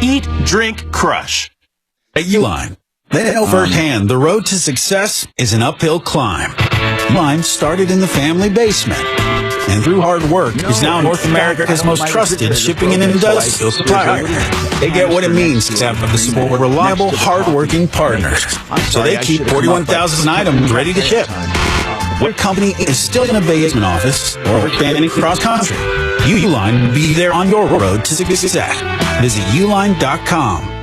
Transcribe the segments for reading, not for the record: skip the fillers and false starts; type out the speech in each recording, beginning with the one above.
Eat, drink, crush. At Uline, they know firsthand the road to success is an uphill climb. Uline started in the family basement, and through hard work is now North America's most trusted shipping and industrial supplier. They get what it means to have the support of reliable, hard-working partners, so they keep 41,000 items ready to ship. Your company is still in a basement office or expanding cross-country. Uline will be there on your road to success. Visit uline.com.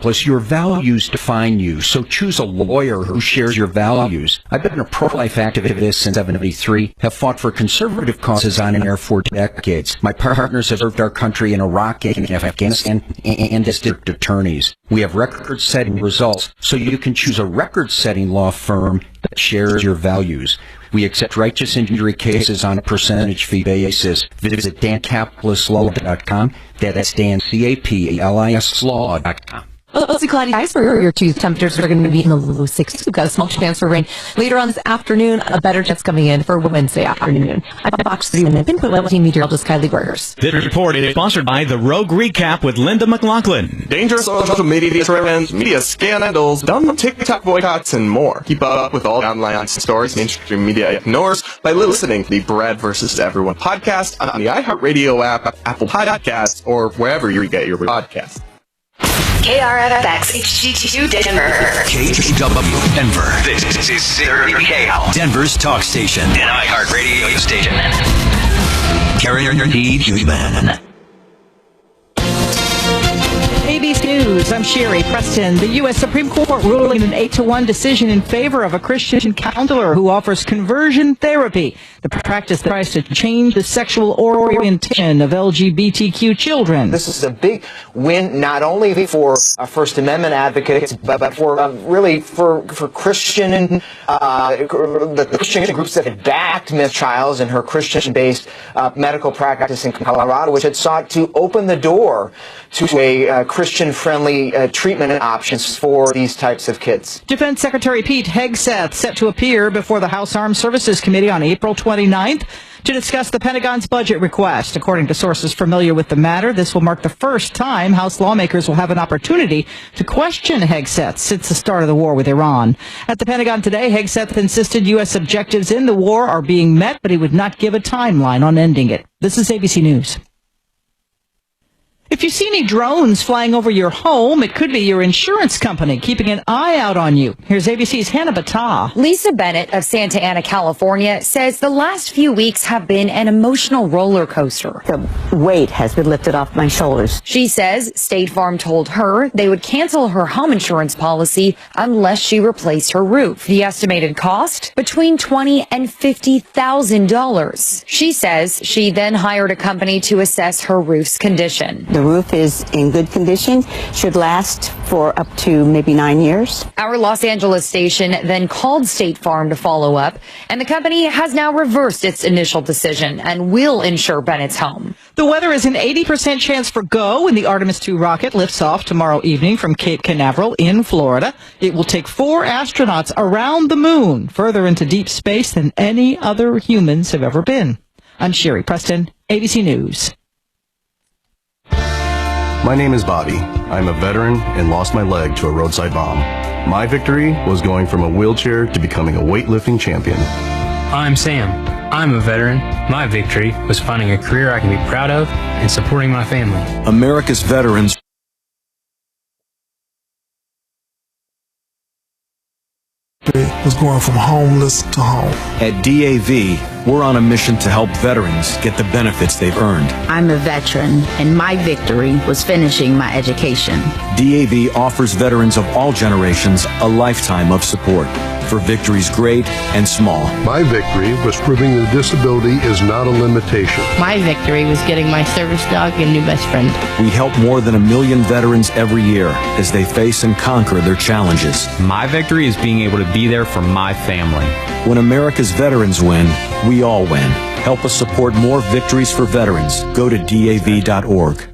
Plus, your values define you, so choose a lawyer who shares your values. I've been a pro-life activist since 1973, have fought for conservative causes on and air for decades. My partners have served our country in Iraq and Afghanistan and as district attorneys. We have record-setting results, so you can choose a record-setting law firm that shares your values. We accept righteous injury cases on a percentage fee basis. Visit dancapitalislaw.com. That's dancapitalislaw.com. Mostly cloudy skies for your Tuesday. Temperatures are going to be in the low 60s. We've got a small chance for rain later on this afternoon. A better chance coming in for Wednesday afternoon. I'm Fox 3 and Pinpoint Level Team Meteorologist Kylie Burgers. This report is sponsored by The Rogue Recap with Linda McLaughlin. Dangerous social media trends, media scandals, dumb TikTok boycotts, and more. Keep up with all the online stories mainstream media ignores by listening to the Brad vs. Everyone podcast on the iHeartRadio app, Apple Podcasts, or wherever you get your podcasts. KRFX HD2 Denver. KW Denver. This is 30KL. Denver's talk station. An iHeartRadio station. Guaranteed human. ABC News, I'm Sherry Preston. The U.S. Supreme Court ruling an 8-1 decision in favor of a Christian counselor who offers conversion therapy, the practice that tries to change the sexual orientation of LGBTQ children. This is a big win, not only for First Amendment advocates, but for really for Christian and the Christian groups that had backed Ms. Childs and her Christian-based medical practice in Colorado, which had sought to open the door to a Christian-friendly treatment options for these types of kids. Defense Secretary Pete Hegseth set to appear before the House Armed Services Committee on April 29th to discuss the Pentagon's budget request. According to sources familiar with the matter, this will mark the first time House lawmakers will have an opportunity to question Hegseth since the start of the war with Iran. At the Pentagon today, Hegseth insisted U.S. objectives in the war are being met, but he would not give a timeline on ending it. This is ABC News. If you see any drones flying over your home, it could be your insurance company keeping an eye out on you. Here's ABC's Hannah Battah. Lisa Bennett of Santa Ana, California, says the last few weeks have been an emotional roller coaster. The weight has been lifted off my shoulders. She says State Farm told her they would cancel her home insurance policy unless she replaced her roof. The estimated cost? Between $20,000 and $50,000. She says she then hired a company to assess her roof's condition. The roof is in good condition, should last for up to maybe 9 years. Our Los Angeles station then called State Farm to follow up, and the company has now reversed its initial decision and will insure Bennett's home. The weather is an 80% chance for go when the Artemis II rocket lifts off tomorrow evening from Cape Canaveral in Florida. It will take 4 astronauts around the moon, further into deep space than any other humans have ever been. I'm Sherry Preston, ABC News. My name is Bobby. I'm a veteran and lost my leg to a roadside bomb. My victory was going from a wheelchair to becoming a weightlifting champion. I'm Sam. I'm a veteran. My victory was finding a career I can be proud of and supporting my family. America's veterans was going from homeless to home. at DAV, we're on a mission to help veterans get the benefits they've earned. I'm a veteran, and my victory was finishing my education. DAV offers veterans of all generations a lifetime of support for victories great and small. My victory was proving that disability is not a limitation. My victory was getting my service dog a new best friend. We help more than 1 million veterans every year as they face and conquer their challenges. My victory is being able to be there for my family. When America's veterans win, we all win. Help us support more victories for veterans. Go to DAV.org.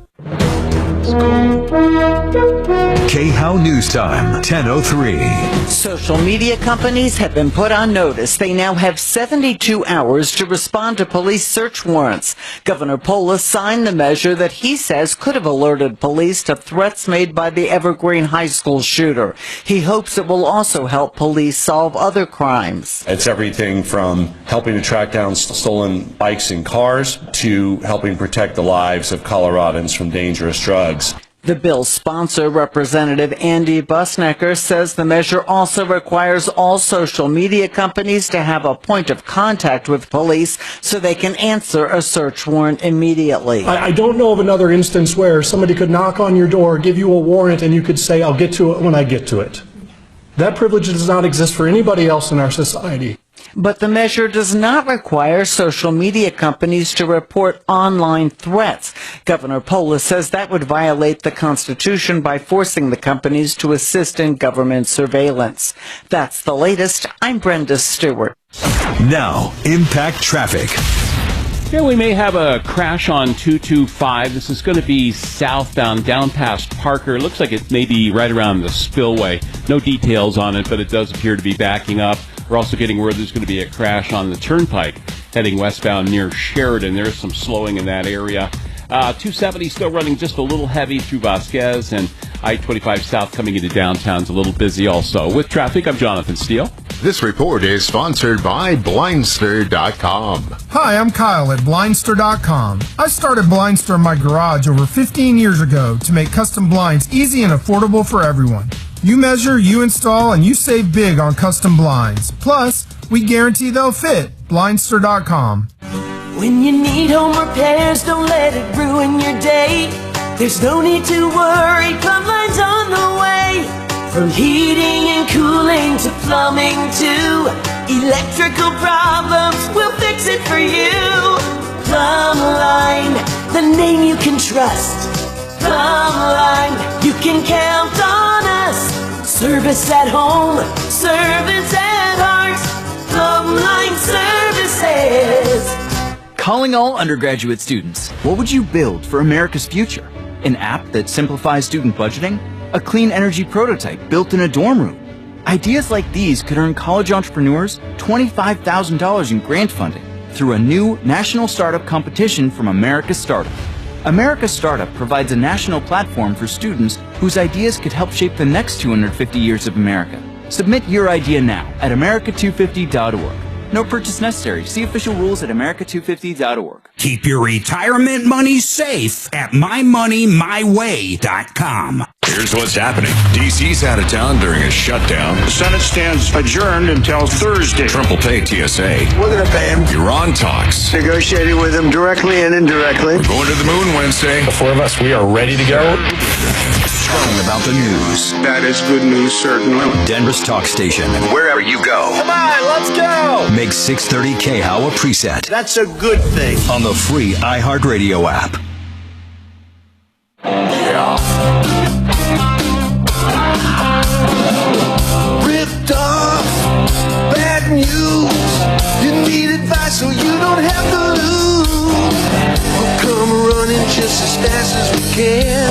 K-How News Time, 10:03. Social media companies have been put on notice. They now have 72 hours to respond to police search warrants. Governor Polis signed the measure that he says could have alerted police to threats made by the Evergreen High School shooter. He hopes it will also help police solve other crimes. It's everything from helping to track down stolen bikes and cars to helping protect the lives of Coloradans from dangerous drugs. The bill's sponsor, Representative Andy Busnecker, says the measure also requires all social media companies to have a point of contact with police so they can answer a search warrant immediately. I don't know of another instance where somebody could knock on your door, give you a warrant, and you could say, I'll get to it when I get to it. That privilege does not exist for anybody else in our society. But the measure does not require social media companies to report online threats. Governor Polis says that would violate the Constitution by forcing the companies to assist in government surveillance. That's the latest. I'm Brenda Stewart. Now, impact traffic. Yeah, we may have a crash on 225. This is going to be southbound down past Parker. Looks like it may be right around the spillway. No details on it, but it does appear to be backing up. We're also getting word there's going to be a crash on the turnpike heading westbound near Sheridan. There's some slowing in that area. 270 still running just a little heavy through Vasquez, and I-25 south coming into downtown's a little busy also. With traffic, I'm Jonathan Steele. This report is sponsored by Blindster.com. Hi, I'm Kyle at Blindster.com. I started Blindster in my garage over 15 years ago to make custom blinds easy and affordable for everyone. You measure, you install, and you save big on custom blinds. Plus, we guarantee they'll fit. Blindster.com. When you need home repairs, don't let it ruin your day. There's no need to worry, Plumbline's on the way. From heating and cooling to plumbing to electrical problems, we'll fix it for you. Plumbline, the name you can trust. Plumbline, you can count on us. Service at home, service at heart. Plumbline Services. Calling all undergraduate students. What would you build for America's future? An app that simplifies student budgeting? A clean energy prototype built in a dorm room? Ideas like these could earn college entrepreneurs $25,000 in grant funding through a new national startup competition from America's Startup. America's Startup provides a national platform for students whose ideas could help shape the next 250 years of America. Submit your idea now at america250.org. No purchase necessary. See official rules at america250.org. Keep your retirement money safe at mymoneymyway.com. Here's what's happening. DC's out of town during a shutdown. The Senate stands adjourned until Thursday. Trump will pay TSA. We're going to pay him. Iran talks. Negotiating with him directly and indirectly. We're going to the moon Wednesday. The four of us, we are ready to go. Talking about the news. That is good news, certainly. Denver's talk station. Wherever you go. Come on, let's go. Make 630 K-How a preset. That's a good thing. On the free iHeartRadio app. Yeah. Ripped off, bad news. You need advice so you don't have to lose. We'll come running just as fast as we can.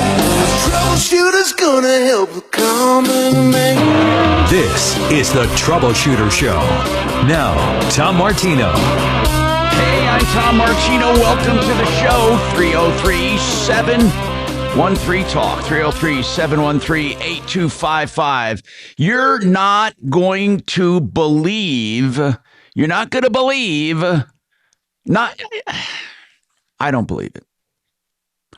Troubleshooter's gonna help the common man. This is the Troubleshooter Show. Now, Tom Martino. Hey, I'm Tom Martino. Welcome to the show. 303-713-TALK. 303-713-8255. You're not going to believe. You're not going to believe. I don't believe it.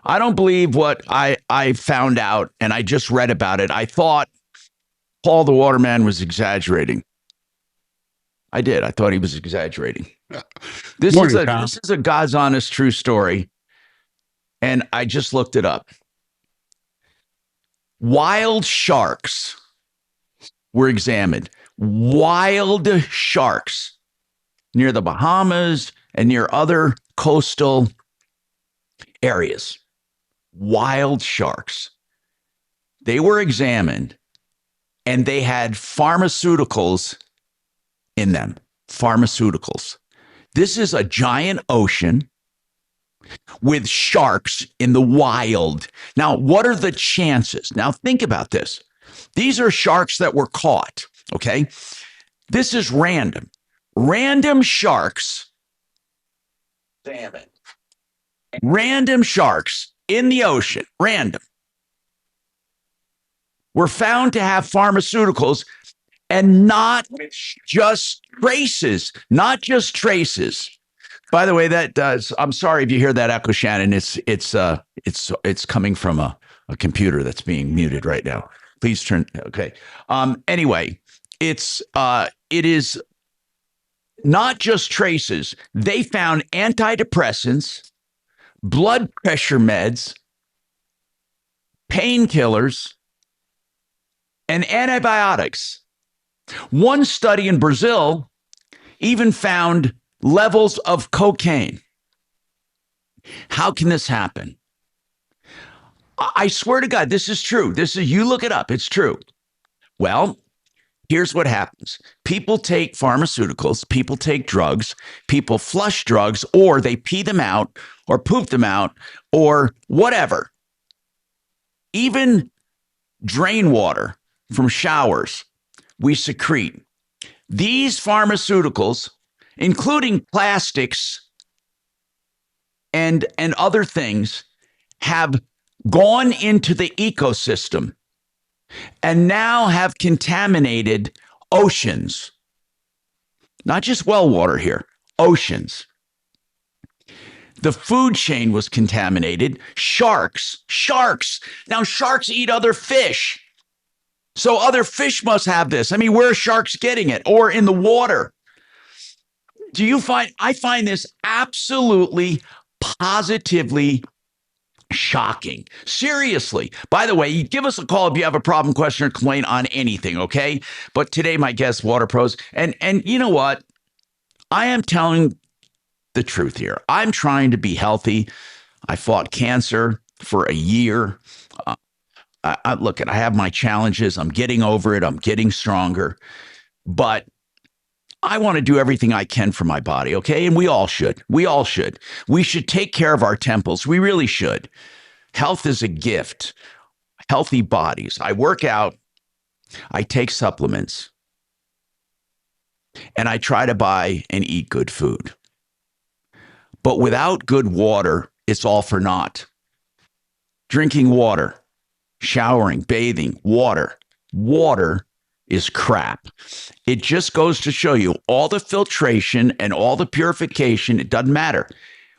I don't believe what I found out, and I just read about it. I thought Paul the Waterman was exaggerating. I did. I thought he was exaggerating. This is a God's honest true story, and I just looked it up. Wild sharks were examined. Wild sharks near the Bahamas and near other coastal areas. Wild sharks. They were examined, and they had pharmaceuticals in them. Pharmaceuticals. This is a giant ocean with sharks in the wild. Now, what are the chances? Now, think about this. These are sharks that were caught, okay? This is random. Random sharks, salmon, random sharks in the ocean, random, were found to have pharmaceuticals and not just traces, not just traces. By the way, that does. I'm sorry if you hear that echo, Shannon. It's coming from a computer that's being muted right now. Please turn. Okay. Anyway, it is not just traces. They found antidepressants, blood pressure meds, painkillers, and antibiotics. One study in Brazil even found levels of cocaine. How can this happen? I swear to God, this is true. You look it up. It's true. Well, here's what happens. People take pharmaceuticals, people take drugs, people flush drugs, or they pee them out or poop them out or whatever. Even drain water from showers, we secrete. These pharmaceuticals, including plastics and other things, have gone into the ecosystem and now have contaminated oceans. Not just well water here, oceans. The food chain was contaminated. Sharks. Now, sharks eat other fish. So other fish must have this. I mean, where are sharks getting it? Or in the water? I find this absolutely, positively shocking. Seriously. By the way, you give us a call if you have a problem, question, or complaint on anything, okay? But today, my guest, Water Pros. And you know what? I am telling the truth here. I'm trying to be healthy. I fought cancer for a year. Look, I have my challenges. I'm getting over it. I'm getting stronger. But I want to do everything I can for my body, okay? And we all should. We all should. We should take care of our temples. We really should. Health is a gift. Healthy bodies. I work out. I take supplements. And I try to buy and eat good food. But without good water, it's all for naught. Drinking water, showering, bathing, water. Water is crap. It just goes to show you all the filtration and all the purification, it doesn't matter.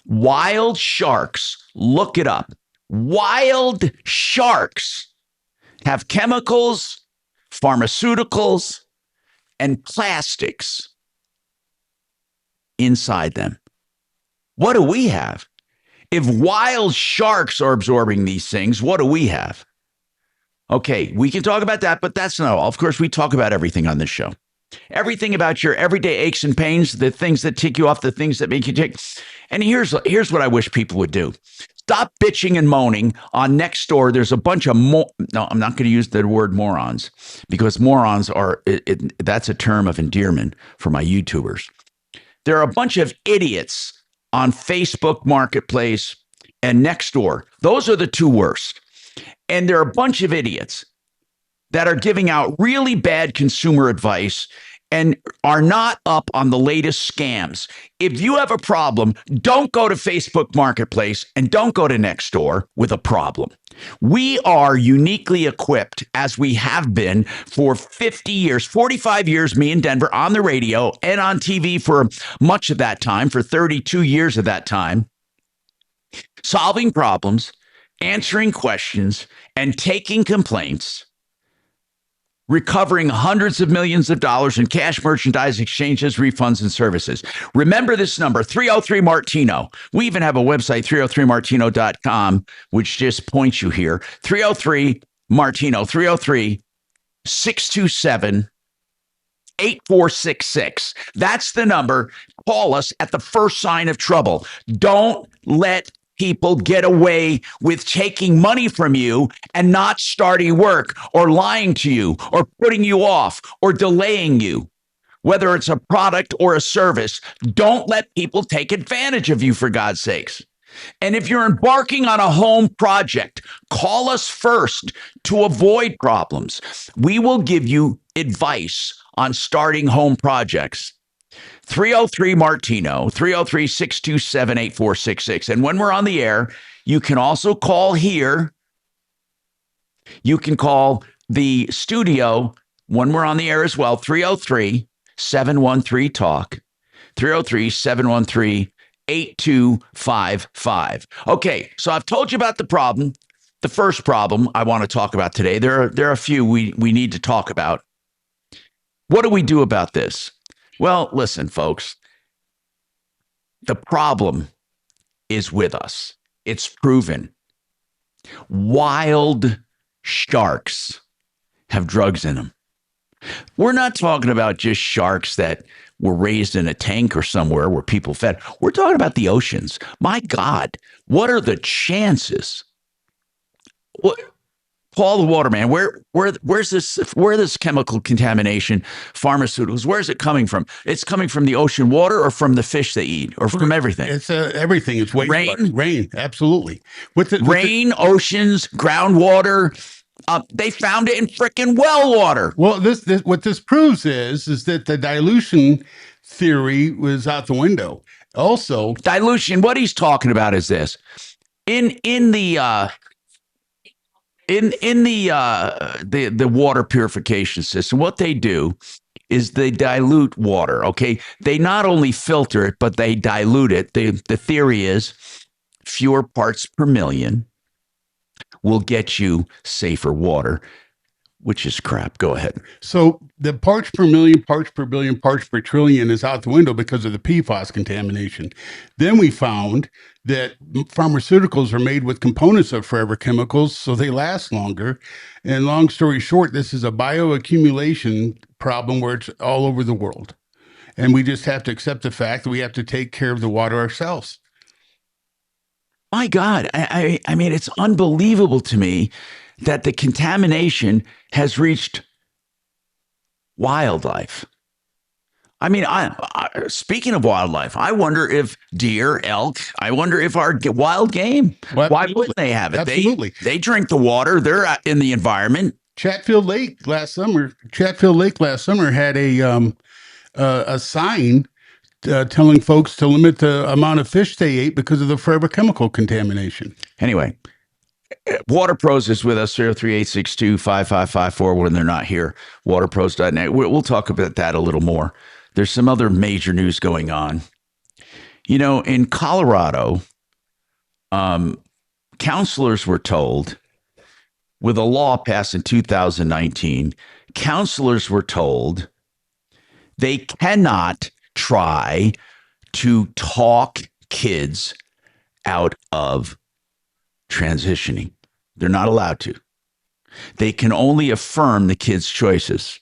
Wild sharks, look it up. Wild sharks have chemicals, pharmaceuticals, and plastics inside them. What do we have? If wild sharks are absorbing these things, what do we have? Okay, we can talk about that, but that's not all. Of course, we talk about everything on this show. Everything about your everyday aches and pains, the things that tick you off, the things that make you tick. And here's what I wish people would do. Stop bitching and moaning on Nextdoor. There's a bunch of no, I'm not going to use the word morons, because morons are, that's a term of endearment for my YouTubers. There are a bunch of idiots on Facebook Marketplace and Nextdoor. Those are the two worst. And there are a bunch of idiots that are giving out really bad consumer advice and are not up on the latest scams. If you have a problem, don't go to Facebook Marketplace and don't go to Nextdoor with a problem. We are uniquely equipped, as we have been for 50 years, 45 years, me in Denver, on the radio and on TV for much of that time, for 32 years of that time, solving problems, answering questions, and taking complaints, recovering hundreds of millions of dollars in cash, merchandise, exchanges, refunds, and services. Remember this number, 303-MARTINO. We even have a website, 303martino.com, which just points you here. 303-MARTINO, 303-627-8466. That's the number. Call us at the first sign of trouble. Don't let people get away with taking money from you and not starting work, or lying to you, or putting you off, or delaying you. Whether it's a product or a service, don't let people take advantage of you, for God's sakes. And if you're embarking on a home project, call us first to avoid problems. We will give you advice on starting home projects. 303 Martino, 303-627-8466. And when we're on the air, you can also call here. You can call the studio when we're on the air as well, 303-713-TALK, 303-713-8255. Okay, so I've told you about the problem. The first problem I want to talk about today. There are a few we need to talk about. What do we do about this? Well, listen, folks. The problem is with us. It's proven. Wild sharks have drugs in them. We're not talking about just sharks that were raised in a tank or somewhere where people fed. We're talking about the oceans. My God, what are the chances? What, Paul the Waterman, where's this chemical contamination, pharmaceuticals? Where's it coming from? It's coming from the ocean water or from the fish they eat or from everything? It's everything. It's rain, absolutely. Rain, oceans, groundwater. They found it in frickin' well water. Well, what this proves is that the dilution theory was out the window. Also, dilution. What he's talking about is this: in the water purification system, what they do is they dilute water. Okay, they not only filter it, but they dilute it. The theory is fewer parts per million will get you safer water, which is crap. Go ahead. So the parts per million, parts per billion, parts per trillion is out the window because of the PFAS contamination. Then we found that pharmaceuticals are made with components of forever chemicals, so they last longer. And long story short, this is a bioaccumulation problem where it's all over the world. And we just have to accept the fact that we have to take care of the water ourselves. My God, I mean, it's unbelievable to me that the contamination has reached wildlife. I mean, speaking of wildlife, I wonder if deer, elk, I wonder if our wild game, why wouldn't they have it? Absolutely. They drink the water. They're in the environment. Chatfield Lake last summer had a sign telling folks to limit the amount of fish they ate because of the forever chemical contamination. Anyway, Water Pros is with us, 303-862-5554 when they're not here, waterpros.net. We'll talk about that a little more. There's some other major news going on. You know, in Colorado, counselors were told, with a law passed in 2019, counselors were told they cannot try to talk kids out of transitioning. They're not allowed to. They can only affirm the kid's choices.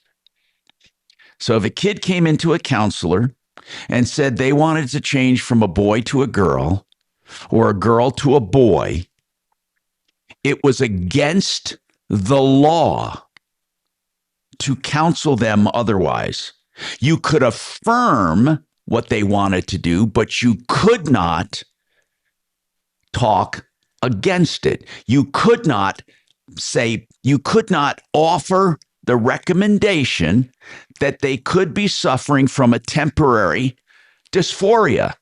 So if a kid came into a counselor and said they wanted to change from a boy to a girl or a girl to a boy, it was against the law to counsel them otherwise. You could affirm what they wanted to do, but you could not talk against it. You could not offer the recommendation that they could be suffering from a temporary dysphoria.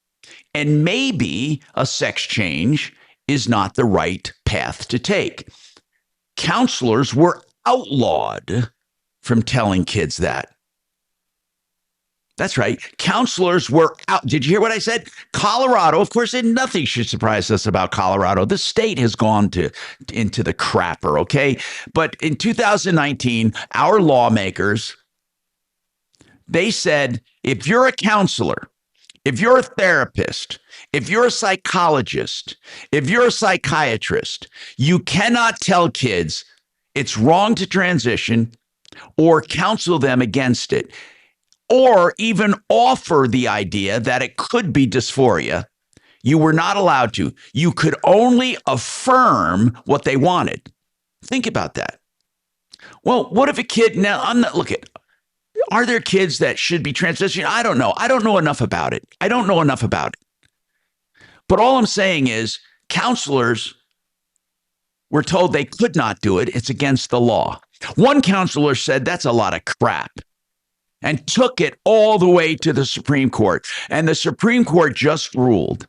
And maybe a sex change is not the right path to take. Counselors were outlawed from telling kids that. That's right. Counselors were out. Did you hear what I said? Colorado, of course, nothing should surprise us about Colorado. The state has gone into the crapper, okay? But in 2019, our lawmakers, they said, if you're a counselor, if you're a therapist, if you're a psychologist, if you're a psychiatrist, you cannot tell kids it's wrong to transition or counsel them against it, or even offer the idea that it could be dysphoria. You were not allowed to. You could only affirm what they wanted. Think about that. Well, what if a kid, now are there kids that should be transitioning? I don't know. I don't know enough about it. But all I'm saying is counselors were told they could not do it. It's against the law. One counselor said that's a lot of crap and took it all the way to the Supreme Court. And the Supreme Court just ruled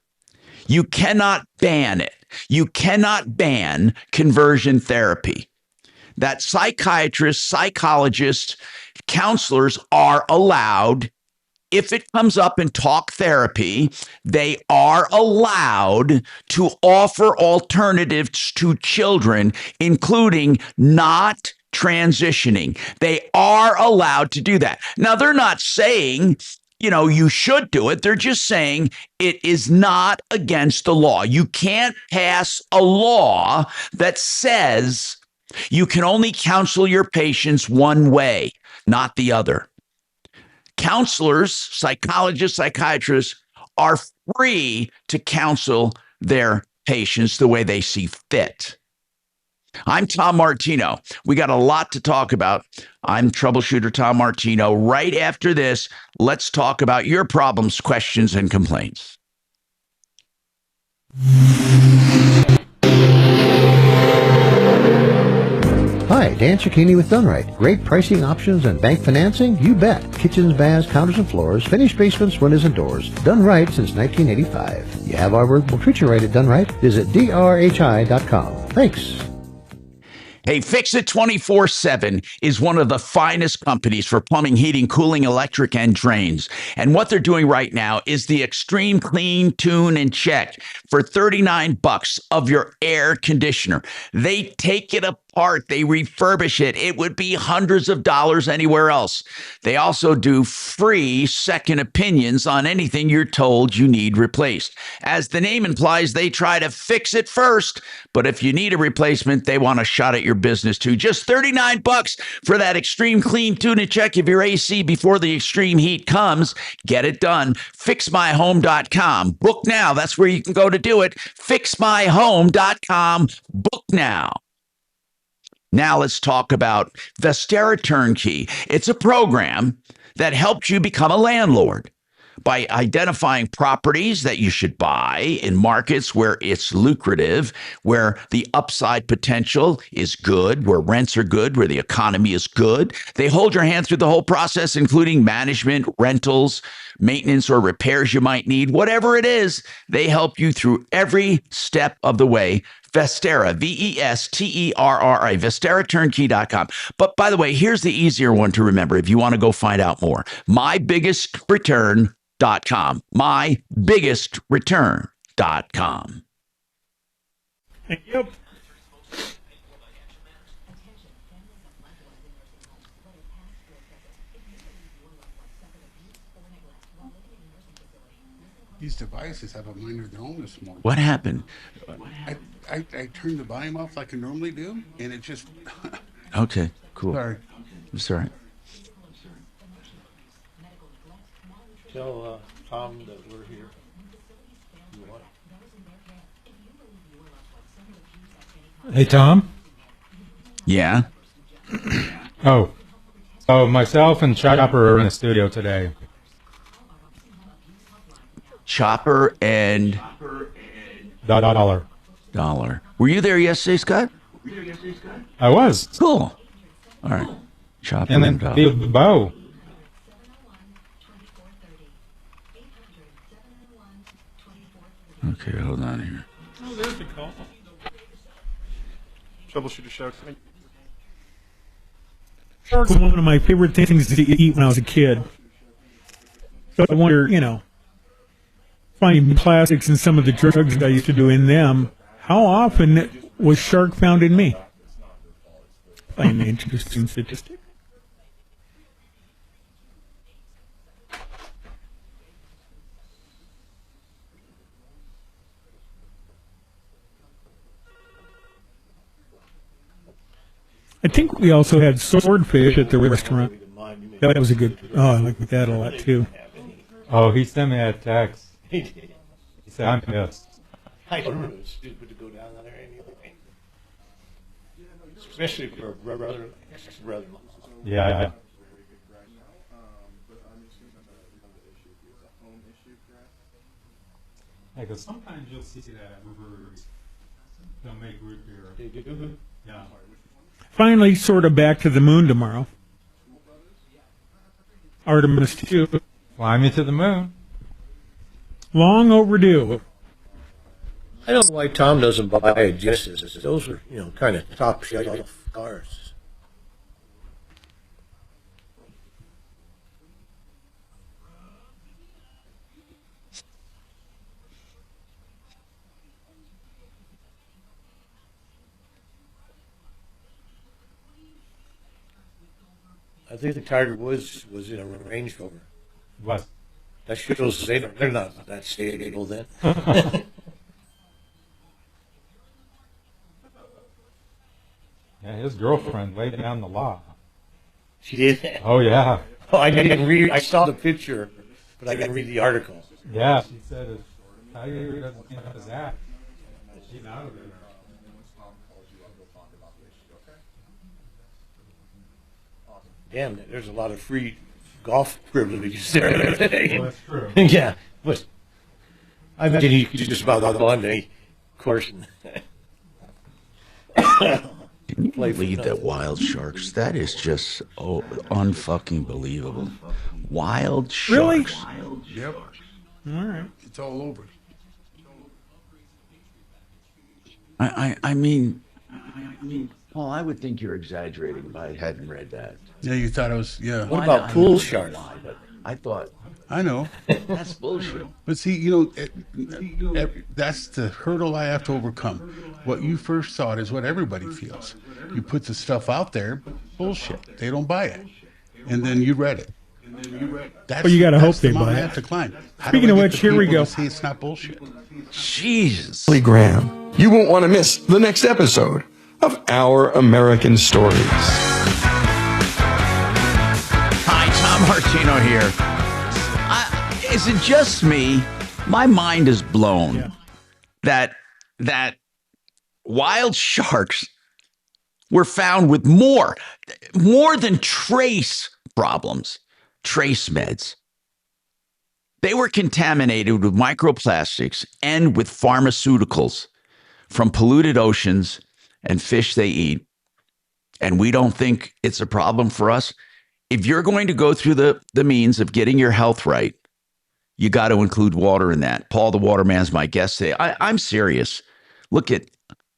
you cannot ban it. You cannot ban conversion therapy. That psychiatrists, psychologists, counselors are allowed, if it comes up in talk therapy, they are allowed to offer alternatives to children, including not transitioning. They are allowed to do that. Now, they're not saying, you should do it. They're just saying it is not against the law. You can't pass a law that says you can only counsel your patients one way, not the other. Counselors, psychologists, psychiatrists are free to counsel their patients the way they see fit. I'm Tom Martino. We got a lot to talk about. I'm Troubleshooter Tom Martino. Right after this, let's talk about your problems, questions, and complaints. Hi, Dan Cicchini with Done Right. Great pricing options and bank financing? You bet. Kitchens, baths, counters, and floors. Finished basements, windows, and doors. Done Right since 1985. You have our word. We'll treat you right at Done Right. Visit drhi.com. Thanks. Hey, Fix It 24/7 is one of the finest companies for plumbing, heating, cooling, electric, and drains. And what they're doing right now is the Extreme Clean, Tune, and Check for $39 of your air conditioner. They take it apart. They refurbish it. It would be hundreds of dollars anywhere else. They also do free second opinions on anything you're told you need replaced. As the name implies, they try to fix it first. But if you need a replacement, they want a shot at your business too. Just $39 for that Extreme Clean, Tune, and Check of your AC before the extreme heat comes. Get it done. FixMyHome.com. Book now. That's where you can go to do it. FixMyHome.com. Book now. Now let's talk about Vestera Turnkey. It's a program that helps you become a landlord by identifying properties that you should buy in markets where it's lucrative, where the upside potential is good, where rents are good, where the economy is good. They hold your hand through the whole process, including management, rentals, maintenance, or repairs you might need. Whatever it is, they help you through every step of the way. Vestera, Vesterri, VesteraTurnkey.com. But by the way, here's the easier one to remember if you want to go find out more. MyBiggestReturn.com. MyBiggestReturn.com. Yep. These devices have a mind of their own this morning. What happened? I turned the volume off like I normally do, and it just... Okay, cool. Sorry. It's all right. Tell Tom that we're here. Hey, Tom? Yeah? Oh, myself and Chopper are in the studio today. Chopper and... Dollar. Were you there yesterday, Scott? I was. Cool. All right. Chopper and then Bo. Okay, hold on here. Oh, there's the call. Troubleshooter Show. Sharks was one of my favorite things to eat when I was a kid. So I wonder, finding plastics in some of the drugs that I used to do in them, how often was shark found in me? Find an interesting statistic. I think we also had swordfish at the restaurant. That was a good... Oh, I like that a lot, too. Oh, he sent me a text. He said, I'm pissed. I don't know. It's stupid to go down there anyway. Especially for a brother. Yeah. Because sometimes you'll see that at breweries. They'll make root beer. They do. Yeah. Finally, sort of back to the moon tomorrow. Artemis 2. Fly me to the moon. Long overdue. I don't know why Tom doesn't buy a Genesis. Those are, kind of top shelf cars. I think the Tiger Woods was in a Range Rover. What? That shows they're not that stable then. Yeah, his girlfriend laid down the law. She did. Oh, yeah. Oh, I didn't read. I saw the picture, but I didn't read the article. Yeah, she said if Tiger doesn't clean up his act, she's out of there. Damn, there's a lot of free golf privileges there. Well, that's true. Yeah, but I imagine you could just about on Monday, of course. Can you believe that wild sharks? That is just unfucking believable. Wild sharks. Really? Yep. All right. It's all over. I mean, Paul, I would think you're exaggerating if I hadn't read that. Yeah, you thought it was, yeah. What about pool sharks? I thought, I know. that's bullshit. But see, that's the hurdle I have to overcome. What you first thought is what everybody feels. You put the stuff out there, bullshit. They don't buy it. And then you read it. Well, you got to hope they the mountain buy I have it. to climb. How Speaking do of I get which, the here we people go. to see it's not bullshit. Jesus. Graham. You won't want to miss the next episode of Our American Stories. Hi, Tom Martino here. Is it just me? My mind is blown that wild sharks were found with more than trace problems, trace meds. They were contaminated with microplastics and with pharmaceuticals from polluted oceans and fish they eat. And we don't think it's a problem for us. If you're going to go through the means of getting your health right, you got to include water in that. Paul the Waterman's my guest today. I'm serious. Look at,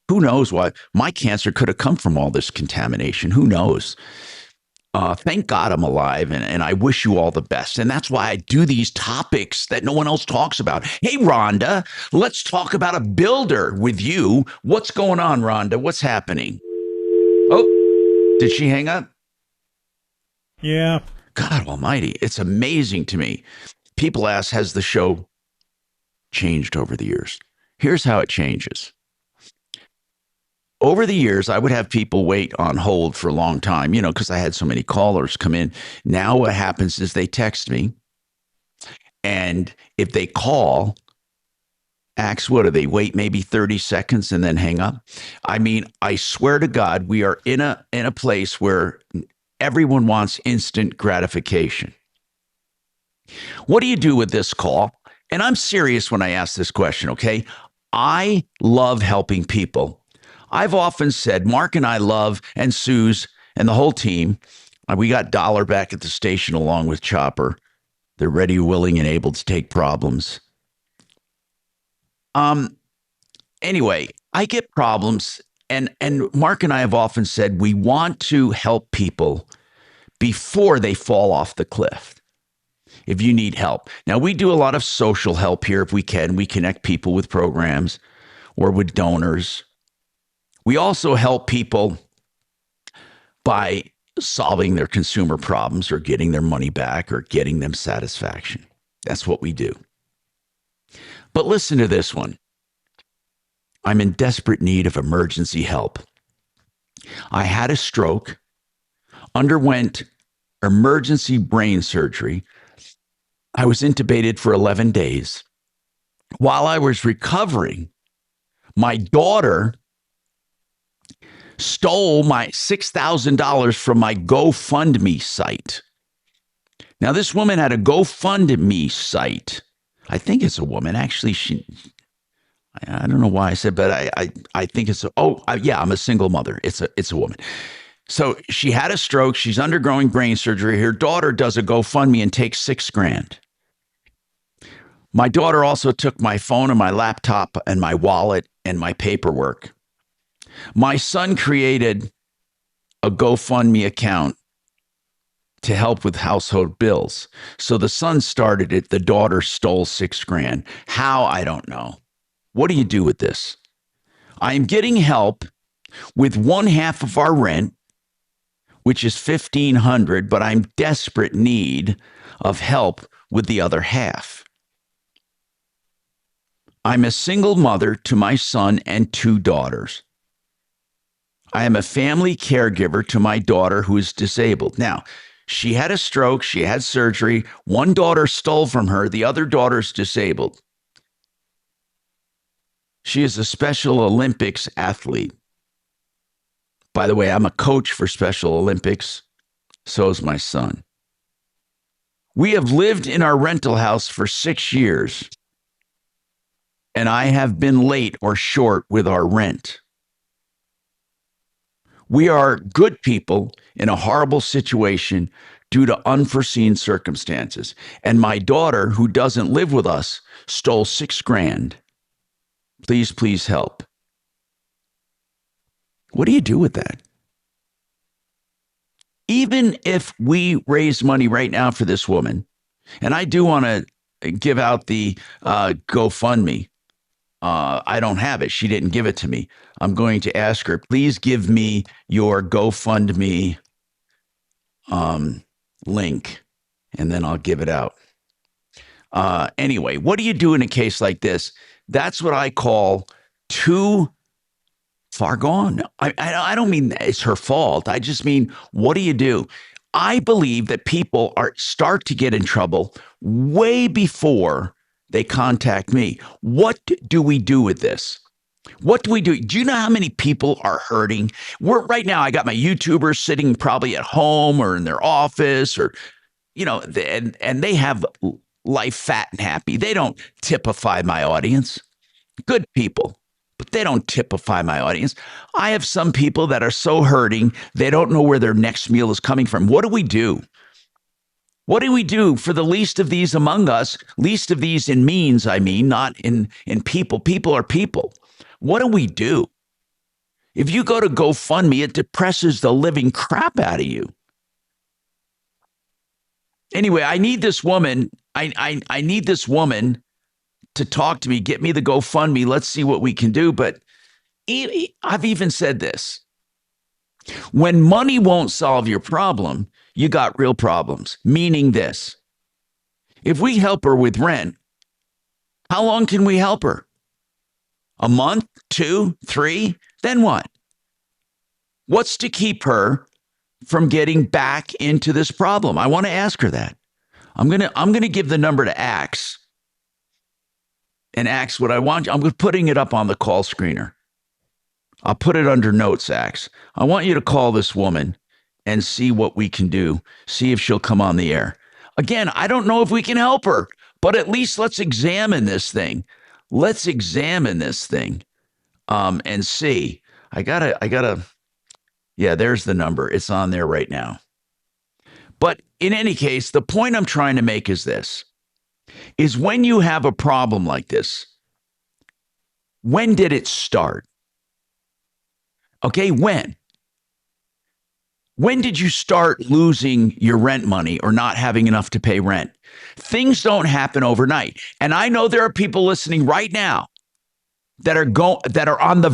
who knows why my cancer could have come from all this contamination. Who knows? Thank God I'm alive, and I wish you all the best. And that's why I do these topics that no one else talks about. Hey, Rhonda, let's talk about a builder with you. What's going on, Rhonda? What's happening? Oh, did she hang up? Yeah. God almighty. It's amazing to me. People ask, has the show changed over the years? Here's how it changes. Over the years, I would have people wait on hold for a long time, because I had so many callers come in. Now what happens is they text me. And if they call, ask, what do they wait maybe 30 seconds and then hang up? I mean, I swear to God, we are in a place where everyone wants instant gratification. What do you do with this call? And I'm serious when I ask this question, okay? I love helping people. I've often said, Mark and I love, and Suze and the whole team, we got Dollar back at the station along with Chopper. They're ready, willing, and able to take problems. Anyway, I get problems, and Mark and I have often said we want to help people before they fall off the cliff. If you need help. Now, we do a lot of social help here if we can. We connect people with programs or with donors. We also help people by solving their consumer problems or getting their money back or getting them satisfaction. That's what we do. But listen to this one. I'm in desperate need of emergency help. I had a stroke, underwent emergency brain surgery. I was intubated for 11 days. While I was recovering, my daughter stole my $6,000 from my GoFundMe site. Now, this woman had a GoFundMe site I think it's a woman. Actually, I don't know why I said, but I think it's yeah, I'm a single mother. It's a woman. So she had a stroke. She's undergoing brain surgery. Her daughter does a GoFundMe and takes $6,000. My daughter also took my phone and my laptop and my wallet and my paperwork. My son created a GoFundMe account to help with household bills. So the son started it. The daughter stole $6,000. How? I don't know. What do you do with this? I am getting help with one half of our rent, which is $1,500, but I'm desperate need of help with the other half. I'm a single mother to my son and 2 daughters. I am a family caregiver to my daughter who is disabled. Now, she had a stroke. She had surgery. One daughter stole from her. The other daughter's disabled. She is a Special Olympics athlete. By the way, I'm a coach for Special Olympics. So is my son. We have lived in our rental house for 6 years, and I have been late or short with our rent. We are good people in a horrible situation due to unforeseen circumstances. And my daughter, who doesn't live with us, stole $6,000. Please help. What do you do with that? Even if we raise money right now for this woman, and I do want to give out the GoFundMe. I don't have it. She didn't give it to me. I'm going to ask her, please give me your GoFundMe link, and then I'll give it out. Anyway, what do you do in a case like this? That's what I call too far gone. I don't mean it's her fault. I just mean, what do you do? I believe that people start to get in trouble way before they contact me. What do we do with this? What do we do? Do you know how many people are hurting? Right now, I got my YouTubers sitting probably at home or in their office, or, and they have life fat and happy. They don't typify my audience. Good people, but they don't typify my audience. I have some people that are so hurting, they don't know where their next meal is coming from. What do we do? What do we do for the least of these among us? Least of these in means, I mean, not in people. People are people. What do we do? If you go to GoFundMe, it depresses the living crap out of you. Anyway, I need this woman. I need this woman to talk to me, get me the GoFundMe. Let's see what we can do. But I've even said this. When money won't solve your problem, you got real problems. Meaning this. If we help her with rent, how long can we help her? A month, 2, 3? Then what? What's to keep her from getting back into this problem? I want to ask her that. I'm gonna give the number to Axe. And Axe, what I want, I'm putting it up on the call screener. I'll put it under notes, Axe. I want you to call this woman and see what we can do. See if she'll come on the air. Again, I don't know if we can help her, but at least let's examine this thing. Let's examine this thing and see. I gotta, yeah, there's the number. It's on there right now. But in any case, the point I'm trying to make is this, is when you have a problem like this, when did it start? Okay, when? When did you start losing your rent money or not having enough to pay rent? Things don't happen overnight. And I know there are people listening right now that are on the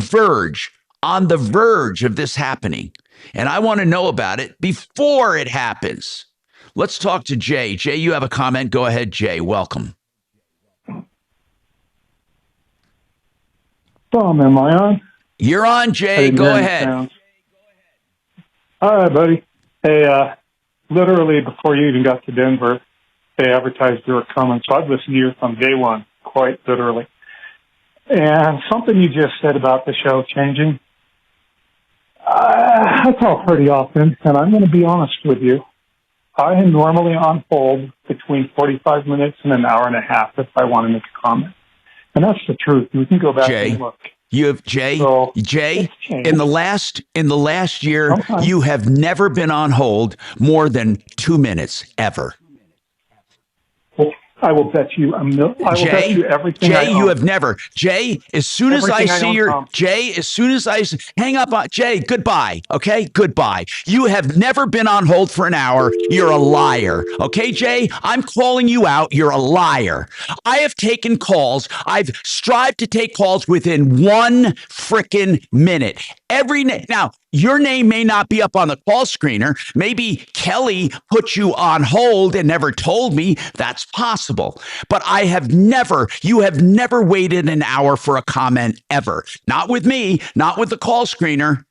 verge of this happening. And I want to know about it before it happens. Let's talk to Jay. Jay, you have a comment. Go ahead, Jay. Welcome. Tom, am I on? You're on, Jay. Go ahead. All right, buddy. Hey, literally before you even got to Denver, they advertised you were coming. So I've listened to you from day one, quite literally. And something you just said about the show changing, I call pretty often, and I'm going to be honest with you. I am normally on hold between 45 minutes and an hour and a half if I want to make a comment. And that's the truth. You can go back and look. You have Jay. In the last year, you have never been on hold more than 2 minutes ever. Well, I will bet you bet you everything. I own. You have never. Jay, as soon as I see your Jay, as soon as I hang up on Jay, goodbye. Okay, goodbye. You have never been on hold for an hour. You're a liar. Okay, Jay, I'm calling you out. You're a liar. I have taken calls. I've strived to take calls within 1 frickin' minute. Now, your name may not be up on the call screener. Maybe Kelly put you on hold and never told me. That's possible. But you have never waited an hour for a comment ever. Not with me, not with the call screener.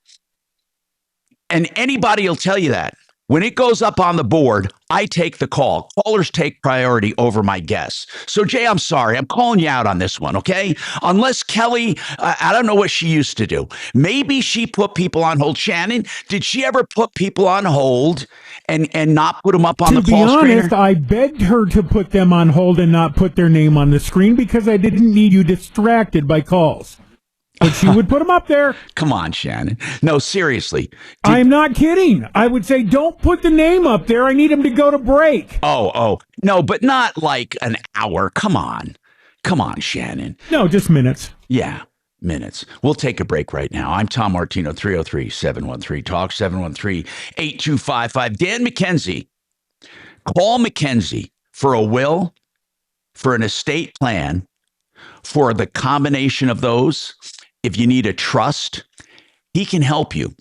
And anybody will tell you that. When it goes up on the board, I take the call. Callers take priority over my guests. So, Jay, I'm sorry. I'm calling you out on this one, okay? Unless Kelly, I don't know what she used to do. Maybe she put people on hold. Shannon, did she ever put people on hold and not put them up on the call screener? To be honest, I begged her to put them on hold and not put their name on the screen because I didn't need you distracted by calls. But she would put them up there. Come on, Shannon. No, seriously. I'm not kidding. I would say, don't put the name up there. I need them to go to break. Oh. No, but not like an hour. Come on. Come on, Shannon. No, just minutes. Yeah, minutes. We'll take a break right now. I'm Tom Martino, 303-713-TALK, 713-8255. Dan McKenzie. Call McKenzie for a will, for an estate plan, for the combination of those. If you need a trust, he can help you.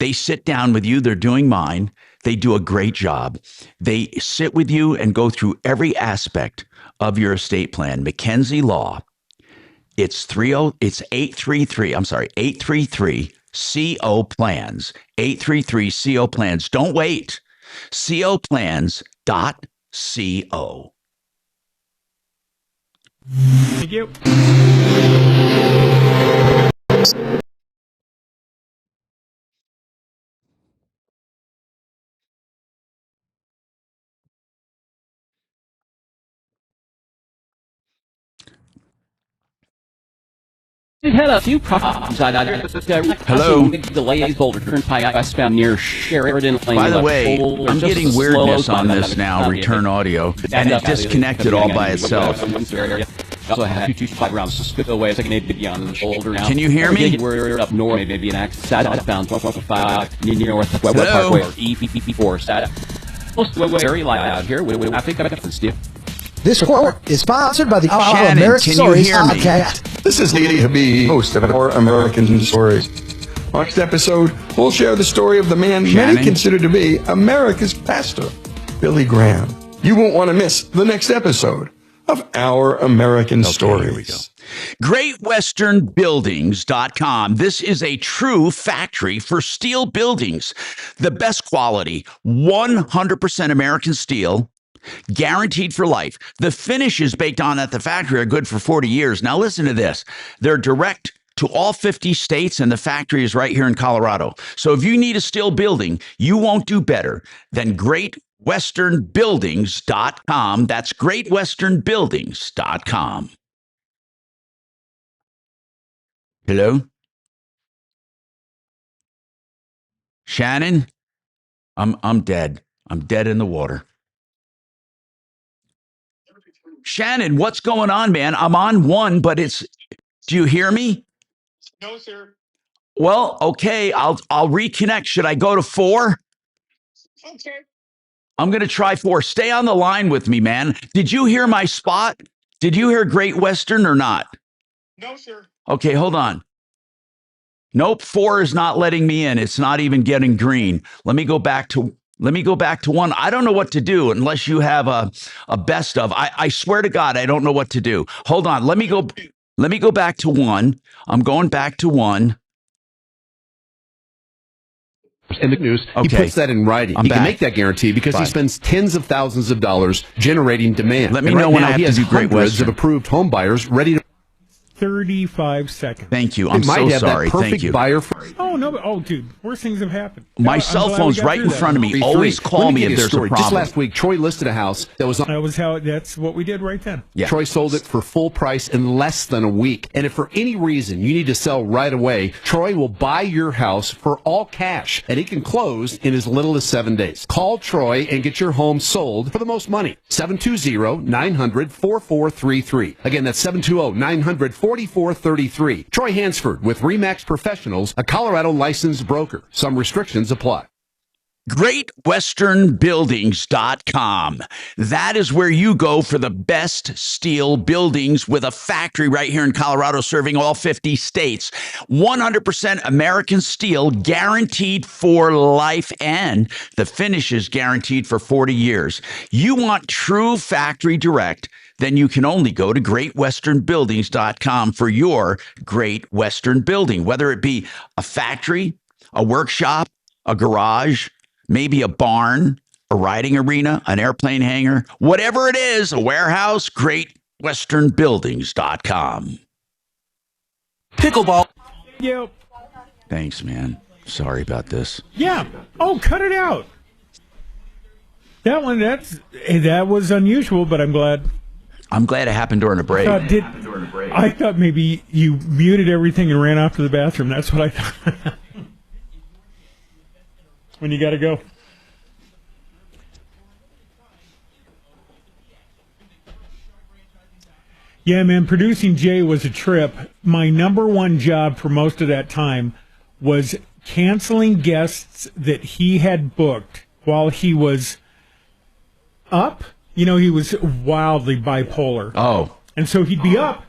They sit down with you. They're doing mine. They do a great job. They sit with you and go through every aspect of your estate plan. McKenzie Law. It's 833 CO plans. 833 CO plans. Don't wait. coplans.co. Thank you. We've had a few problems. Hello. Delays, Boulder Turnpike westbound near Sheridan Lane. By the way, I'm getting weirdness on this now, return audio, and it disconnected all by itself. Also had 225 rounds Cisco way, so I can maybe be on the shoulder now. Can you hear me? We're up north, maybe an accident southbound 1.5 near North Web Parkway or EPP4 SATA. Most very loud here. I think I got this, Steve. This report is sponsored by the Shannon, American Stories podcast. This is Neely Habib, host of Our American Stories. Next episode, we'll share the story of the man many consider to be America's pastor, Billy Graham. You won't want to miss the next episode of Our American Stories. Here we go. GreatWesternBuildings.com. This is a true factory for steel buildings. The best quality, 100% American steel, guaranteed for life. The finishes baked on at the factory are good for 40 years. Now listen to this. They're direct to all 50 states, and the factory is right here in Colorado. So if you need a steel building, you won't do better than GreatWesternBuildings.com. That's GreatWesternBuildings.com. Hello? Shannon? I'm dead. I'm dead in the water. Shannon, what's going on, man? I'm on one, but do you hear me? No, sir. Well, okay, I'll reconnect. Should I go to 4? Okay. I'm going to try 4. Stay on the line with me, man. Did you hear my spot? Did you hear Great Western or not? No, sir. Okay, hold on. Nope, 4 is not letting me in. It's not even getting green. Let me go back to 1. I don't know what to do unless you have a best of. I swear to God, I don't know what to do. Hold on. Let me go back to 1. I'm going back to 1. In the news, he puts that in writing. He can make that guarantee because he spends tens of thousands of dollars generating demand. Let me know when I have to do Great Western. Of approved home buyers ready to. 35 seconds. Thank you. I'm It might so have sorry. that perfect Thank you. buyer for Oh, no. Oh, dude. Worse things have happened. My I'm cell glad we phone's got right through in that. front of me. Always call me if there's a story. problem. Just last week, Troy listed a house that was on. That's what we did right then. Yeah. Troy sold it for full price in less than a week. And if for any reason you need to sell right away, Troy will buy your house for all cash, and he can close in as little as 7 days. Call Troy and get your home sold for the most money. 720-900-4433. Again, that's 720-900-4433. Troy Hansford with RE/MAX Professionals, a Colorado licensed broker. Some restrictions apply. GreatWesternBuildings.com. That is where you go for the best steel buildings, with a factory right here in Colorado serving all 50 states. 100% American steel, guaranteed for life, and the finish is guaranteed for 40 years. You want true factory direct? Then you can only go to GreatWesternBuildings.com for your Great Western building, whether it be a factory, a workshop, a garage, maybe a barn, a riding arena, an airplane hangar, whatever it is, a warehouse, GreatWesternBuildings.com. Pickleball. Yep. Thanks, man. Sorry about this. Yeah. Oh, cut it out. That one, that was unusual, but I'm glad. I'm glad it happened during a break. I thought maybe you muted everything and ran off to the bathroom. That's what I thought. When you got to go. Yeah, man, producing Jay was a trip. My number one job for most of that time was canceling guests that he had booked while he was up. You know, he was wildly bipolar. Oh. And so he'd be up.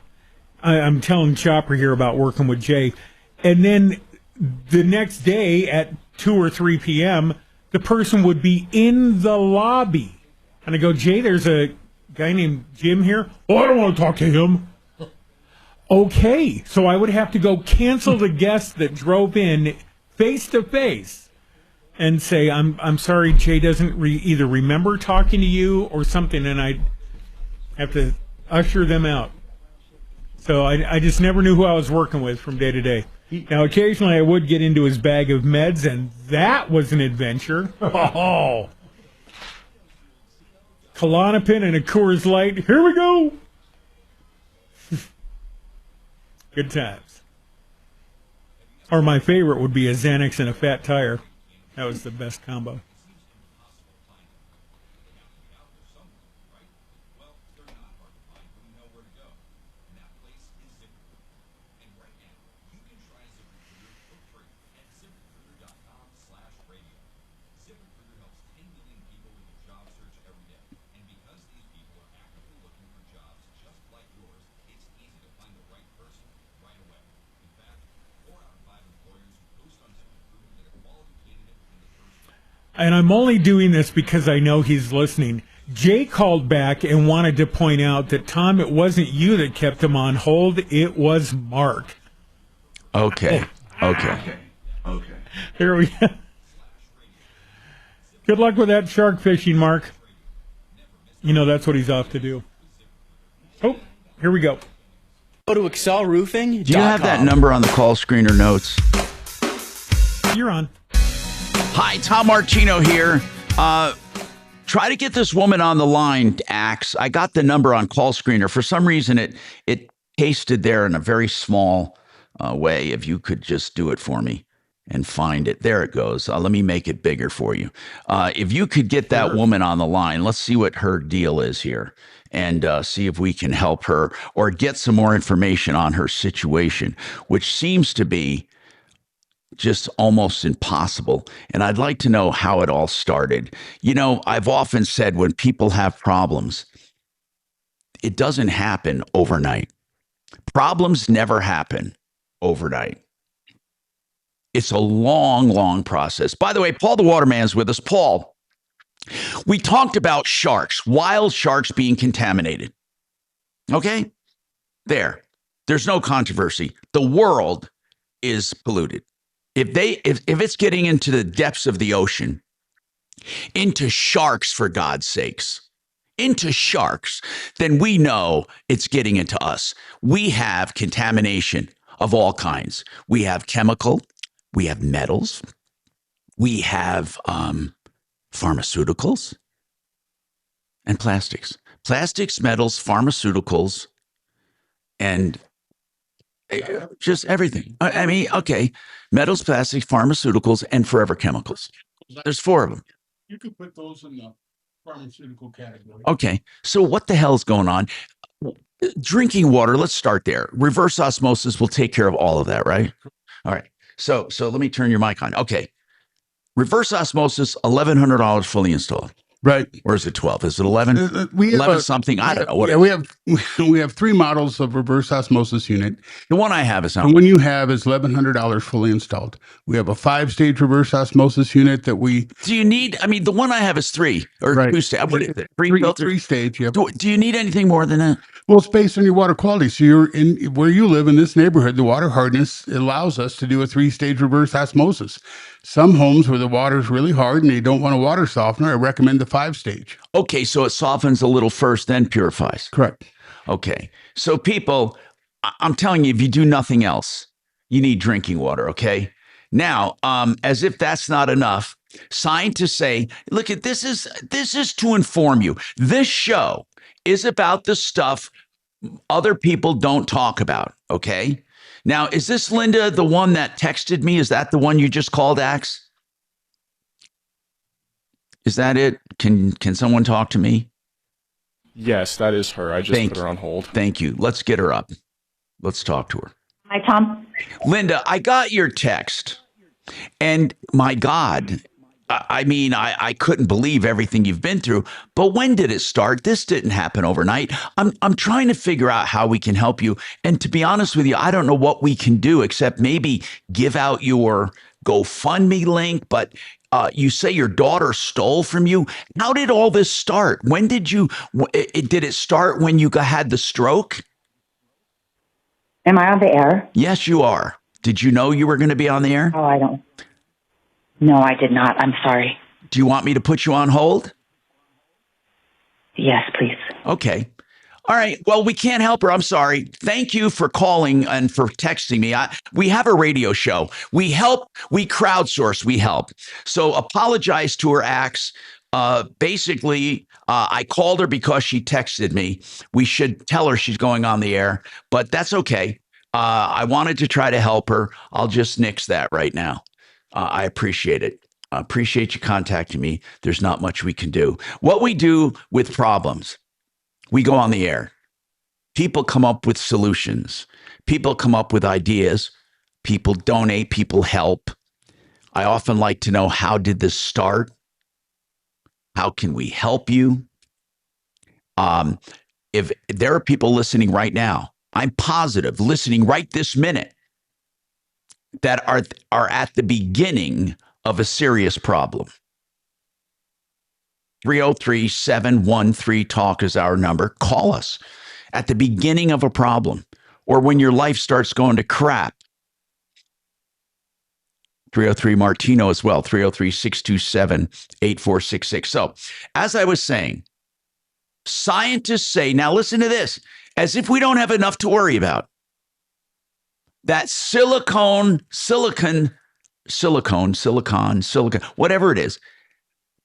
I'm telling Chopper here about working with Jay. And then the next day at 2 or 3 p.m., the person would be in the lobby. And I go, Jay, there's a guy named Jim here. Oh, I don't want to talk to him. Okay. So I would have to go cancel the guest that drove in face to face and say, I'm sorry, Jay doesn't either remember talking to you or something, and I'd have to usher them out. So I just never knew who I was working with from day to day. Now, occasionally I would get into his bag of meds, and that was an adventure. Oh, Klonopin and a Coors Light. Here we go. Good times. Or my favorite would be a Xanax and a fat tire. That was the best combo. And I'm only doing this because I know he's listening. Jay called back and wanted to point out that, Tom, it wasn't you that kept him on hold. It was Mark. Okay. Here we go. Good luck with that shark fishing, Mark. You know that's what he's off to do. Oh, here we go. Go to Excel Roofing. Do you have that number on the call screener notes? You're on. Hi, Tom Martino here. Try to get this woman on the line, Axe. I got the number on call screener. For some reason, it pasted there in a very small way. If you could just do it for me and find it. There it goes. Let me make it bigger for you. If you could get that woman on the line, let's see what her deal is here and see if we can help her or get some more information on her situation, which seems to be just almost impossible. And I'd like to know how it all started. You know, I've often said when people have problems, it doesn't happen overnight. Problems never happen overnight. It's a long, long process. By the way, Paul the Waterman's with us. Paul, we talked about sharks, wild sharks being contaminated. Okay? There's no controversy. The world is polluted. If it's getting into the depths of the ocean, into sharks, for God's sakes, into sharks, then we know it's getting into us. We have contamination of all kinds. We have chemical, we have metals, we have pharmaceuticals, and plastics. Plastics, metals, pharmaceuticals, and just everything. I mean, okay, metals, plastics, pharmaceuticals, and forever chemicals. There's 4 of them. You could put those in the pharmaceutical category. Okay, so what the hell's going on? Drinking water, let's start there. Reverse osmosis will take care of all of that, right? All right. So let me turn your mic on. Okay. Reverse osmosis, $1,100 fully installed. Right. Or is it 12? Is it 11? We have 11 something? I don't know. What yeah, we have 3 models of reverse osmosis unit. The one I have is and one you have is $1,100 fully installed. We have a 5-stage reverse osmosis unit that we. Do you need? I mean, the one I have is 3 or 2 stage. What is it? 3 filters? 3 stage. Yep. Do you need anything more than that? Well, it's based on your water quality. So you're in where you live in this neighborhood. The water hardness allows us to do a 3-stage reverse osmosis. Some homes where the water is really hard and they don't want a water softener, I recommend the 5-stage. Okay, so it softens a little first, then purifies. Correct. Okay, so people, I'm telling you, if you do nothing else, you need drinking water. Okay. Now, as if that's not enough, scientists say, look at this is to inform you. This show is about the stuff other people don't talk about. Okay. Now, is this Linda, the one that texted me? Is that the one you just called, Axe? Is that it? Can someone talk to me? Yes, that is her. I just put her on hold. Thank you. Let's get her up. Let's talk to her. Hi, Tom. Linda, I got your text. And my God, I mean, I couldn't believe everything you've been through. But when did it start? This didn't happen overnight. I'm trying to figure out how we can help you. And to be honest with you, I don't know what we can do except maybe give out your GoFundMe link. But you say your daughter stole from you. How did all this start? When did you? Did it start when you had the stroke? Am I on the air? Yes, you are. Did you know you were going to be on the air? Oh, I don't. No, I did not. I'm sorry. Do you want me to put you on hold? Yes, please. Okay. All right. Well, we can't help her. I'm sorry. Thank you for calling and for texting me. We have a radio show. We help. We crowdsource. We help. So apologize to her, Axe. Basically, I called her because she texted me. We should tell her she's going on the air, but that's okay. I wanted to try to help her. I'll just nix that right now. I appreciate it. I appreciate you contacting me. There's not much we can do. What we do with problems, we go on the air. People come up with solutions. People come up with ideas. People donate. People help. I often like to know, how did this start? How can we help you? If there are people listening right now, I'm positive, listening right this minute, that are at the beginning of a serious problem. 303-713-TALK is our number. Call us at the beginning of a problem or when your life starts going to crap. 303 Martino as well, 303-627-8466. So, as I was saying, scientists say, now listen to this, as if we don't have enough to worry about, that silicon, whatever it is,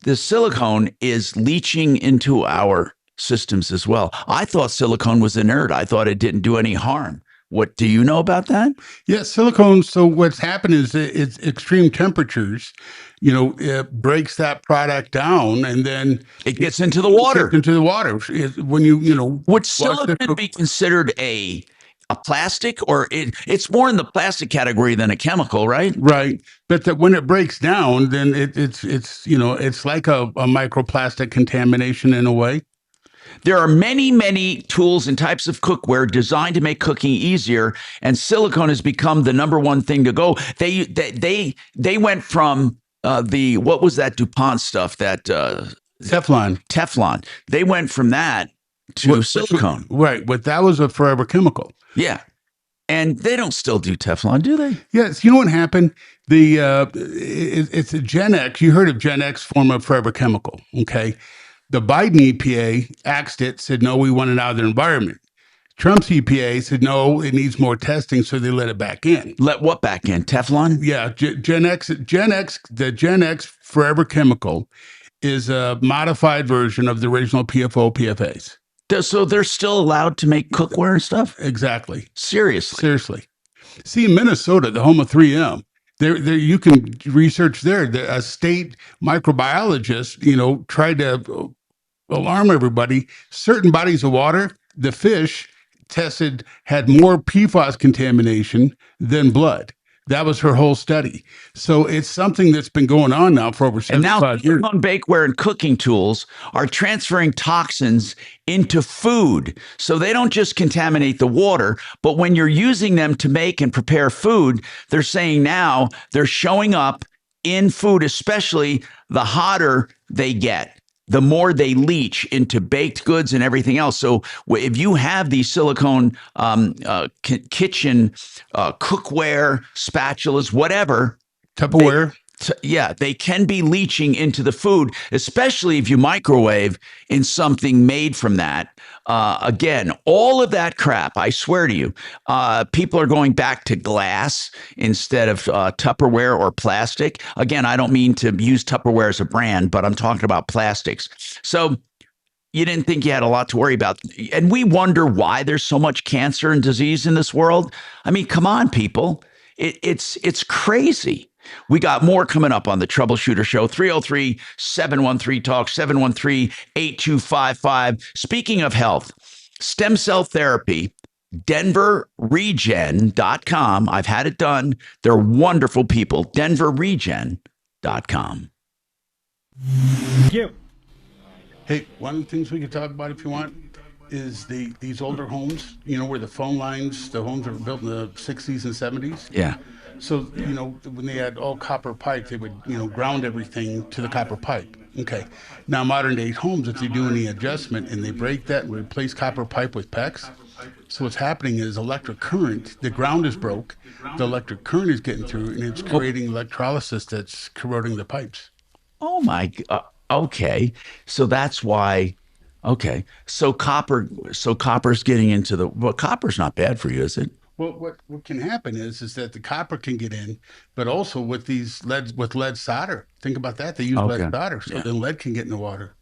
the silicone is leaching into our systems as well. I thought silicone was inert. I thought it didn't do any harm. What do you know about that? Yeah, silicone. So what's happened is it's extreme temperatures, it breaks that product down and then it gets into the water. When you would silicone be considered a plastic, or it's more in the plastic category than a chemical, right? Right. But when it breaks down, then it's like a microplastic contamination in a way. There are many, many tools and types of cookware designed to make cooking easier, and silicone has become the number one thing to go. They went from what was that DuPont stuff, that Teflon. They went from that to silicone. Right, but that was a forever chemical. Yeah. And they don't still do Teflon, do they? Yes. You know what happened? It's a Gen X. You heard of Gen X form of forever chemical, okay? The Biden EPA axed it, said, no, we want it out of their environment. Trump's EPA said, no, it needs more testing, so they let it back in. Let what back in? Teflon? Yeah, the Gen X Forever Chemical is a modified version of the original PFO PFAs. So they're still allowed to make cookware and stuff? Exactly. Seriously. See, in Minnesota, the home of 3M, there you can research there. A state microbiologist, tried to alarm everybody. Certain bodies of water, the fish had more PFAS contamination than blood. That was her whole study. So it's something that's been going on now for over 75 years. And now bakeware and cooking tools are transferring toxins into food. So they don't just contaminate the water, but when you're using them to make and prepare food, they're saying now they're showing up in food, especially the hotter they get, the more they leach into baked goods and everything else. So if you have these silicone kitchen cookware, spatulas, whatever, Tupperware, they can be leaching into the food, especially if you microwave in something made from that. Again, all of that crap, I swear to you, people are going back to glass instead of Tupperware or plastic. Again, I don't mean to use Tupperware as a brand, but I'm talking about plastics. So you didn't think you had a lot to worry about. And we wonder why there's so much cancer and disease in this world. I mean, come on, people. It's crazy. We got more coming up on the Troubleshooter Show. 303-713-TALK, 713-8255. Speaking of health, stem cell therapy, denverregen.com. I've had it done. They're wonderful people. denverregen.com. Yeah. Hey, one of the things we could talk about if you want is these older homes, where the phone lines, the homes were built in the 60s and 70s. Yeah. So, when they had all copper pipe, they would, ground everything to the copper pipe. Okay. Now, modern day homes, if they do any adjustment and they break that and replace copper pipe with PEX, so what's happening is electric current, the ground is broke, the electric current is getting through, and it's creating electrolysis that's corroding the pipes. Oh, my God. Okay. So that's why. Okay. So copper's getting into copper's not bad for you, is it? Well, what can happen is that the copper can get in, but also with lead solder. Think about that. They use lead solder, so then lead can get in the water.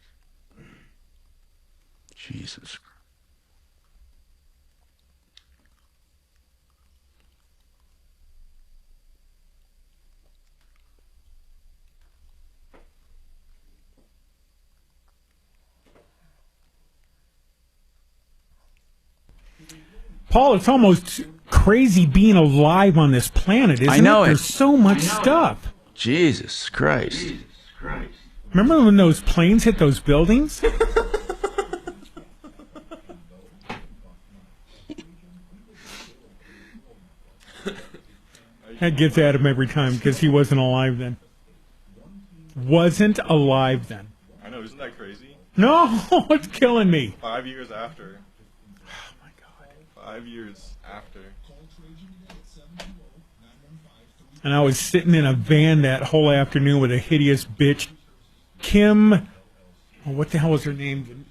Jesus. Paul, it's almost crazy being alive on this planet, isn't it? I know There's so much stuff. Jesus Christ. Remember when those planes hit those buildings? That gets at him every time because he wasn't alive then. Wasn't alive then. I know, isn't that crazy? No, it's killing me. 5 years after. 5 years after. And I was sitting in a van that whole afternoon with a hideous bitch, Kim. What the hell was her name?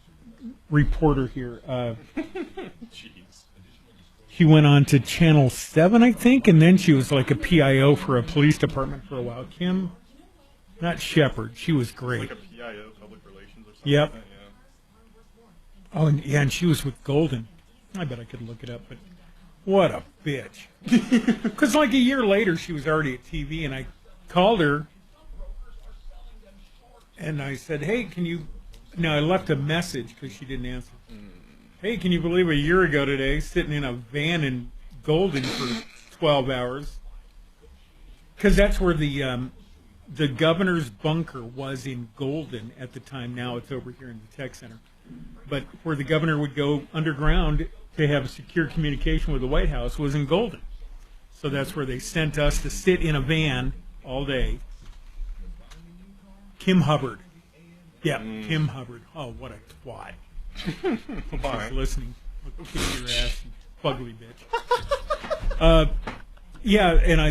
Reporter here. Jeez. She went on to Channel 7, I think, and then she was like a PIO for a police department for a while. Kim, not Shepard. She was great. Like a PIO, public relations or something. Yep. Like that, yeah. Oh, and she was with Golden. I bet I could look it up, but what a bitch. Because like a year later, she was already at TV, and I called her, and I said, hey, can you... No, I left a message because she didn't answer. Hey, can you believe a year ago today, sitting in a van in Golden for 12 hours? Because that's where the governor's bunker was in Golden at the time. Now it's over here in the tech center. But where the governor would go underground to have secure communication with the White House was in Golden. So that's where they sent us to sit in a van all day. Kim Hubbard. Yeah, Kim Hubbard. Oh, what a twat. Hope she's listening. I'll kick your ass, you fugly bitch.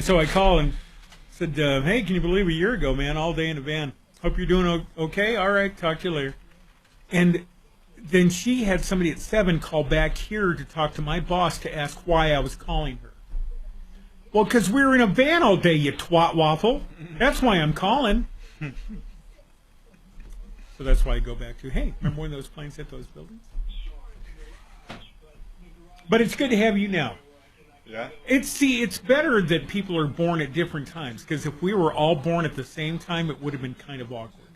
So I called and said, hey, can you believe a year ago, man, all day in a van. Hope you're doing okay. All right, talk to you later. And then she had somebody at 7 call back here to talk to my boss to ask why I was calling her. Well, because we were in a van all day, you twat waffle. That's why I'm calling. So that's why I go back to, hey, remember when those planes hit those buildings? But it's good to have you now. Yeah. It's better that people are born at different times, because if we were all born at the same time, it would have been kind of awkward.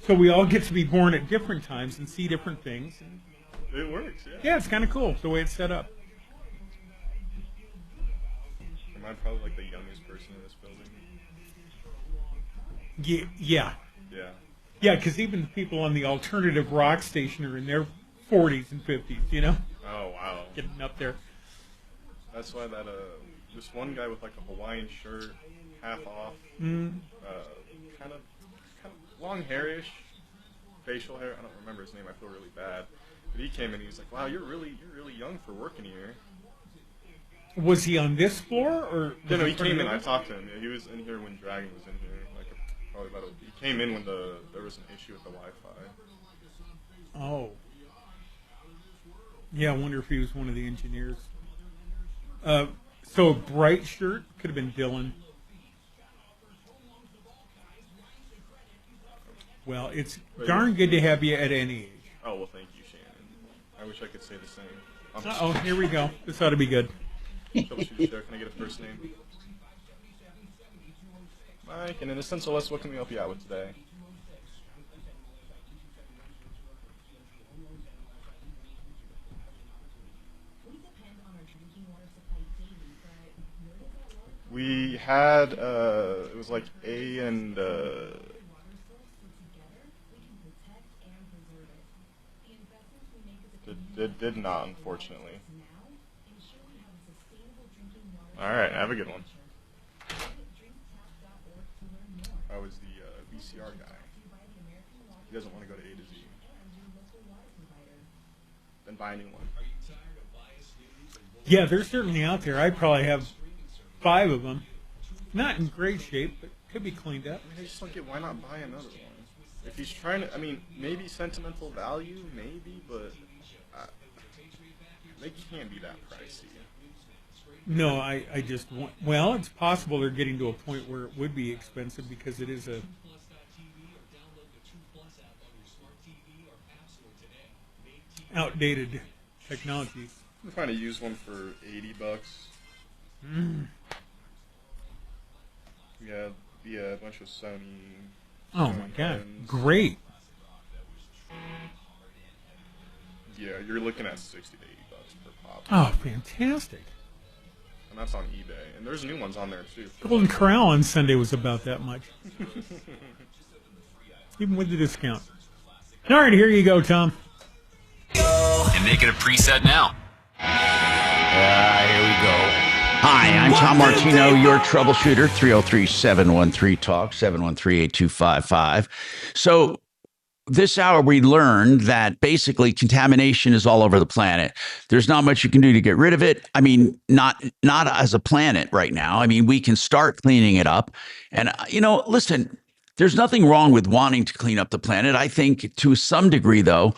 So we all get to be born at different times and see different things. It works, yeah. Yeah, it's kind of cool the way it's set up. Am I probably like the youngest person in this building? Yeah. Yeah. Yeah, because even the people on the alternative rock station are in their 40s and 50s, you know? Oh, wow. Getting up there. That's why that, this one guy with like a Hawaiian shirt, half off, kind of long hairish, facial hair. I don't remember his name. I feel really bad. But he came in and he was like, wow, you're really young for working here. Was he on this floor? Or No, he came in. I talked to him. Yeah, he was in here when Dragon was in here. He came in when there was an issue with the Wi-Fi. Oh. Yeah, I wonder if he was one of the engineers. So a bright shirt could have been Dylan. Well, it's darn good to have you at any age. Oh, well, thank you, Shannon. I wish I could say the same. Uh-oh, here we go. This ought to be good. Troubleshooter Show. Can I get a first name? Mike, and in Essential List, what can we help you out with today? We had, it was like A and, did not, unfortunately. Alright, have a good one. I was the VCR guy. He doesn't want to go to A to Z. Then buy a new one. Yeah, they're certainly out there. I probably have 5 of them. Not in great shape, but could be cleaned up. I mean, I just don't get why not buy another one. If he's trying to, I mean, maybe sentimental value, maybe, but they can't be that pricey. No, I just want, well, it's possible they're getting to a point where it would be expensive because it is a outdated technology. I'm trying to use one for $80. Yeah, a bunch of Sony. Oh my God, great. Yeah, you're looking at $60 to $80 per pop. Oh, fantastic. And that's on eBay. And there's new ones on there, too. Golden Corral on Sunday was about that much. Even with the discount. All right, here you go, Tom. And make it a preset now. Here we go. Hi, I'm Tom Martino, your troubleshooter, 303-713-TALK, 713-8255. So this hour we learned that basically contamination is all over the planet. There's not much you can do to get rid of it. I mean, not as a planet right now. I mean, we can start cleaning it up. And, listen, there's nothing wrong with wanting to clean up the planet. I think to some degree, though,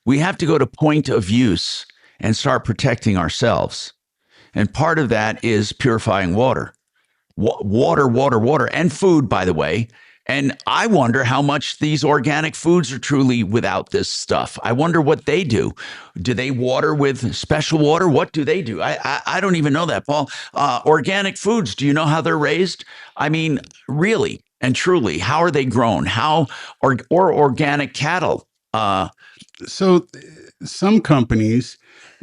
we have to go to point of use and start protecting ourselves. And part of that is purifying water. Water, and food, by the way. And I wonder how much these organic foods are truly without this stuff. I wonder what they do. Do they water with special water? What do they do? I don't even know that, Paul. Organic foods, do you know how they're raised? I mean, really and truly, how are they grown? Or organic cattle? So some companies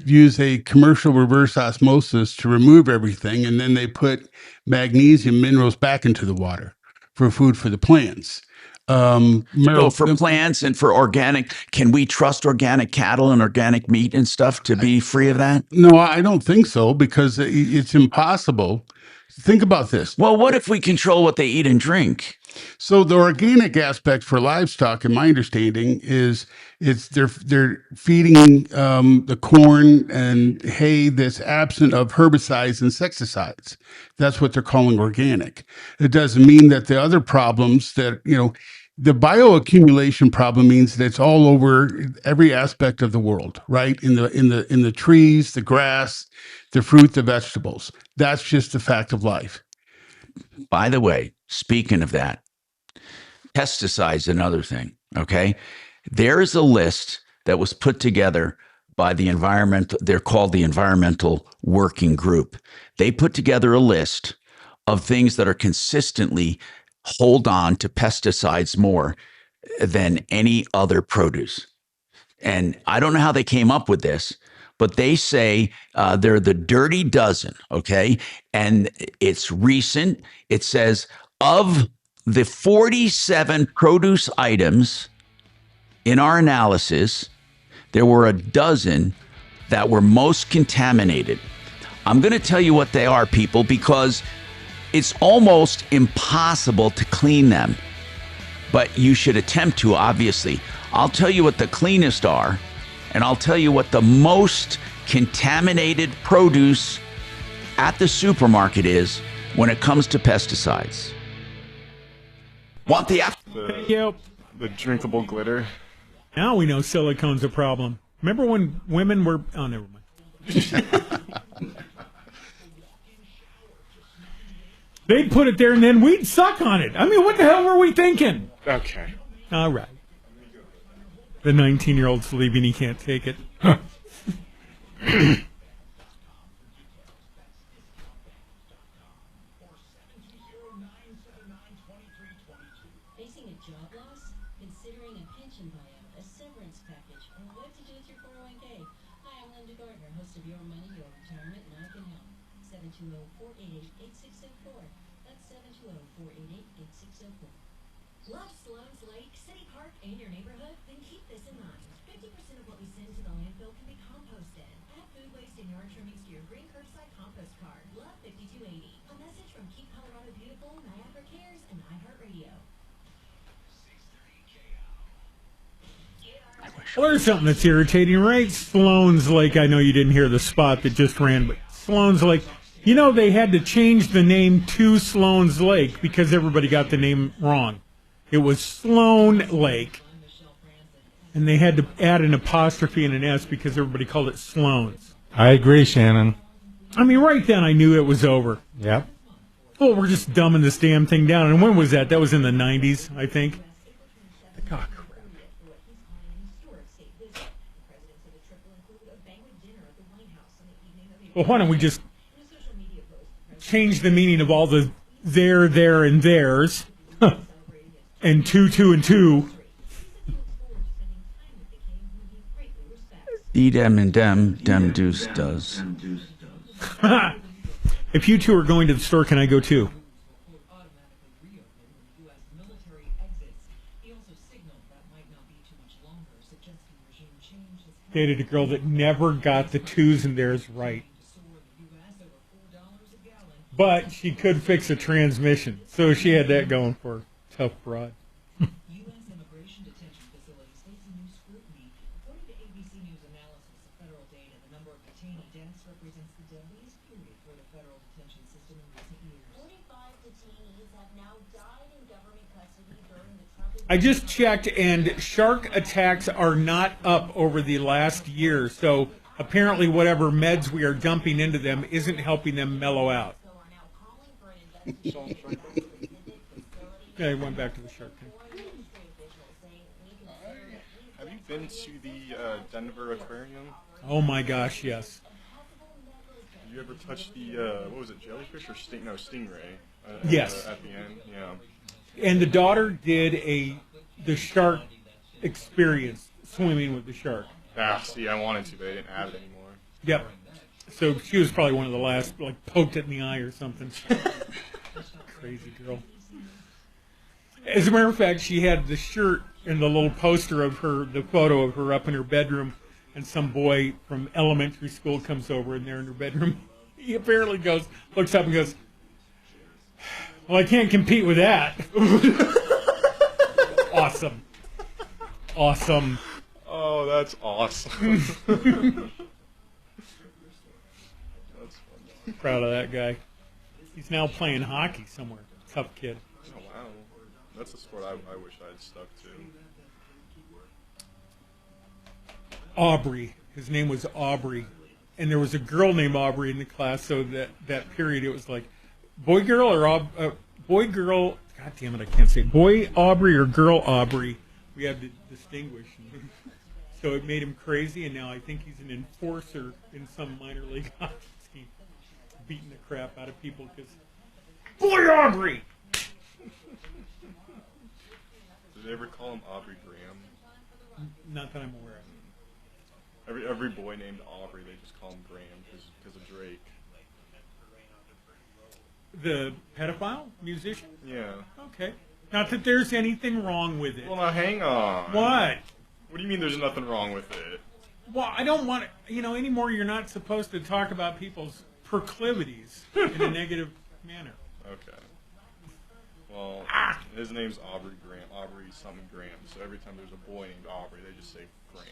use a commercial reverse osmosis to remove everything, and then they put magnesium minerals back into the water for food for the plants. So for plants and for organic, can we trust organic cattle and organic meat and stuff to be free of that? No, I don't think so, because it's impossible. Think about this. Well, what if we control what they eat and drink? So the organic aspect for livestock, in my understanding, is they're feeding the corn and hay that's absent of herbicides and insecticides. That's what they're calling organic. It doesn't mean that the other problems that the bioaccumulation problem means that it's all over every aspect of the world, right? In the trees, the grass, the fruit, the vegetables. That's just a fact of life. By the way, speaking of that, pesticides, another thing, okay? There is a list that was put together by the they're called the Environmental Working Group. They put together a list of things that are consistently hold on to pesticides more than any other produce. And I don't know how they came up with this, but they say they're the dirty dozen, okay? And it's recent. It says of the 47 produce items in our analysis, there were a dozen that were most contaminated. I'm going to tell you what they are, people, because it's almost impossible to clean them, but you should attempt to, obviously. I'll tell you what the cleanest are, and I'll tell you what the most contaminated produce at the supermarket is when it comes to pesticides. Want the app? Thank you. The drinkable glitter. Now we know silicone's a problem. Remember when women were... Oh, never mind. They'd put it there and then we'd suck on it. I mean, what the hell were we thinking? Okay. All right. The 19-year-old's leaving. He can't take it. Facing a job loss? Considering a pension buyout, a severance package, or what to do with your 401k? Hi, I'm Linda Gardner, host of Your Money, Your Retirement, and I can help. 720-488-8604. That's 720-488-8604. Love Sloan's Lake, City Park, and your neighborhood? Then keep this in mind. 50% of what we send to the landfill can be composted. Add food waste and yard trimmings to your green curbside compost card. Love 5280. A message from Keep Colorado Beautiful, Niagara Cares, and iHeartRadio. Well, there's something that's irritating, right? Sloan's Lake. I know you didn't hear the spot that just ran, but Sloan's Lake. You know, they had to change the name to Sloan's Lake because everybody got the name wrong. It was Sloan Lake, and they had to add an apostrophe and an S because everybody called it Sloan's. I agree, Shannon. I mean, right then I knew it was over. Yep. Well, we're just dumbing this damn thing down. And when was that? That was in the 90s, I think. Oh, crap. Well, why don't we just change the meaning of all the there, and theirs, and two, and two. E dem and dem deuce does. If you two are going to the store, can I go too? Dated a girl that never got the twos and theirs right. But she could fix a transmission, so she had that going for her. Tough broad. I just checked, and shark attacks are not up over the last year, so apparently whatever meds we are dumping into them isn't helping them mellow out. Yeah, he went back to the shark tank. Have you been to the Denver Aquarium? Oh my gosh, yes. Did you ever touch the, what was it, jellyfish or stingray? Yes. At the end, yeah. And the daughter did the shark experience, swimming with the shark. Ah, see, I wanted to, but I didn't have it anymore. Yep. So she was probably one of the last, like, poked it in the eye or something. Crazy girl. As a matter of fact, she had the shirt and the little poster of her, the photo of her up in her bedroom, and some boy from elementary school comes over, and they're in her bedroom. He apparently looks up and goes, Well, I can't compete with that. Awesome. Awesome. Oh, that's awesome. That's fun. Proud of that guy. He's now playing hockey somewhere. Tough kid. Oh, wow. That's a sport I wish I'd stuck to. Aubrey. His name was Aubrey. And there was a girl named Aubrey in the class, so that period it was like boy, girl, or boy, girl. God damn it, I can't say boy Aubrey or girl Aubrey. We had to distinguish. So it made him crazy, and now I think he's an enforcer in some minor league hockey team, beating the crap out of people because boy Aubrey. Did they ever call him Aubrey Graham? Not that I'm aware of. Every boy named Aubrey, they just call him Graham because of Drake. The pedophile musician? Yeah. Okay. Not that there's anything wrong with it. Well, now hang on. What? What do you mean there's nothing wrong with it? Well, I don't want to, anymore you're not supposed to talk about people's proclivities in a negative manner. Okay. Well, his name's Aubrey Graham. Aubrey something Graham. So every time there's a boy named Aubrey, they just say Graham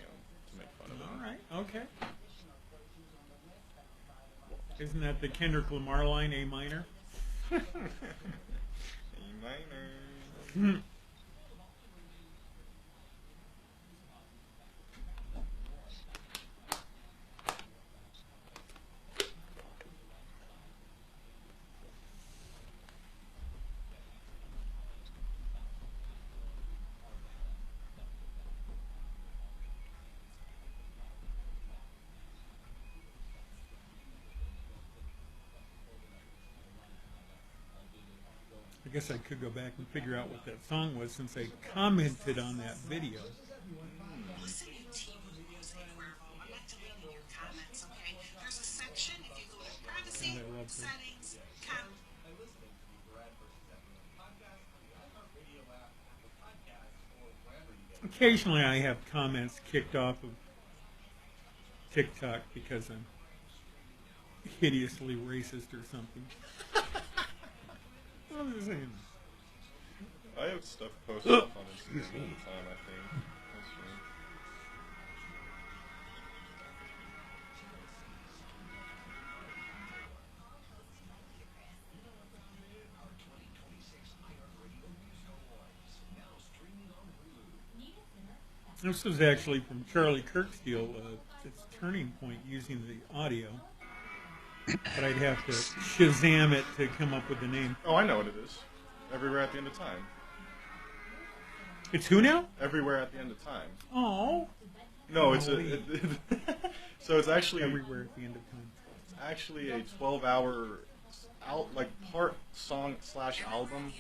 to make fun of him. All right. Okay. Isn't that the Kendrick Lamar line, A minor? A minor. I guess I could go back and figure out what that song was since I commented on that video. Occasionally I have comments kicked off of TikTok because I'm hideously racist or something. I'm just saying. I have stuff posted up on Instagram all the time, I think. That's true. This is actually from Charlie Kirksteel. It's Turning Point using the audio. But I'd have to Shazam it to come up with the name. Oh, I know what it is. Everywhere at the End of Time. It's who now? Everywhere at the End of Time. Oh. No, it's so it's actually Everywhere at the End of Time. It's actually a 12-hour part song / album.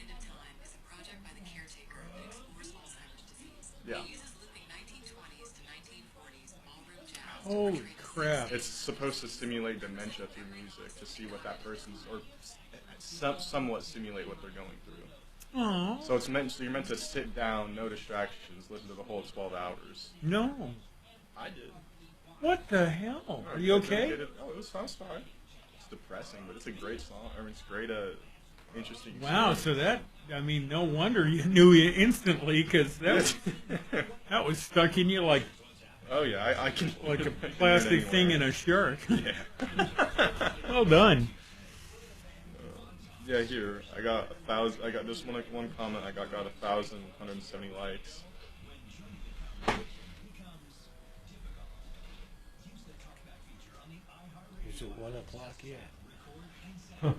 Yeah. Holy crap. It's supposed to simulate dementia through music to see what that person's, or somewhat simulate what they're going through. Aww. So you're meant to sit down, no distractions, listen to the whole 12 hours. No. I did. What the hell? Are you okay? It was fun. It's depressing, but it's a great song. I mean, it's great, interesting. Wow, so no wonder you knew it instantly, because that was stuck in you like... Oh yeah, I can like a plastic thing in a shirt. Yeah. Well done. Yeah, here I got 1,000. I got this one comment. I got 1,170 likes. Is it 1 o'clock yet? Huh.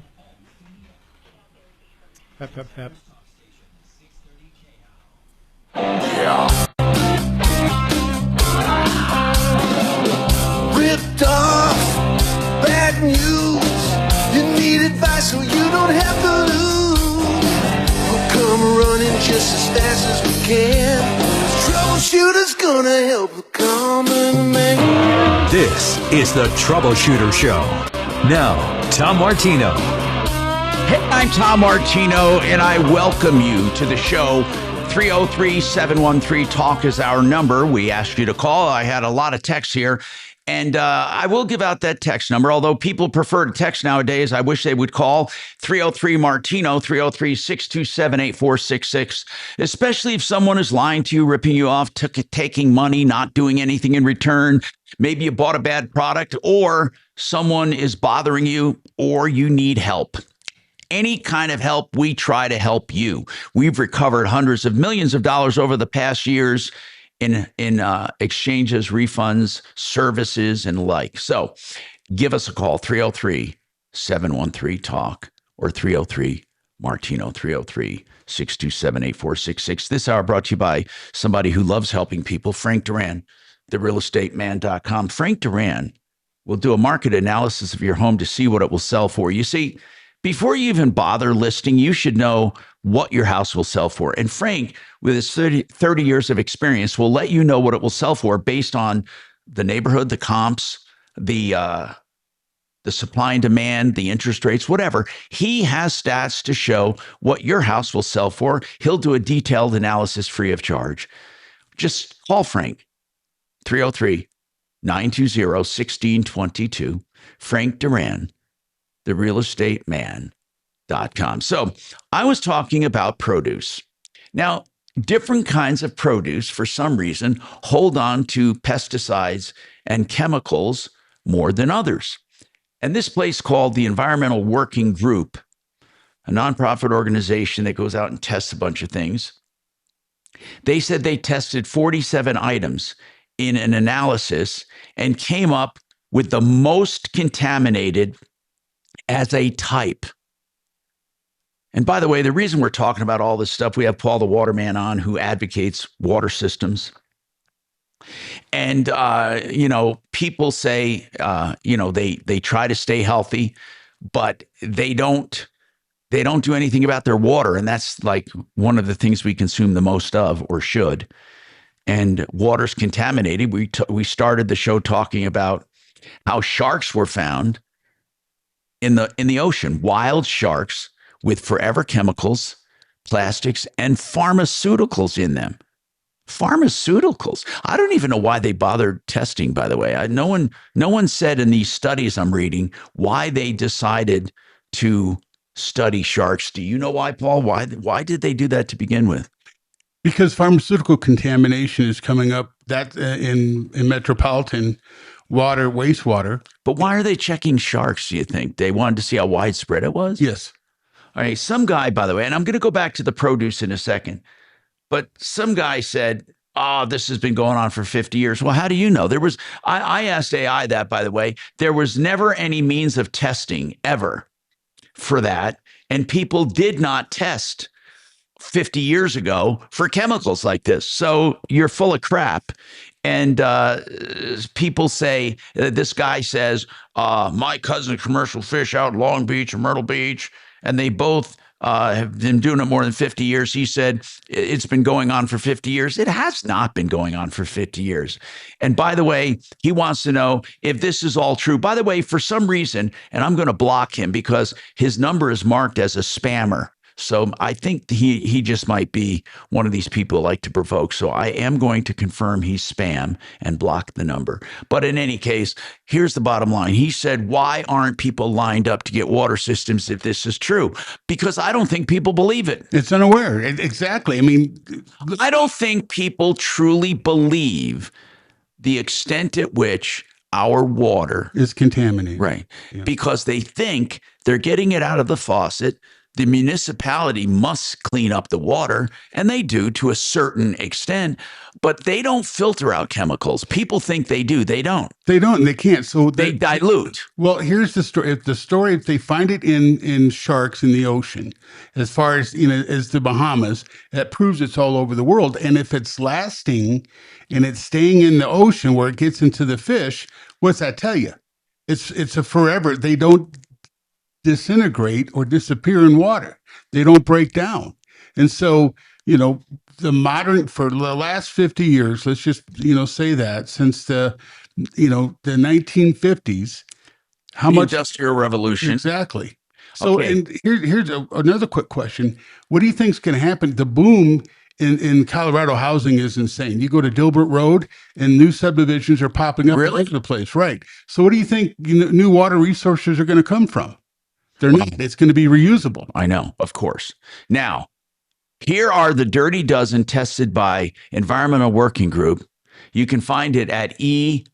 Pep, pep, pep. Yeah. Ripped off, bad news. You need advice so you don't have to lose. We'll come running just as fast as we can. Troubleshooter's gonna help the common man. This is the Troubleshooter Show. Now, Tom Martino. Hey, I'm Tom Martino, and I welcome you to the show. 303-713-TALK is our number. We asked you to call. I had a lot of texts here. And I will give out that text number, although people prefer to text nowadays. I wish they would call 303-MARTINO, 303-627-8466, especially if someone is lying to you, ripping you off, taking money, not doing anything in return. Maybe you bought a bad product, or someone is bothering you, or you need help. Any kind of help, we try to help you. We've recovered hundreds of millions of dollars over the past years in exchanges, refunds, services, and like. So give us a call, 303-713-TALK or 303-MARTINO, 303-627-8466. This hour brought to you by somebody who loves helping people, Frank Duran, therealestateman.com. Frank Duran will do a market analysis of your home to see what it will sell for. You see, before you even bother listing, you should know what your house will sell for. And Frank, with his 30 years of experience, will let you know what it will sell for based on the neighborhood, the comps, the supply and demand, the interest rates, whatever. He has stats to show what your house will sell for. He'll do a detailed analysis free of charge. Just call Frank, 303-920-1622. Frank Duran, therealestateman.com. So I was talking about produce. Now, different kinds of produce, for some reason, hold on to pesticides and chemicals more than others. And this place called the Environmental Working Group, a nonprofit organization that goes out and tests a bunch of things, they said they tested 47 items in an analysis and came up with the most contaminated as a type. And by the way, the reason we're talking about all this stuff, we have Paul the Waterman on, who advocates water systems. And, people say, they try to stay healthy, but they don't do anything about their water. And that's like one of the things we consume the most of, or should. And water's contaminated. We started the show talking about how sharks were found in the ocean, wild sharks with forever chemicals, plastics, and pharmaceuticals in them. Pharmaceuticals. I don't even know why they bothered testing, by the way. No one said in these studies I'm reading why they decided to study sharks. Do you know why, Paul? Why did they do that to begin with? Because pharmaceutical contamination is coming up in metropolitan water, wastewater. But why are they checking sharks, do you think? They wanted to see how widespread it was? Yes. All right. Some guy, by the way, and I'm going to go back to the produce in a second, but some guy said, this has been going on for 50 years. Well, how do you know? I asked AI that, by the way. There was never any means of testing ever for that. And people did not test 50 years ago for chemicals like this. So you're full of crap. And people say, this guy says, my cousin's commercial fish out in Long Beach or Myrtle Beach, and they both have been doing it more than 50 years. He said, it's been going on for 50 years. It has not been going on for 50 years. And by the way, he wants to know if this is all true. By the way, for some reason, and I'm going to block him because his number is marked as a spammer. So I think he just might be one of these people who like to provoke. So I am going to confirm he's spam and block the number. But in any case, here's the bottom line. He said, why aren't people lined up to get water systems if this is true? Because I don't think people believe it. It's unaware. Exactly. I mean, I don't think people truly believe the extent at which our water is contaminated. Right. Yeah. Because they think they're getting it out of the faucet. The municipality must clean up the water, and they do to a certain extent, but they don't filter out chemicals. People think they do. They don't. They don't, and they can't. So they dilute. Well, here's the story. If they find it in sharks in the ocean, as far as as the Bahamas, that proves it's all over the world. And if it's lasting and it's staying in the ocean where it gets into the fish, what's that tell you? It's a forever. They don't disintegrate or disappear in water. They don't break down. And so, for the last 50 years, let's just, say that since the 1950s, how much Industrial Revolution. Exactly. So, okay. And here's another quick question. What do you think is going to happen? The boom in Colorado, housing is insane. You go to Dilbert Road and new subdivisions are popping up all over the place. Right. So what do you think new water resources are going to come from? They're not. It's going to be reusable. I know, of course. Now, here are the dirty dozen tested by Environmental Working Group. You can find it at ewg.org,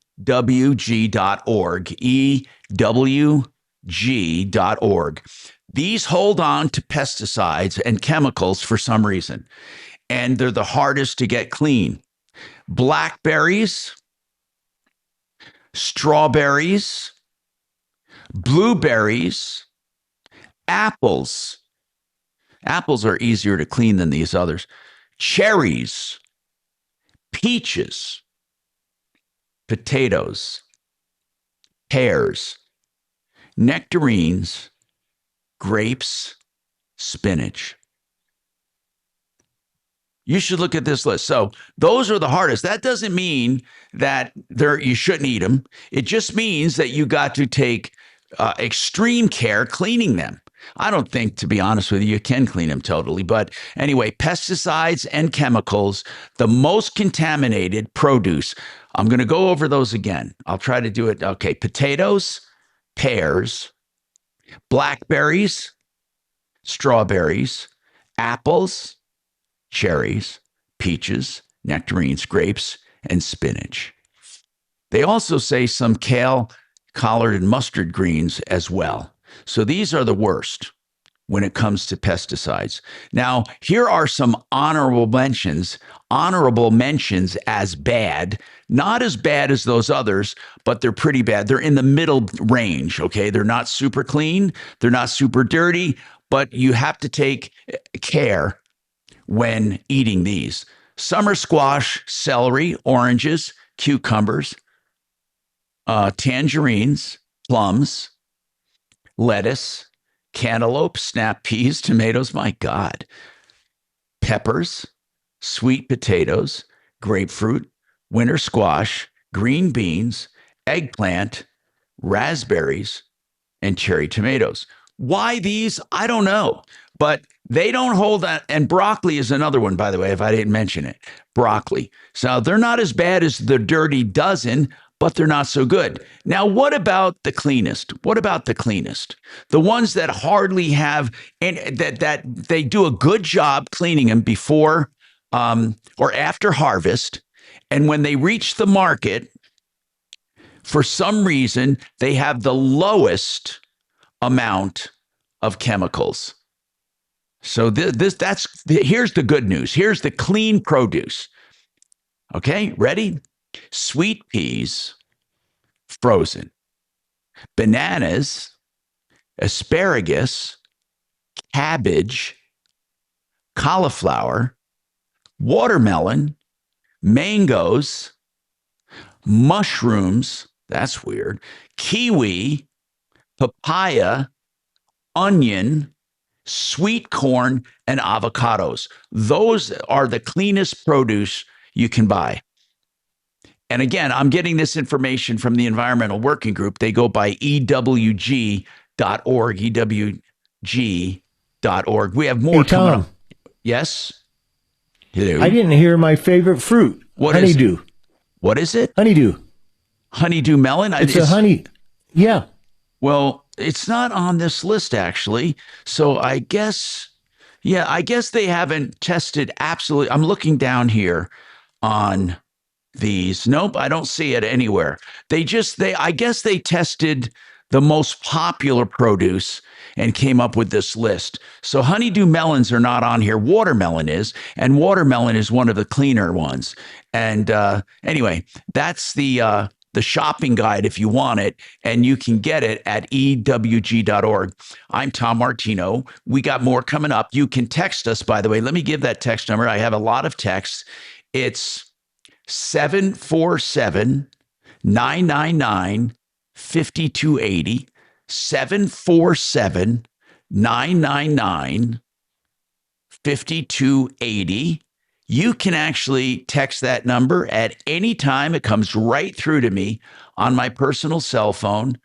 ewg.org. These hold on to pesticides and chemicals for some reason, and they're the hardest to get clean. Blackberries, strawberries, blueberries, apples. Apples are easier to clean than these others. Cherries, peaches, potatoes, pears, nectarines, grapes, spinach. You should look at this list. So those are the hardest. That doesn't mean that you shouldn't eat them. It just means that you got to take extreme care cleaning them. I don't think, to be honest with you can clean them totally. But anyway, pesticides and chemicals, the most contaminated produce. I'm going to go over those again. I'll try to do it. Okay, potatoes, pears, blackberries, strawberries, apples, cherries, peaches, nectarines, grapes, and spinach. They also say some kale, collard, and mustard greens as well. So these are the worst when it comes to pesticides. Now, here are some honorable mentions as bad, not as bad as those others, but they're pretty bad. They're in the middle range, okay? They're not super clean, they're not super dirty, but you have to take care when eating these. Summer squash, celery, oranges, cucumbers, tangerines, plums, lettuce, cantaloupe, snap peas, tomatoes, my God, peppers, sweet potatoes, grapefruit, winter squash, green beans, eggplant, raspberries, and cherry tomatoes. Why these? I don't know, but they don't hold that. And broccoli is another one, by the way, if I didn't mention it. Broccoli. So they're not as bad as the dirty dozen, but they're not so good. Now, what about the cleanest? What about the cleanest? The ones that hardly have, and that they do a good job cleaning them before or after harvest. And when they reach the market, for some reason, they have the lowest amount of chemicals. So here's the good news. Here's the clean produce. Okay, ready? Sweet peas, frozen. Bananas, asparagus, cabbage, cauliflower, watermelon, mangoes, mushrooms, that's weird, kiwi, papaya, onion, sweet corn, and avocados. Those are the cleanest produce you can buy. And again, I'm getting this information from the Environmental Working Group. They go by ewg.org, ewg.org. We have more coming up. Yes? Hello? I didn't hear my favorite fruit. Honeydew. What is it? Honeydew. Honeydew melon? It's a honey. Yeah. Well, it's not on this list, actually. So I guess they haven't tested absolutely. I'm looking down here on these. Nope, I don't see it anywhere. I guess they tested the most popular produce and came up with this list. So honeydew melons are not on here. Watermelon is, and watermelon is one of the cleaner ones. And anyway, that's the shopping guide if you want it, and you can get it at ewg.org. I'm Tom Martino. We got more coming up. You can text us, by the way. Let me give that text number. I have a lot of texts. It's 747-999-5280. 747-999-5280. You can actually text that number at any time. It comes right through to me on my personal cell phone.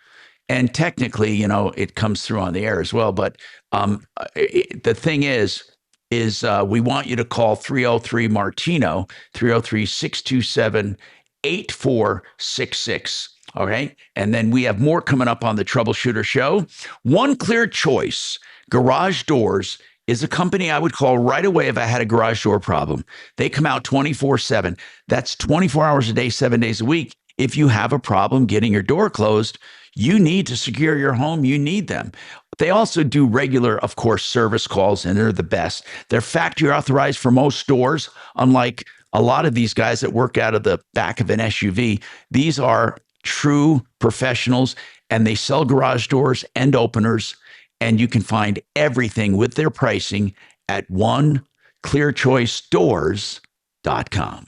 And technically, it comes through on the air as well. But the thing is, is we want you to call 303 Martino, 303 627 8466. Okay. And then we have more coming up on the Troubleshooter Show. One Clear Choice Garage Doors is a company I would call right away if I had a garage door problem. They come out 24/7. That's 24 hours a day, 7 days a week. If you have a problem getting your door closed, you need to secure your home. You need them. They also do regular, of course, service calls, and they're the best. They're factory authorized for most stores, unlike a lot of these guys that work out of the back of an SUV. These are true professionals, and they sell garage doors and openers, and you can find everything with their pricing at oneclearchoicedoors.com.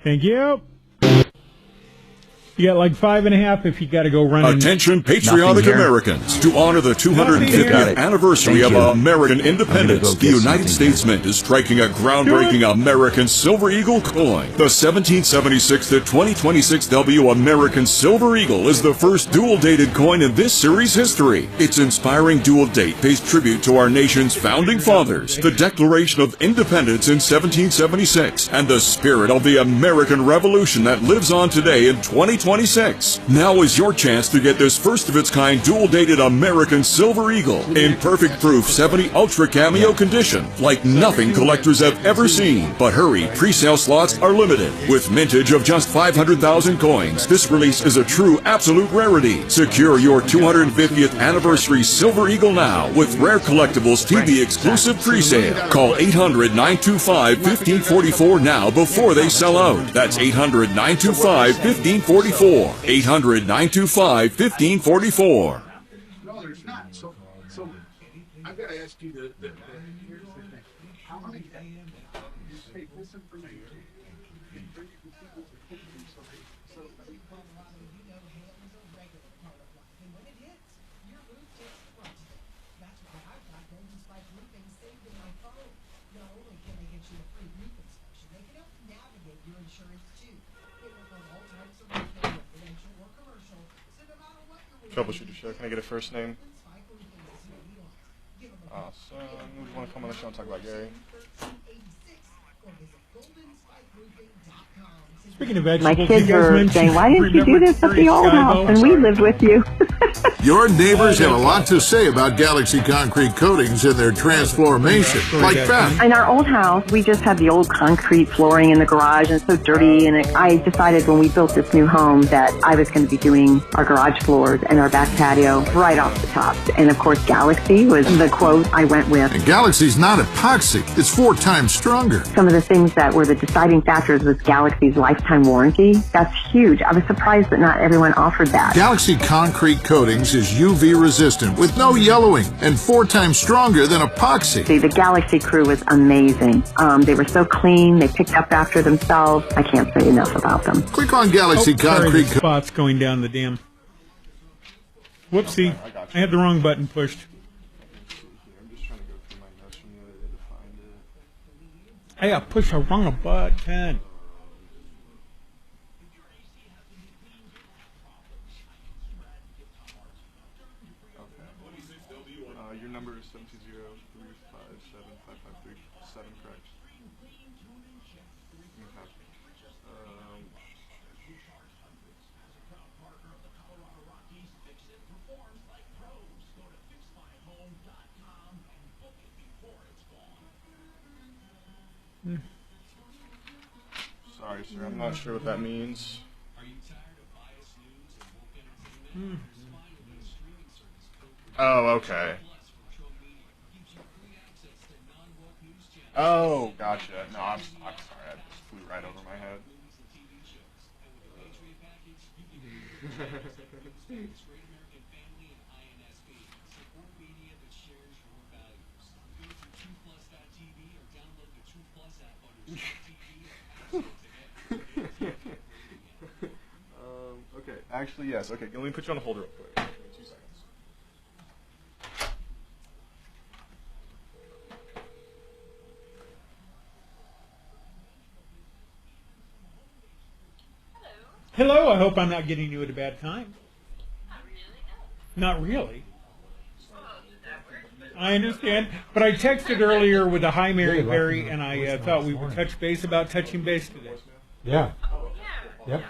Thank you. You got like 5.5 if you got to go running. Attention patriotic Americans. To honor the 250th anniversary of American independence, the United States Mint is striking a groundbreaking American Silver Eagle coin. The 1776 to 2026 W American Silver Eagle is the first dual-dated coin in this series' history. Its inspiring dual date pays tribute to our nation's founding fathers, the Declaration of Independence in 1776, and the spirit of the American Revolution that lives on today in 2026. Now is your chance to get this first-of-its-kind dual-dated American Silver Eagle in perfect proof 70 Ultra Cameo condition, like nothing collectors have ever seen. But hurry, pre-sale slots are limited. With mintage of just 500,000 coins, this release is a true absolute rarity. Secure your 250th anniversary Silver Eagle now with Rare Collectibles TV exclusive pre-sale. Call 800-925-1544 now before they sell out. That's 800-925-1544. 800-925-1544. No, there's not. So I've got to ask you here's the thing. How many take this information? Troubleshooter Show. Can I get a first name? Awesome. Who do you want to come on the show and talk about, Gary? Speaking of vegetables, my kids were saying, why didn't you do this at the old house? And we lived with you. Your neighbors have a lot to say about Galaxy Concrete Coatings and their transformation. Like Beth. In our old house, we just had the old concrete flooring in the garage and so dirty. And I decided when we built this new home that I was going to be doing our garage floors and our back patio right off the top. And of course, Galaxy was the quote I went with. And Galaxy's not epoxy. It's 4 times stronger. Some of the things that were the deciding factors was Galaxy's lifetime warranty. That's huge. I was surprised that not everyone offered that. Galaxy Concrete Coatings is UV resistant with no yellowing and 4 times stronger than epoxy. The Galaxy crew was amazing. They were so clean. They picked up after themselves. I can't say enough about them. Click on Galaxy Concrete. Sorry, spots going down the dam. Whoopsie. I had the wrong button pushed. I pushed the wrong button. Your number is 720-357-5537, correct? Sorry, sir. I'm not sure what that means. Oh, okay. Oh, gotcha. No, I'm sorry. I just flew right over my head. Okay. Actually, yes. Okay, let me put you on hold real quick. Give me 2 seconds. Hello, I hope I'm not getting you at a bad time. Not really. I understand, but I texted earlier with a hi, Mary Berry, and I thought we would touch base about touching base today. Yeah. Yep.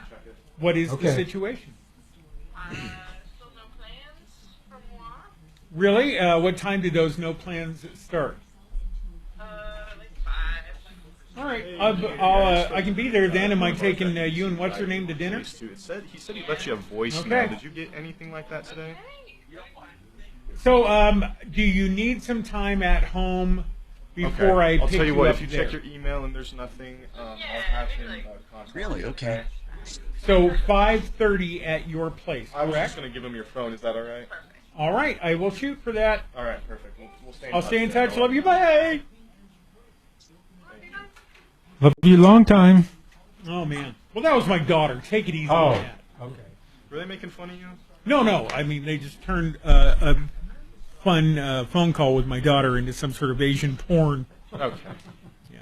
What is the situation? Really? What time did those no plans start? All right, I can be there then. Am I taking you and what's her name to dinner? He said he let you have voicemail. Okay. Did you get anything like that today? So, do you need some time at home before I I'll pick tell you what. up If you there? check your email and there's nothing, I'll have him contact. Really? Okay. So 5:30 at your place, I was correct? just gonna give him your phone. Is that all right? All right, I will shoot for that. All right, perfect. We'll stay in I'll touch. stay in touch. Love you. Bye. Love you long time. Oh man. Well, that was my daughter. Take it easy. Oh, on that. okay. Were they making fun of you? No. I mean, they just turned a fun phone call with my daughter into some sort of Asian porn. Okay. Yeah.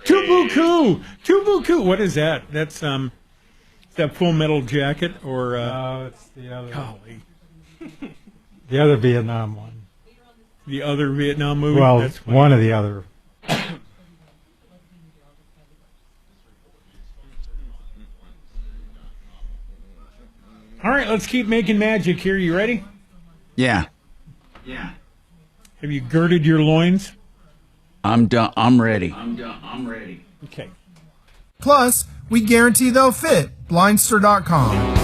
Tubuku. What is that? That's that Full Metal Jacket or? No, it's the other. Golly. The other Vietnam one. The other Vietnam movie. Well, That's funny. one of the other. All right, let's keep making magic here. You ready? Yeah. Have you girded your loins? I'm done. I'm ready. Okay. Plus, we guarantee they'll fit. Blindster.com.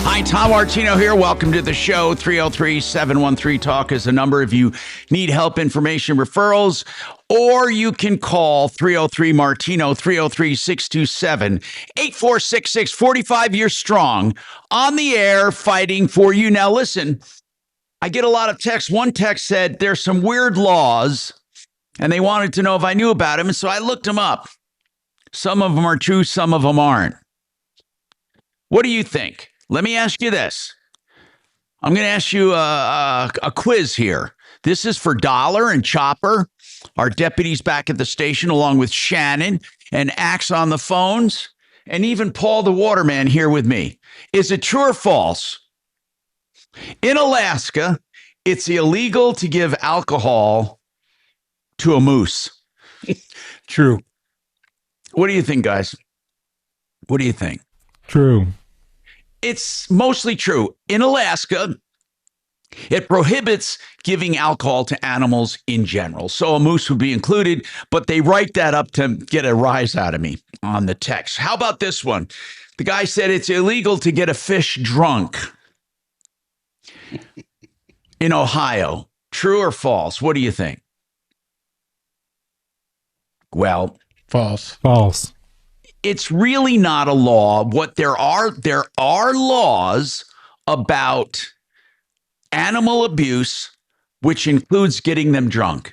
Hi, Tom Martino here. Welcome to the show. 303-713-TALK is the number if you need help, information, referrals, or you can call 303-MARTINO, 303-627-8466, 45 years strong, on the air, fighting for you. Now, listen, I get a lot of texts. One text said there's some weird laws, and they wanted to know if I knew about them, and so I looked them up. Some of them are true, some of them aren't. What do you think? Let me ask you this. I'm going to ask you a quiz here. This is for Dollar and Chopper, our deputies back at the station, along with Shannon and Axe on the phones, and even Paul the Waterman here with me. Is it true or false? In Alaska, it's illegal to give alcohol to a moose. True. What do you think, guys? What do you think? True. It's mostly true. In Alaska, it prohibits giving alcohol to animals in general. So a moose would be included, but they write that up to get a rise out of me on the text. How about this one? The guy said it's illegal to get a fish drunk in Ohio. True or false? What do you think? Well, false. False. It's really not a law. What there are laws about animal abuse, which includes getting them drunk.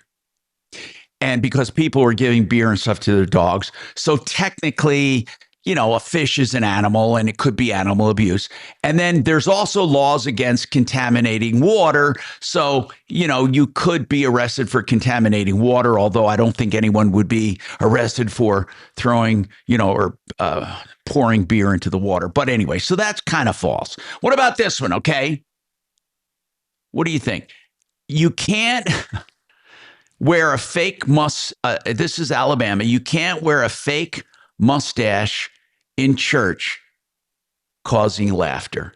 And because people were giving beer and stuff to their dogs. So technically, you know, a fish is an animal and it could be animal abuse. And then there's also laws against contaminating water. So, you know, you could be arrested for contaminating water, although I don't think anyone would be arrested for throwing, you know, or pouring beer into the water. But anyway, so that's kind of false. What about this one? Okay. What do you think? You can't wear a fake this is Alabama. You can't wear a fake mustache in church causing laughter.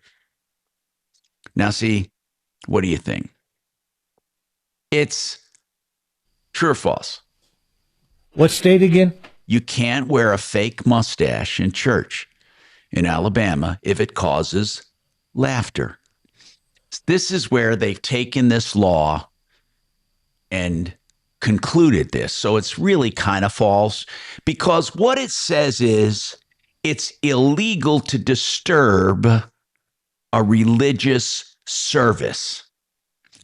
Now, see, what do you think? It's true or false? What state again? You can't wear a fake mustache in church in Alabama if it causes laughter. This is where they've taken this law and concluded this. So it's really kind of false because what it says is it's illegal to disturb a religious service.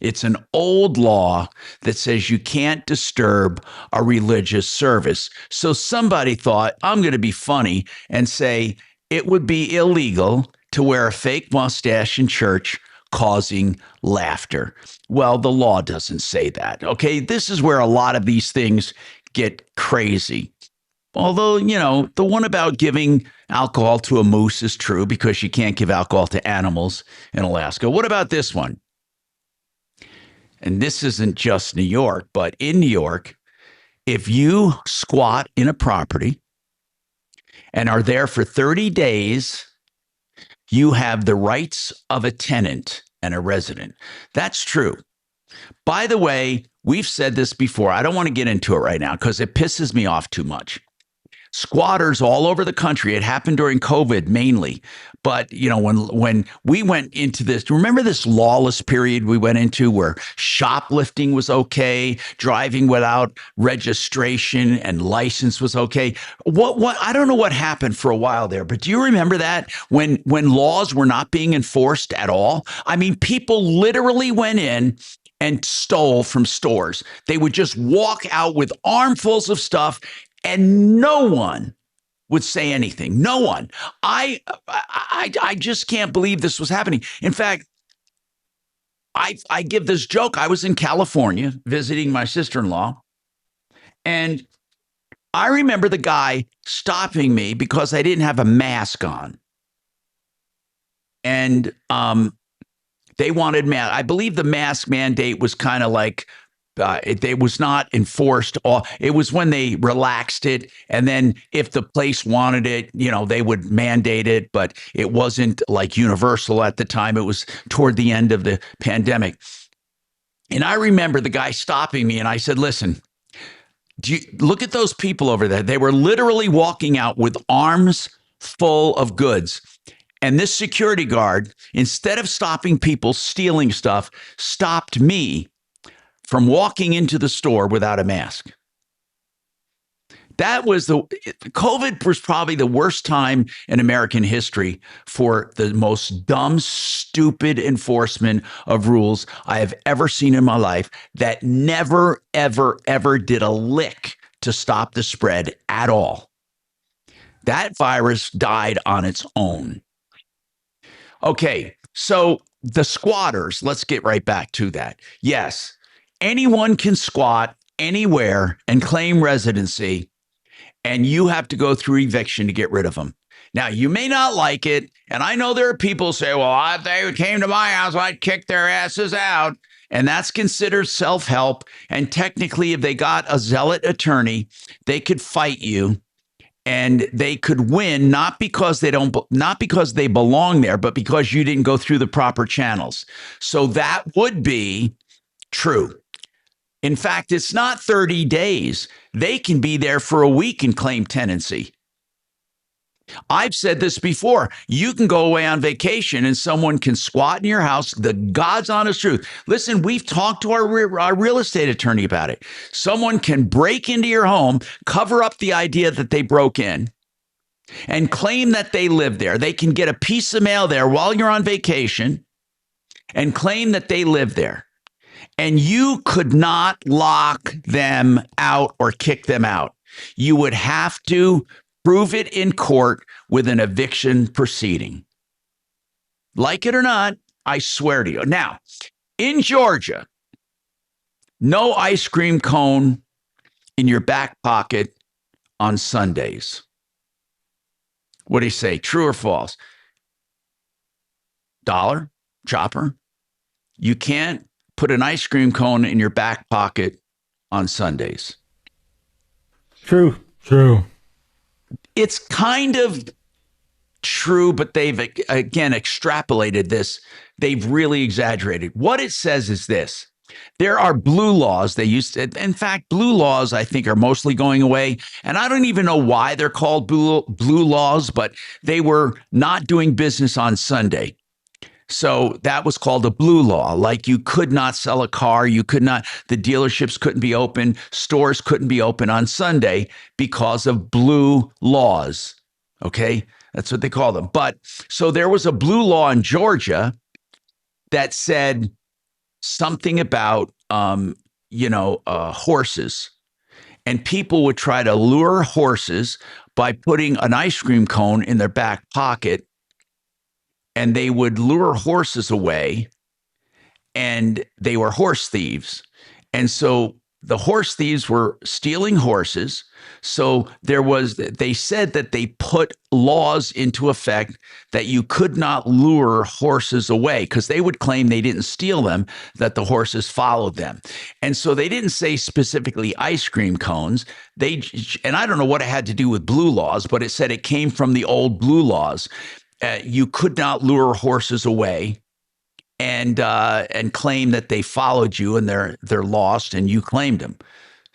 It's an old law that says you can't disturb a religious service. So somebody thought, I'm going to be funny and say it would be illegal to wear a fake mustache in church causing laughter. Well, the law doesn't say that. Okay, this is where a lot of these things get crazy. Although, the one about giving alcohol to a moose is true because you can't give alcohol to animals in Alaska. What about this one? And this isn't just New York, but in New York, if you squat in a property and are there for 30 days, you have the rights of a tenant and a resident. That's true. By the way, we've said this before. I don't want to get into it right now because it pisses me off too much. Squatters all over the country. It happened during COVID mainly. But, when we went into this, remember this lawless period we went into where shoplifting was okay, driving without registration and license was okay. What I don't know what happened for a while there, but do you remember that when laws were not being enforced at all? I mean, people literally went in and stole from stores. They would just walk out with armfuls of stuff and no one would say anything. No one. I just can't believe this was happening. In fact, I give this joke. I was in California visiting my sister-in-law, and I remember the guy stopping me because I didn't have a mask on. And they wanted mask. I believe the mask mandate was kind of like it was not enforced. It was when they relaxed it. And then if the place wanted it, they would mandate it. But it wasn't like universal at the time. It was toward the end of the pandemic. And I remember the guy stopping me and I said, listen, look at those people over there. They were literally walking out with arms full of goods. And this security guard, instead of stopping people stealing stuff, stopped me from walking into the store without a mask. COVID was probably the worst time in American history for the most dumb, stupid enforcement of rules I have ever seen in my life that never, ever, ever did a lick to stop the spread at all. That virus died on its own. Okay, so the squatters, let's get right back to that. Yes, anyone can squat anywhere and claim residency, and you have to go through eviction to get rid of them. Now, you may not like it, and I know there are people who say, well, if they came to my house, I'd kick their asses out. And that's considered self-help. And technically, if they got a zealot attorney, they could fight you. And they could win not because they belong there, but because you didn't go through the proper channels. So that would be true. In fact, it's not 30 days. They can be there for a week and claim tenancy. I've said this before. You can go away on vacation and someone can squat in your house. The God's honest truth. Listen, we've talked to our real estate attorney about it. Someone can break into your home, cover up the idea that they broke in, and claim that they live there. They can get a piece of mail there while you're on vacation and claim that they live there. And you could not lock them out or kick them out. You would have to prove it in court with an eviction proceeding. Like it or not, I swear to you. Now, in Georgia, no ice cream cone in your back pocket on Sundays. What do you say? True or false? Dollar, Chopper? You can't put an ice cream cone in your back pocket on Sundays. True. It's kind of true, but they've, again, extrapolated this. They've really exaggerated. What it says is this. There are blue laws. In fact, blue laws, I think, are mostly going away. And I don't even know why they're called blue laws, but they were not doing business on Sunday. So that was called a blue law. Like you could not sell a car. The dealerships couldn't be open. Stores couldn't be open on Sunday because of blue laws. Okay. That's what they call them. But so there was a blue law in Georgia that said something about, horses, and people would try to lure horses by putting an ice cream cone in their back pocket. And they would lure horses away, and they were horse thieves. And so the horse thieves were stealing horses. So they said that they put laws into effect that you could not lure horses away because they would claim they didn't steal them, that the horses followed them. And so they didn't say specifically ice cream cones. And I don't know what it had to do with blue laws, but it said it came from the old blue laws. You could not lure horses away and claim that they followed you and they're lost and you claimed them.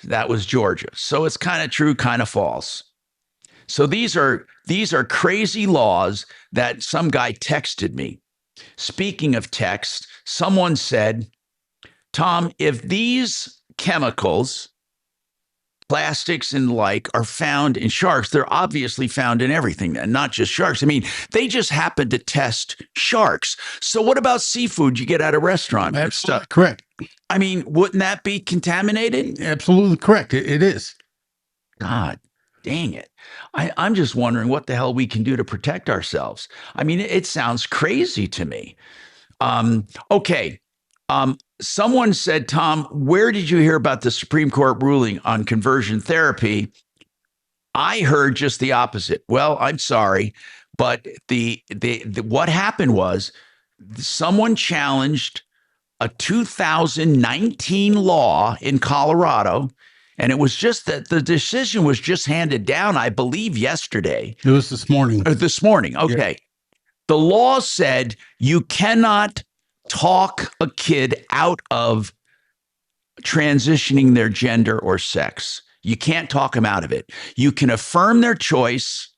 That was Georgia. So it's kind of true, kind of false. So these are crazy laws that some guy texted me. Speaking of text, someone said, Tom, if these chemicals, plastics and like, are found in sharks, they're obviously found in everything, and not just sharks. I mean, they just happen to test sharks. So what about seafood you get at a restaurant? Absolutely correct. I mean, wouldn't that be contaminated? Absolutely correct. It is. God dang it. I'm just wondering what the hell we can do to protect ourselves. I mean, it sounds crazy to me. Okay. Someone said, Tom, where did you hear about the Supreme Court ruling on conversion therapy? I heard just the opposite. Well, I'm sorry, but what happened was someone challenged a 2019 law in Colorado, and it was just that the decision was just handed down, I believe, yesterday. It was this morning. This morning. Okay. Yeah. The law said you cannot talk a kid out of transitioning their gender or sex. You can't talk them out of it. You can affirm their choice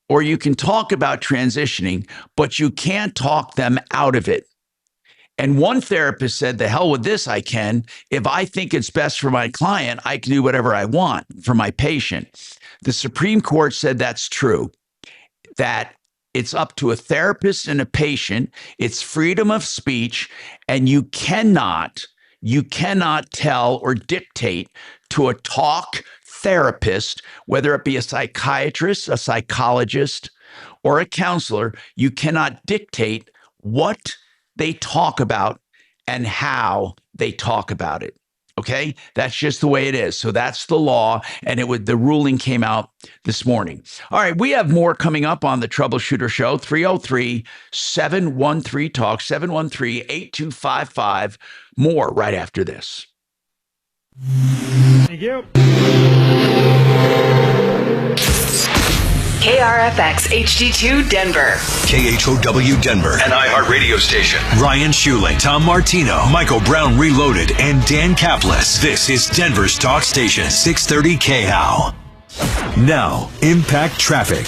or you can talk about transitioning, but you can't talk them out of it. And one therapist said, the hell with this, I can. If I think it's best for my client, I can do whatever I want for my patient. The Supreme Court said that's true, that it's up to a therapist and a patient. It's freedom of speech, and you cannot tell or dictate to a talk therapist, whether it be a psychiatrist, a psychologist, or a counselor. You cannot dictate what they talk about and how they talk about it. Okay, that's just the way it is. So that's the law, and the ruling came out this morning. All right, we have more coming up on the Troubleshooter Show. 303-713-TALK, 713-8255. More right after this. Thank you. KRFX HD2 Denver. KHOW Denver, an iHeartRadio station. Ryan Schuling, Tom Martino, Michael Brown Reloaded, and Dan Kaplis. This is Denver's talk station, 630 KHOW. Now, impact traffic.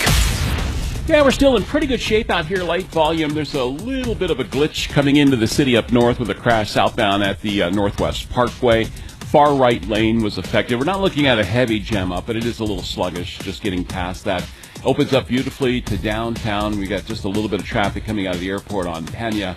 Yeah, we're still in pretty good shape out here, light volume. There's a little bit of a glitch coming into the city up north with a crash southbound at the Northwest Parkway. Far right lane was affected. We're not looking at a heavy jam up, but it is a little sluggish just getting past that. Opens up beautifully to downtown. We got just a little bit of traffic coming out of the airport on Pena.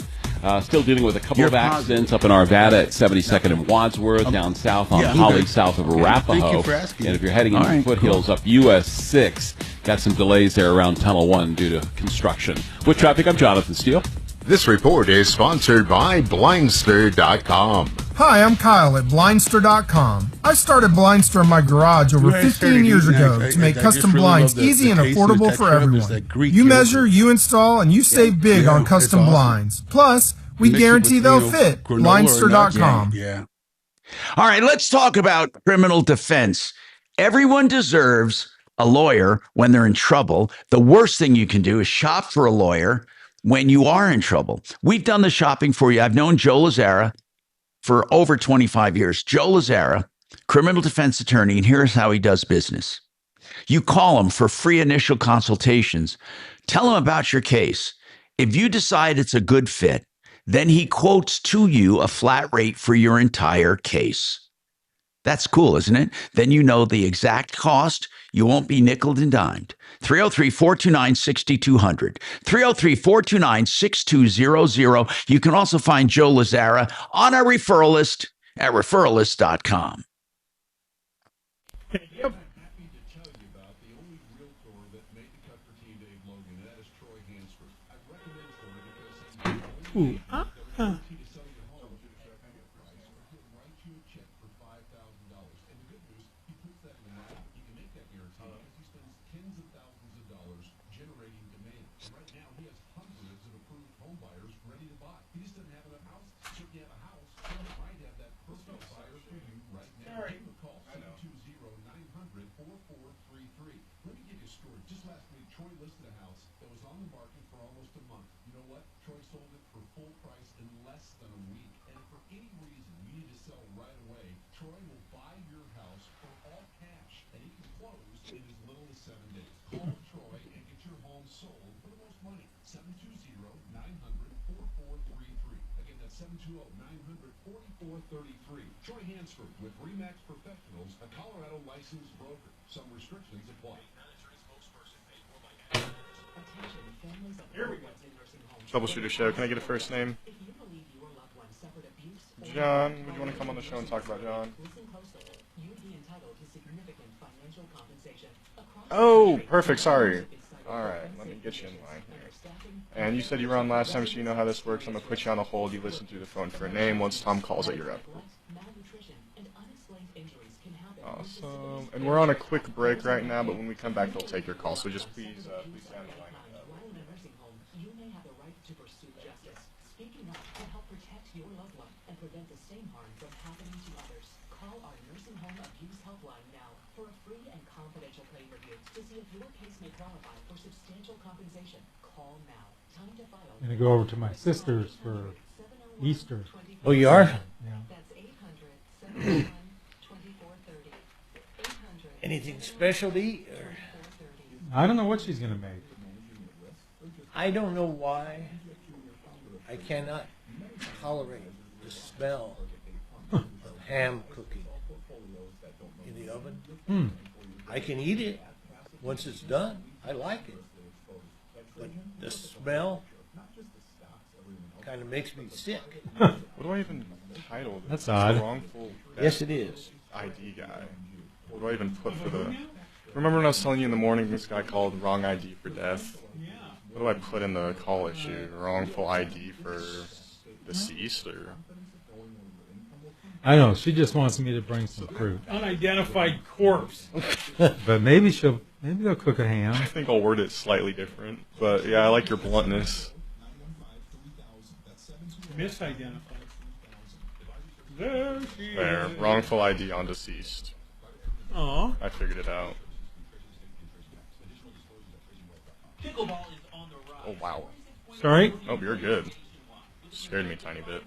Still dealing with a couple of accidents up in Arvada at 72nd and Wadsworth, down south on Holly, south of Arapahoe. Thank you for asking. And if you're heading into the foothills up US 6, got some delays there around Tunnel 1 due to construction. With traffic, I'm Jonathan Steele. This report is sponsored by Blindster.com. Hi, I'm Kyle at Blindster.com. I started Blindster in my garage over 15 years ago to make custom blinds easy and affordable for everyone. You measure, you install, and you save big on custom blinds. Plus, we guarantee they'll fit. Blindster.com. Yeah. All right, let's talk about criminal defense. Everyone deserves a lawyer when they're in trouble. The worst thing you can do is shop for a lawyer when you are in trouble. We've done the shopping for you. I've known Joe Lazzara for over 25 years. Joe Lazzara, criminal defense attorney, and here's how he does business. You call him for free initial consultations. Tell him about your case. If you decide it's a good fit, then he quotes to you a flat rate for your entire case. That's cool, isn't it? Then you know the exact cost. You won't be nickeled and dimed. 303-429-6200. 303-429-6200. You can also find Joe Lazzara on our referral list at referralist.com. Ooh, Just last week, Troy listed a house that was on the market for almost a month. You know what? Troy sold it for full price in less than a week. And if for any reason you need to sell right away, Troy will buy your house for all cash, and he can close in as little as 7 days. Call Troy and get your home sold for the most money. 720-900-4433. Again, that's 720-900-4433. Troy Hansford with Remax Professionals, a Colorado licensed broker. Some restrictions apply. Here we go. Troubleshooter Show. Can I get a first name? John. Would you want to come on the show and talk about John? Oh, perfect. Sorry. All right. Let me get you in line here. And you said you were on last time, so you know how this works. I'm going to put you on a hold. You listen through the phone for a name. Once Tom calls it, you're up. Awesome. And we're on a quick break right now, but when we come back, they'll take your call. So just please stay on the line. Speaking up can help protect your loved one and prevent the same harm from happening to others. Call our nursing home abuse helpline now for a free and confidential claim review to see if your case may qualify for substantial compensation. Call now. Time to file. I'm going to go over to my sister's for Easter. Oh, you are? Yeah. That's 800-701-2430. Anything special to eat? Or? I don't know what she's going to make. I don't know why. I cannot tolerate the smell of ham cooking in the oven. I can eat it once it's done. I like it. But the smell kind of makes me sick. What do I even title this? That's odd. Wrongful Yes, it is. ID guy. What do I even put for the... Remember when I was telling you in the morning this guy called wrong ID for death? What do I put in the call issue? Wrongful ID for deceased, or? I know, she just wants me to bring some fruit. Unidentified corpse. But maybe they'll cook a ham. I think I'll word it slightly different. But yeah, I like your bluntness. Misidentified. There she There, is. wrongful ID on deceased. Aw. I figured it out. Pickleball is on the rise. Oh wow. Sorry? Oh, you're good. Scared me a tiny bit.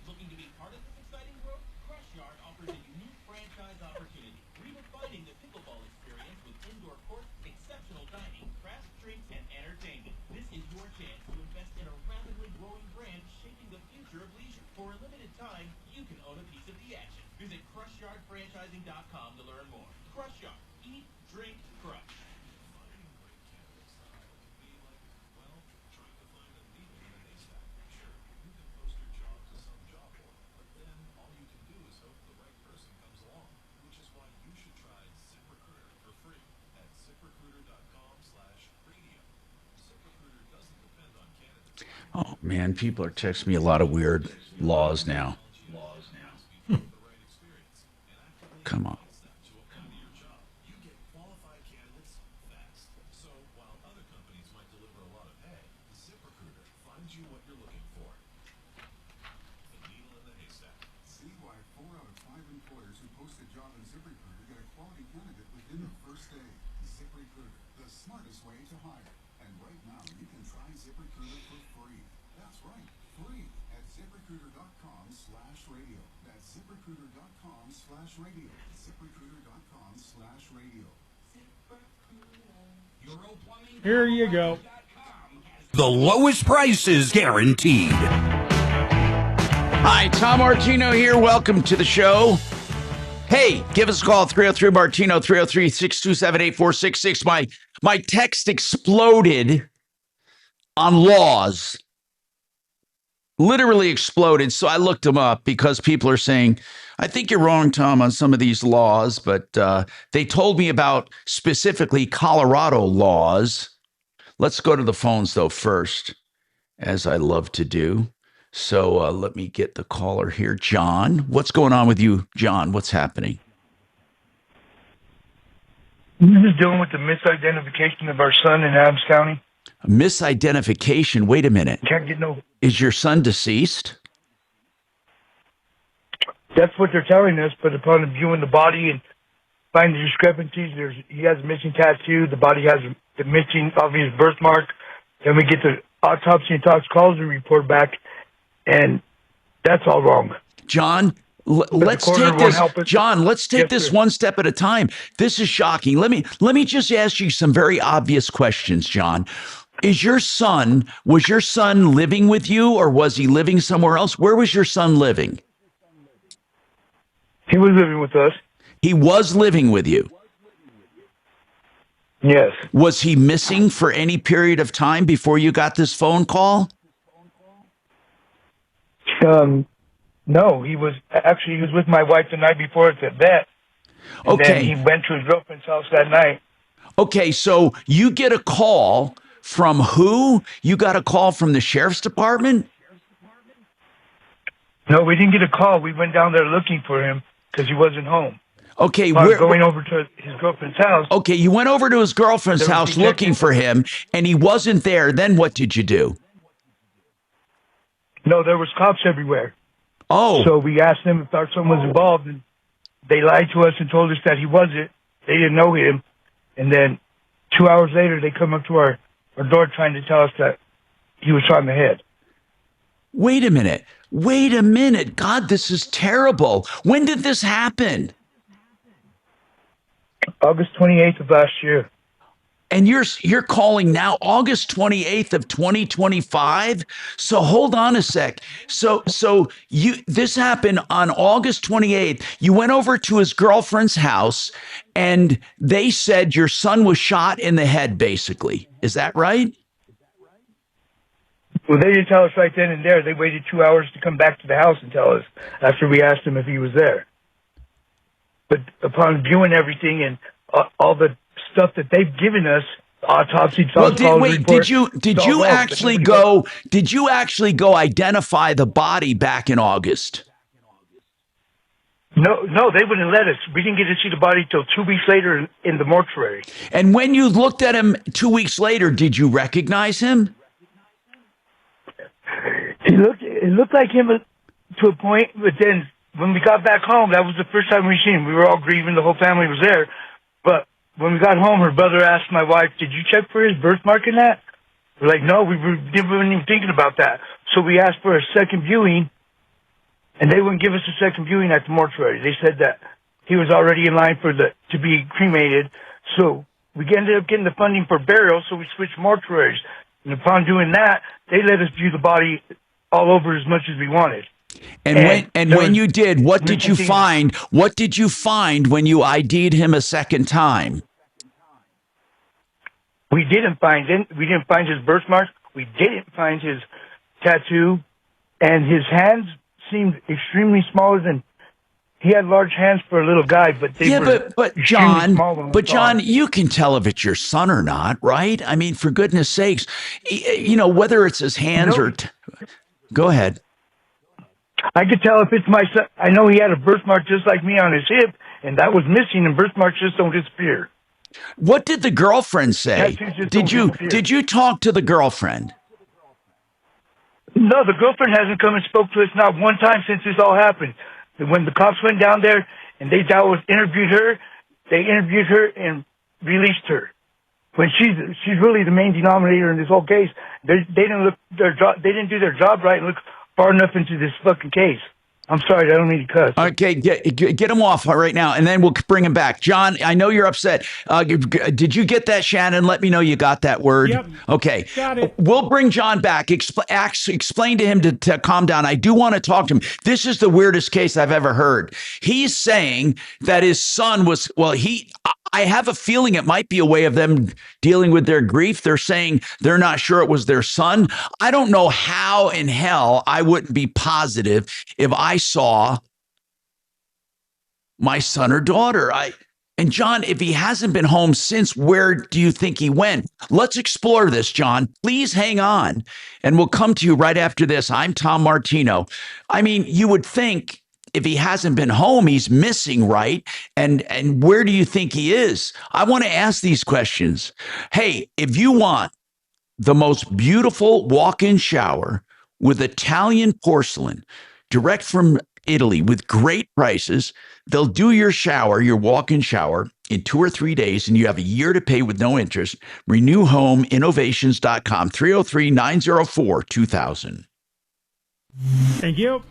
Looking to be part of this exciting growth? Crush Yard offers a unique franchise opportunity. Redefining the pickleball experience with indoor courts, exceptional dining, craft drinks, and entertainment. This is your chance to invest in a rapidly growing brand shaping the future of leisure. For a limited time, you can own a piece of the action. Visit CrushYardFranchising.com to learn more. Crush Yard. Eat, drink, crush. Oh, man, people are texting me a lot of weird laws now. Come on. Here you go. The lowest prices guaranteed. Hi, Tom Martino here. Welcome to the show. Hey, give us a call, 303-MARTINO, 303-627-8466. My text exploded on laws. Literally exploded. So I looked them up because people are saying, I think you're wrong, Tom, on some of these laws. But they told me about specifically Colorado laws. Let's go to the phones, though, first, as I love to do. So let me get the caller here. John, what's going on with you, John? What's happening? This is dealing with the misidentification of our son in Adams County. A misidentification? Wait a minute. Can't get no. Is your son deceased? That's what they're telling us, but upon viewing the body and find the discrepancies. He has a missing tattoo. The body has the missing obvious birthmark. Then we get the autopsy and toxicology report back, and that's all wrong. John, let's take this. John, let's take this one step at a time. This is shocking. Let me just ask you some very obvious questions, John. Was your son living with you, or was he living somewhere else? Where was your son living? He was living with us. He was living with you. Yes. Was he missing for any period of time before you got this phone call? No, he was with my wife the night before at the vet. And then he went to his girlfriend's house that night. Okay, so you get a call from who? You got a call from the sheriff's department? No, we didn't get a call. We went down there looking for him because he wasn't home. Okay, we're going over to his girlfriend's house. Okay, you went over to his girlfriend's house looking for him, and he wasn't there. Then what did you do? No, there was cops everywhere. Oh. So we asked them if our son was involved, and they lied to us and told us that he wasn't. They didn't know him. And then 2 hours later, they come up to our door trying to tell us that he was shot in the head. Wait a minute. God, this is terrible. When did this happen? August 28th of last year. And you're calling now August 28th of 2025? So hold on a sec. So this happened on August 28th. You went over to his girlfriend's house and they said your son was shot in the head, basically. Is that right? Well, they didn't tell us right then and there. They waited 2 hours to come back to the house and tell us after we asked him if he was there. But upon viewing everything and all the stuff that they've given us, autopsy, did you actually go identify the body back in August? No, they wouldn't let us. We didn't get to see the body till 2 weeks later in the mortuary. And when you looked at him 2 weeks later, did you recognize him? It looked like him to a point, but then when we got back home, that was the first time we seen him. We were all grieving. The whole family was there. But when we got home, her brother asked my wife, "Did you check for his birthmark in that?" We're like, "No, we weren't even thinking about that." So we asked for a second viewing, and they wouldn't give us a second viewing at the mortuary. They said that he was already in line to be cremated. So we ended up getting the funding for burial, so we switched mortuaries. And upon doing that, they let us view the body all over as much as we wanted. And when you did, what did you find? What did you find when you ID'd him a second time? We didn't find his birthmark. We didn't find his tattoo, and his hands seemed extremely smaller than. He had large hands for a little guy, but they were but John, you can tell if it's your son or not, right? I mean, for goodness sakes, whether it's his hands or. Go ahead. I could tell if it's my son. I know he had a birthmark just like me on his hip, and that was missing, and birthmarks just don't disappear. What did the girlfriend say? Did you talk to the girlfriend? No, the girlfriend hasn't come and spoke to us not one time since this all happened. When the cops went down there and they interviewed her and released her. When she's really the main denominator in this whole case. They didn't do their job right and look far enough into this fucking case. I'm sorry, I don't mean to cuss. Okay, get him off right now, and then we'll bring him back. John, I know you're upset. Did you get that, Shannon? Let me know you got that word. Yep. Okay. Got it. We'll bring John back. Explain to him to calm down. I do want to talk to him. This is the weirdest case I've ever heard. He's saying that his son was, I have a feeling it might be a way of them dealing with their grief. They're saying they're not sure it was their son. I don't know how in hell I wouldn't be positive if I saw my son or daughter. And John, if he hasn't been home since, where do you think he went? Let's explore this, John. Please hang on, and we'll come to you right after this. I'm Tom Martino. I mean, you would think if he hasn't been home, he's missing, right? And where do you think he is? I want to ask these questions. Hey, if you want the most beautiful walk-in shower with Italian porcelain, direct from Italy with great prices. They'll do your shower, your walk-in shower, in 2 or 3 days, and you have a year to pay with no interest. RenewHomeInnovations.com, 303-904-2000. Thank you.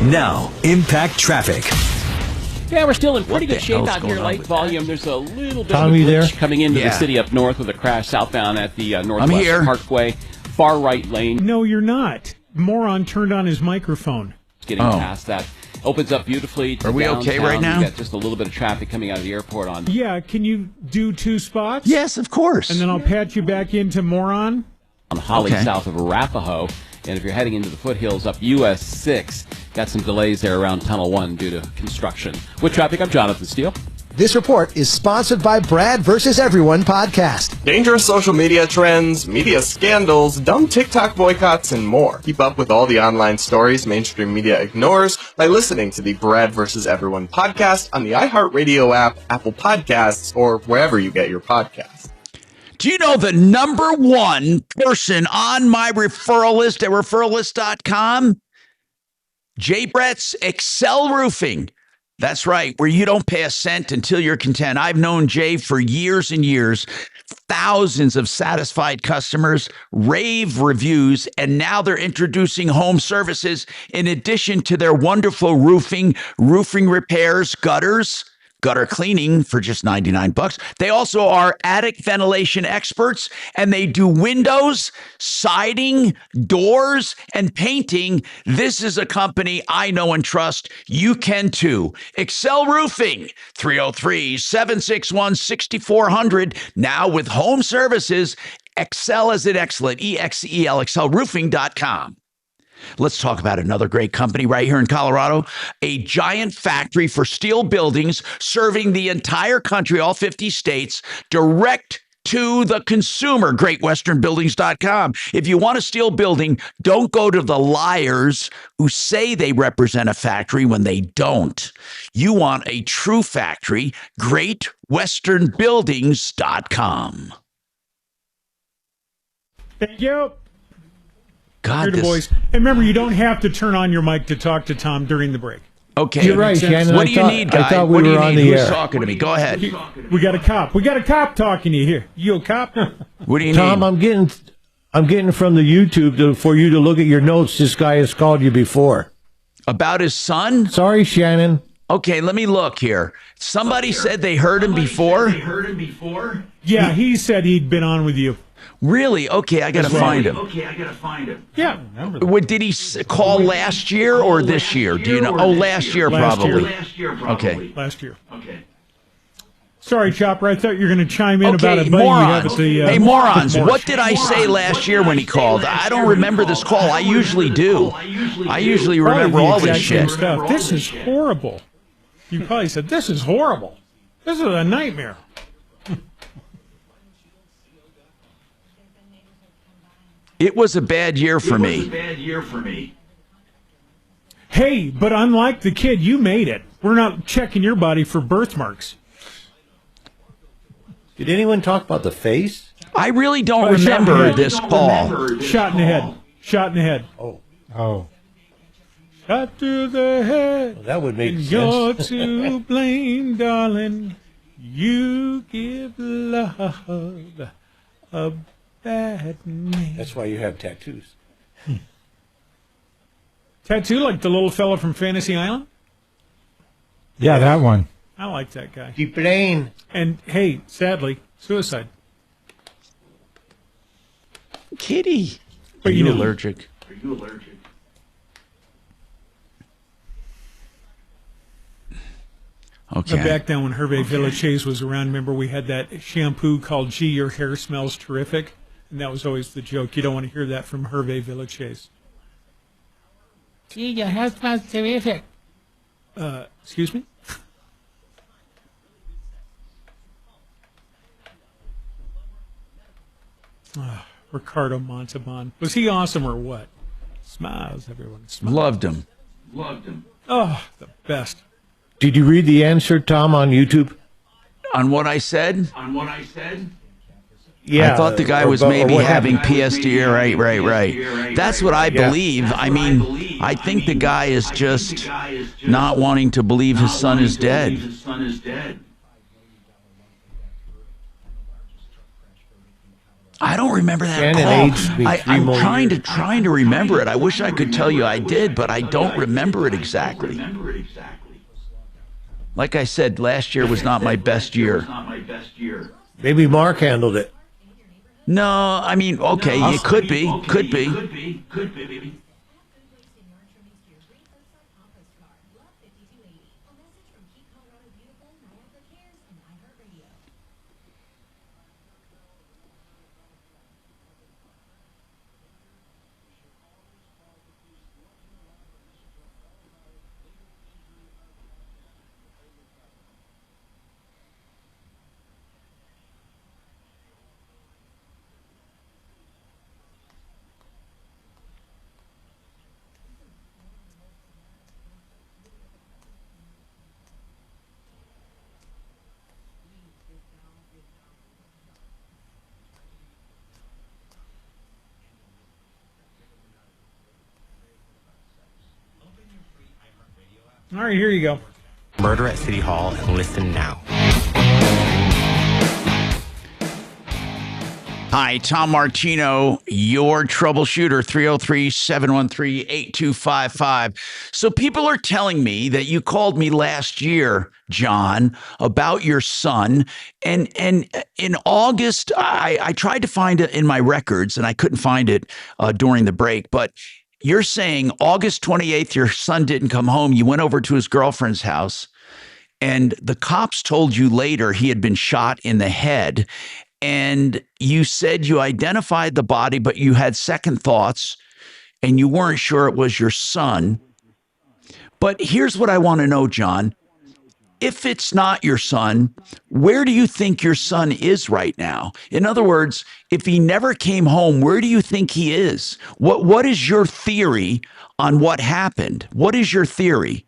Now, impact traffic. Yeah, we're still in pretty good shape out here, light volume. There's a little bit Tom, of a you there? glitch coming into the city up north with a crash southbound at the Northwest here. Parkway, far right lane. No, you're not. Moron turned on his microphone. Getting past that. Opens up beautifully to Are we downtown. okay right now? You got just a little bit of traffic coming out of the airport on. Yeah, can you do 2 spots? Yes, of course. And then I'll patch you back into moron. On Holly, Okay. south of Arapahoe. And if you're heading into the foothills up US 6, got some delays there around Tunnel 1 due to construction. With traffic, I'm Jonathan Steele. This report is sponsored by Brad vs. Everyone podcast. Dangerous social media trends, media scandals, dumb TikTok boycotts, and more. Keep up with all the online stories mainstream media ignores by listening to the Brad vs. Everyone podcast on the iHeartRadio app, Apple Podcasts, or wherever you get your podcasts. Do you know the number one person on my referral list at referrallist.com? Jay Brett's Excel Roofing. That's right, where you don't pay a cent until you're content. I've known Jay for years and years. Thousands of satisfied customers, rave reviews, and now they're introducing home services in addition to their wonderful roofing repairs, gutter cleaning for just $99. They also are attic ventilation experts, and they do windows, siding, doors, and painting. This is a company I know and trust. You can too. Excel Roofing, 303-761-6400. Now with home services, Excel as in excellent, EXEL, excelroofing.com. Let's talk about another great company right here in Colorado, a giant factory for steel buildings serving the entire country, all 50 states, direct to the consumer, greatwesternbuildings.com. If you want a steel building, don't go to the liars who say they represent a factory when they don't. You want a true factory, greatwesternbuildings.com. Thank you. God, the boys. And remember, you don't have to turn on your mic to talk to Tom during the break. Okay. You're right, Shannon. What do you need, guy? I thought we What do were you on need? the Who's air. talking to me? Go ahead. We got a cop. We got a cop talking to you here. You a cop? What do you Tom, need? I'm getting from the YouTube for you to look at your notes. This guy has called you before. About his son? Sorry, Shannon. Okay, let me look here. Somebody said they heard him before? Yeah, he said he'd been on with you. Really? Okay, I got to find him. Yeah. What, did he call last year or this year? Do you know? Oh, last year probably. Okay. Last year. Okay. Sorry, Chopper. I thought you were going to chime in about Okay, a buddy you have morons. at the. Hey, morons, what did I say last year when he called? I don't remember this call. I usually do. I usually remember all this shit. Stuff. This is horrible. You probably said, this is horrible. This is a nightmare. It was a bad year for me. Hey, but unlike the kid, you made it. We're not checking your body for birthmarks. Did anyone talk about the face? I really don't remember this call. Shot in the head. Shot in the head. Oh. Shot to the head. Well, that would make sense. You're to blame, darling. You give love a bad name. That's why you have tattoos. Tattoo like the little fella from Fantasy Island? Yeah, that one. I like that guy. Deep brain. And hey, sadly, suicide. Kitty. But Are you you know, allergic? Okay. back then when Hervé Villechaize was around, remember we had that shampoo called Gee, Your Hair Smells Terrific? And that was always the joke. You don't want to hear that from Hervé Villechaize. Gee, your hair smells terrific. Excuse me? Ricardo Montalban. Was he awesome or what? Smiles, everyone. Smiles. Loved him. Oh, the best. Did you read the answer, Tom, on YouTube? On what I said? I thought the guy was maybe having PSD. Right. That's what I believe. I mean, I think the guy is just not wanting to believe his son is dead. I don't remember that call. I'm trying to remember it. I wish I could tell you I did, but I don't remember it exactly. Like I said, last year was not my best year. Maybe Mark handled it. No, I mean, okay, it could be. All right, here you go. Murder at City Hall and listen now. Hi, Tom Martino, your troubleshooter, 303-713-8255. So people are telling me that you called me last year, John, about your son. And in August, I tried to find it in my records, and I couldn't find it during the break. But you're saying August 28th, your son didn't come home. You went over to his girlfriend's house, and the cops told you later he had been shot in the head. And you said you identified the body, but you had second thoughts, and you weren't sure it was your son. But here's what I want to know, John. If it's not your son, where do you think your son is right now? In other words, if he never came home, where do you think he is? What is your theory on what happened? What is your theory?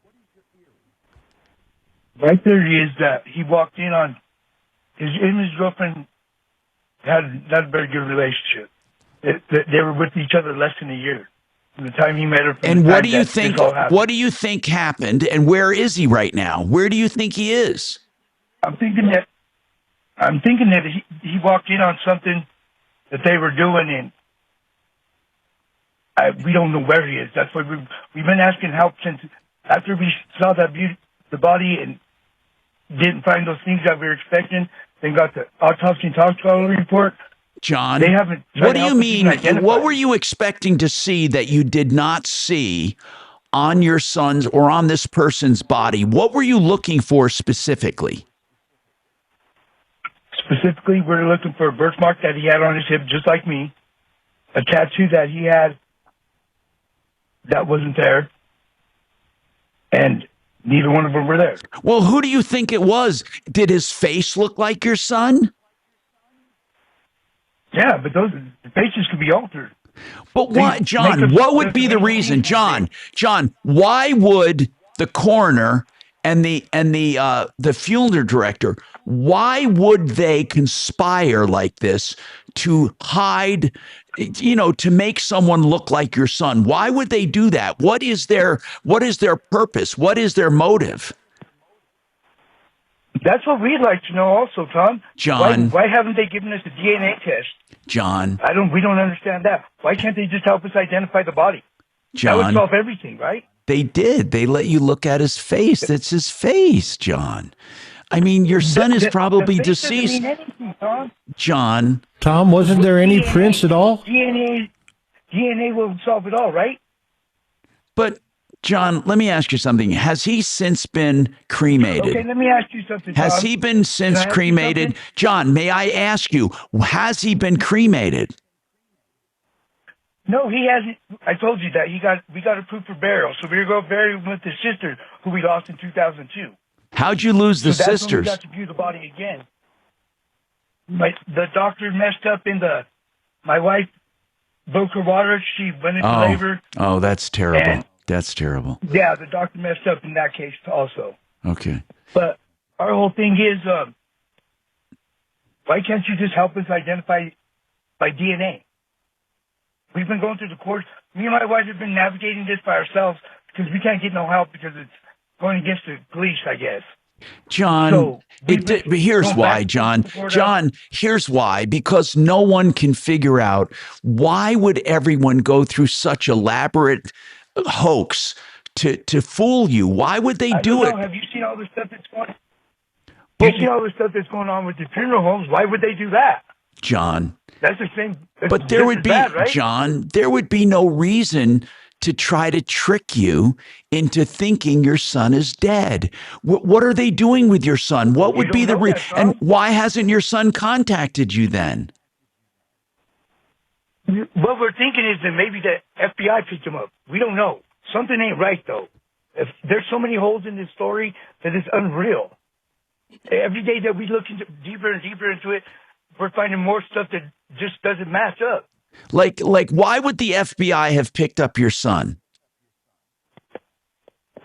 My theory is that he walked in on his girlfriend had not a very good relationship. They were with each other less than a year from the time he met her. And what do you think? What do you think happened? And where is he right now? Where do you think he is? I'm thinking that he walked in on something that they were doing, and we don't know where he is. That's why we've been asking help since after we saw the body and didn't find those things that we were expecting. Then got the autopsy and toxicology report. John, they haven't. What do you mean? What were you expecting to see that you did not see on your son's or on this person's body? What were you looking for specifically? Specifically, we're looking for a birthmark that he had on his hip, just like me. A tattoo that he had that wasn't there. And neither one of them were there. Well, who do you think it was? Did his face look like your son? Yeah, but the faces could be altered. But why, John, what would be the reason? John, why would the coroner and the funeral director, why would they conspire like this to hide, to make someone look like your son? Why would they do that? What is their purpose? What is their motive? That's what we'd like to know also, Tom. John. Why haven't they given us a DNA test? John. We don't understand that. Why can't they just help us identify the body? John. That would solve everything, right? They did. They let you look at his face. That's his face, John. I mean, your son is probably deceased. Doesn't mean anything, Tom. John. Tom, wasn't there any prints at all? DNA will solve it all, right? But, John, let me ask you something. Has he since been cremated? Okay, let me ask you something, Tom. Has he been since cremated? John, may I ask you, has he been cremated? No, he hasn't. I told you that we got approved for burial, so we were going to bury him with his sister, who we lost in 2002. How'd you lose the sisters? When we got to view the body again. The doctor messed up my wife broke her water. She went into labor. Oh, that's terrible. That's terrible. Yeah, the doctor messed up in that case also. Okay. But our whole thing is, Why can't you just help us identify by DNA? We've been going through the courts. Me and my wife have been navigating this by ourselves because we can't get no help because it's going against the police, I guess. John, but here's why, John. John, here's why. Because no one can figure out why would everyone go through such elaborate hoax to fool you. Why would they do it? Have you seen all the stuff that's going? You see all the stuff that's going on with the funeral homes? Why would they do that? John. That's the same. But there would be, bad, right? John, there would be no reason to try to trick you into thinking your son is dead. What are they doing with your son? What would be the reason? And why hasn't your son contacted you then? What we're thinking is that maybe the FBI picked him up. We don't know. Something ain't right, though. If there's so many holes in this story that it's unreal. Every day that we look deeper and deeper into it, we're finding more stuff that just doesn't match up. Like, why would the FBI have picked up your son?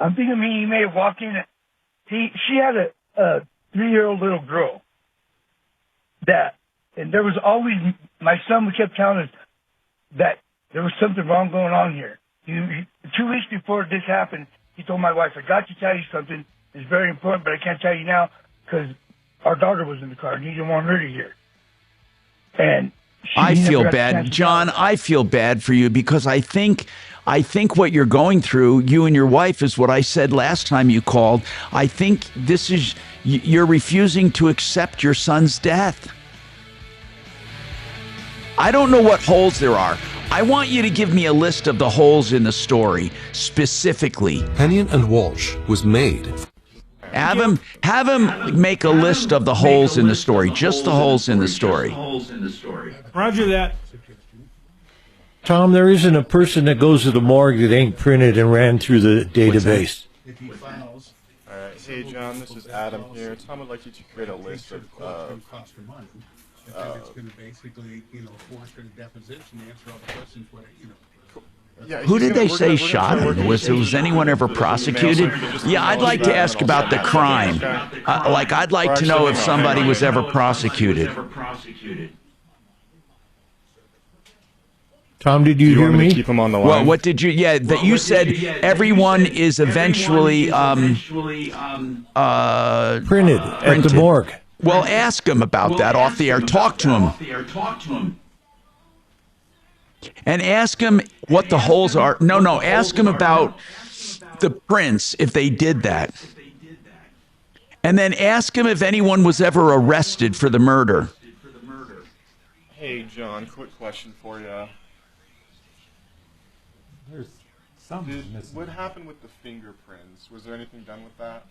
I'm thinking he may have walked in. She had a 3-year-old little girl and there was always, my son kept telling us that there was something wrong going on here. 2 weeks before this happened, he told my wife, I got to tell you something. It's very important, but I can't tell you now because our daughter was in the car and he didn't want her to hear. And I feel bad, John. I feel bad for you because I think what you're going through, you and your wife, is what I said last time you called. I think this is, you're refusing to accept your son's death. I don't know what holes there are. I want you to give me a list of the holes in the story, specifically. Hennion and Walsh was made. Have him make a list of the holes in the story, just the holes in the story. Roger that. Tom, there isn't a person that goes to the morgue that ain't printed and ran through the database. All right. Hey, John, this is Adam here. Tom would like you to create a list of... it's going to basically, force her to deposition, answer all the questions, Yeah, who did they say shot him? Was anyone ever prosecuted? Yeah, I'd like to ask about the crime. I'd like to know if somebody was ever prosecuted. Tom, did you hear me? Keep him on the line. Well, what did you? Yeah, that you said everyone is eventually printed at the morgue. Well, ask him about that off the air. Talk to him. And ask him what the holes are. No, ask him about the prints, if they did that. And then ask him if anyone was ever arrested for the murder. Hey, John, quick question for you. There's something missing. What happened with the fingerprints? Was there anything done with that?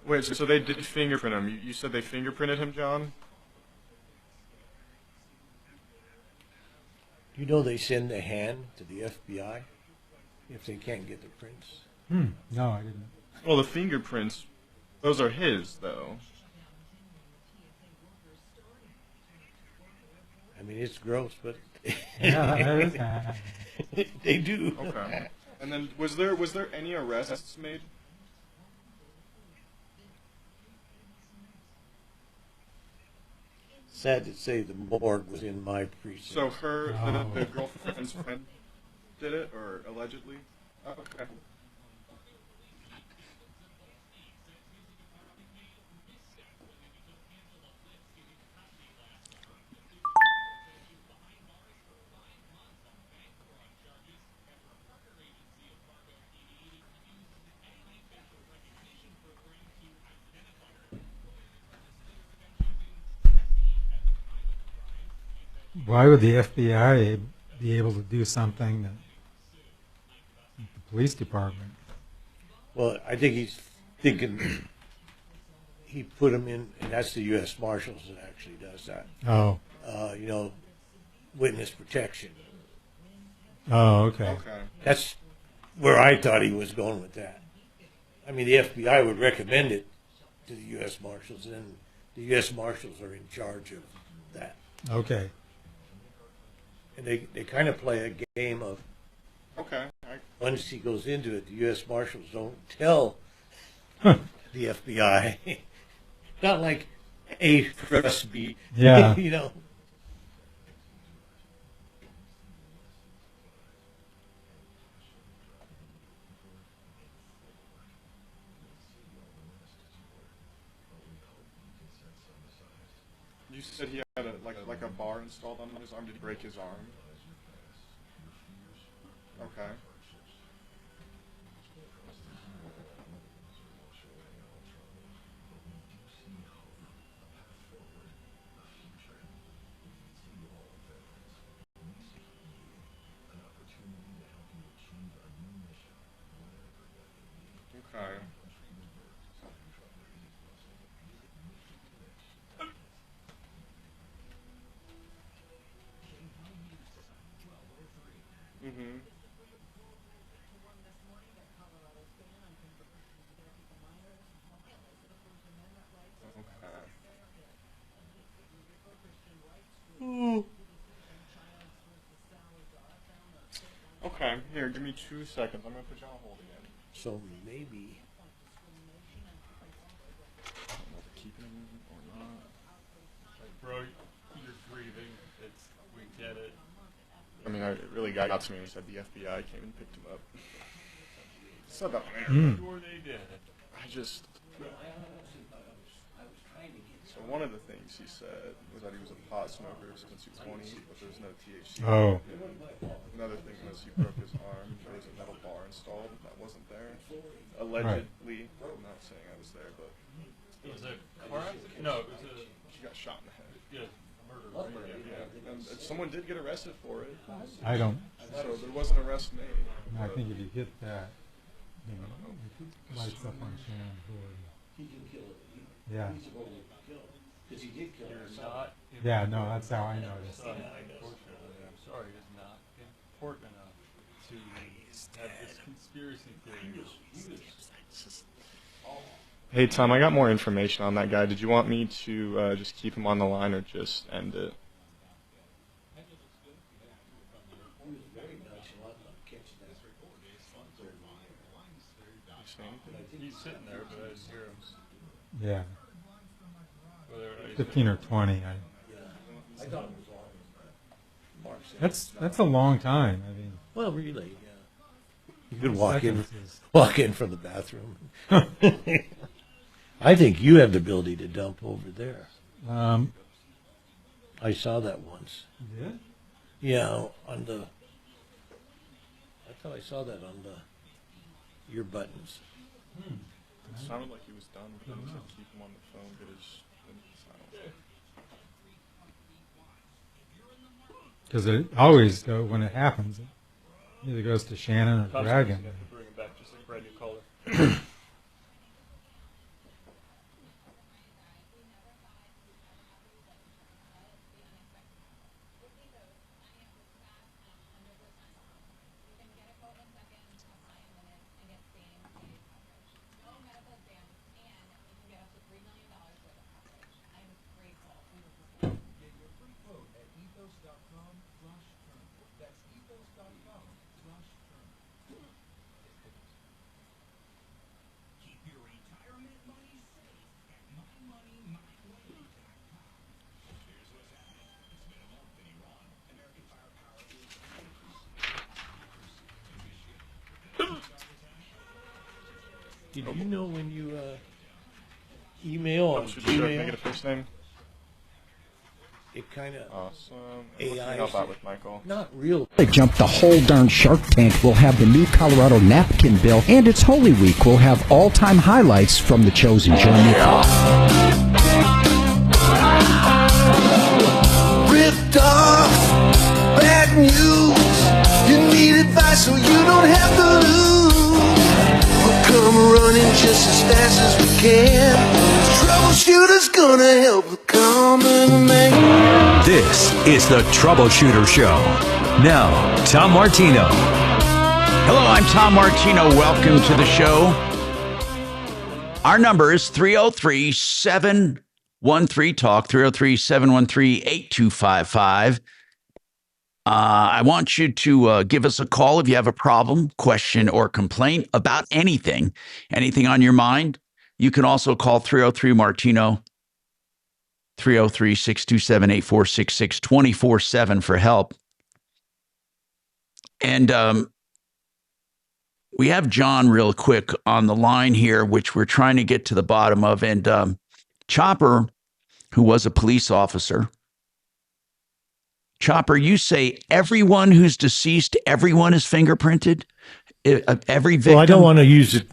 Wait, so they did fingerprint him. You said they fingerprinted him, John? You know they send the hand to the FBI if they can't get the prints? No, I didn't. Well, the fingerprints, those are his, though. I mean, it's gross, but Yeah, they do. Okay. And then was there any arrests made? Sad to say the morgue was in my precinct. So the girlfriend's friend did it, or allegedly? Oh, okay. Why would the FBI be able to do something that the police department? Well, I think he's thinking he put him in, and that's the U.S. Marshals that actually does that. Oh. Witness protection. Oh, okay. That's where I thought he was going with that. I mean, the FBI would recommend it to the U.S. Marshals, and then the U.S. Marshals are in charge of that. Okay. And they kind of play a game of, Okay. once he goes into it, the U.S. Marshals don't tell the FBI. Not like A for us, B. Yeah. You know. You said he had like a bar installed on his arm. Did he break his arm? Okay. Okay. Mm-hmm. Okay, here, give me 2 seconds. I'm gonna put you on hold again. So maybe. I don't know if they're keeping him or not. Like, bro, you're grieving. We get it. I mean, it really got to me when he said the FBI came and picked him up. Said that. Sure they did. I just. So one of the things he said was that he was a pot smoker since he was 20, but there was no THC. Oh. Another thing was he broke his arm. There was a metal bar installed that wasn't there. Allegedly, I'm not saying I was there, but It was a car accident? No, it was a... He got shot in the head. Yeah, murder. Yeah. And someone did get arrested for it. I don't. So there was an arrest made. I think if you hit that, you know, it lights up on Shannon Board. He can kill it. Yeah. He's able to kill it. Because he did kill Not Yeah, no, that's how I noticed. Unfortunately, I'm sorry, it's not important enough to have this conspiracy theory. Hey Tom, I got more information on that guy. Did you want me to just keep him on the line or just end it? He's sitting there, but I didn't hear him. Yeah. Whether I 15 or 20. I thought it was long. That's a long time. I mean. Well, really, yeah. You could walk in from the bathroom. I think you have the ability to dump over there. I saw that once. Yeah? Yeah, on the. I thought I saw that on your buttons. It sounded like he was done, but he said keep him on the phone, get his silence. Because it always, when it happens, it either goes to Shannon or Dragon. Bring him back just a brand new color. Did you know when you email on Should Gmail? I make it a first name? It kind of awesome. AI. Help out with Michael. Not real. They jumped the whole darn Shark Tank. We'll have the new Colorado napkin bill, and it's Holy Week. We'll have all-time highlights from the chosen. Join me. Ripped off, bad news. You need advice so you don't have to lose. We'll come running just as fast as we can. Troubleshooter's gonna help the common man. This is the Troubleshooter Show. Now, Tom Martino. Hello, I'm Tom Martino. Welcome to the show. Our number is 303-713-TALK, 303-713-8255. I want you to give us a call if you have a problem, question, or complaint about anything on your mind. You can also call 303-MARTINO, 303-627-8466, 24/7 for help. And we have John real quick on the line here, which we're trying to get to the bottom of. And Chopper, who was a police officer, Chopper, you say everyone who's deceased, everyone is fingerprinted? Every victim? Well, I don't want to use it.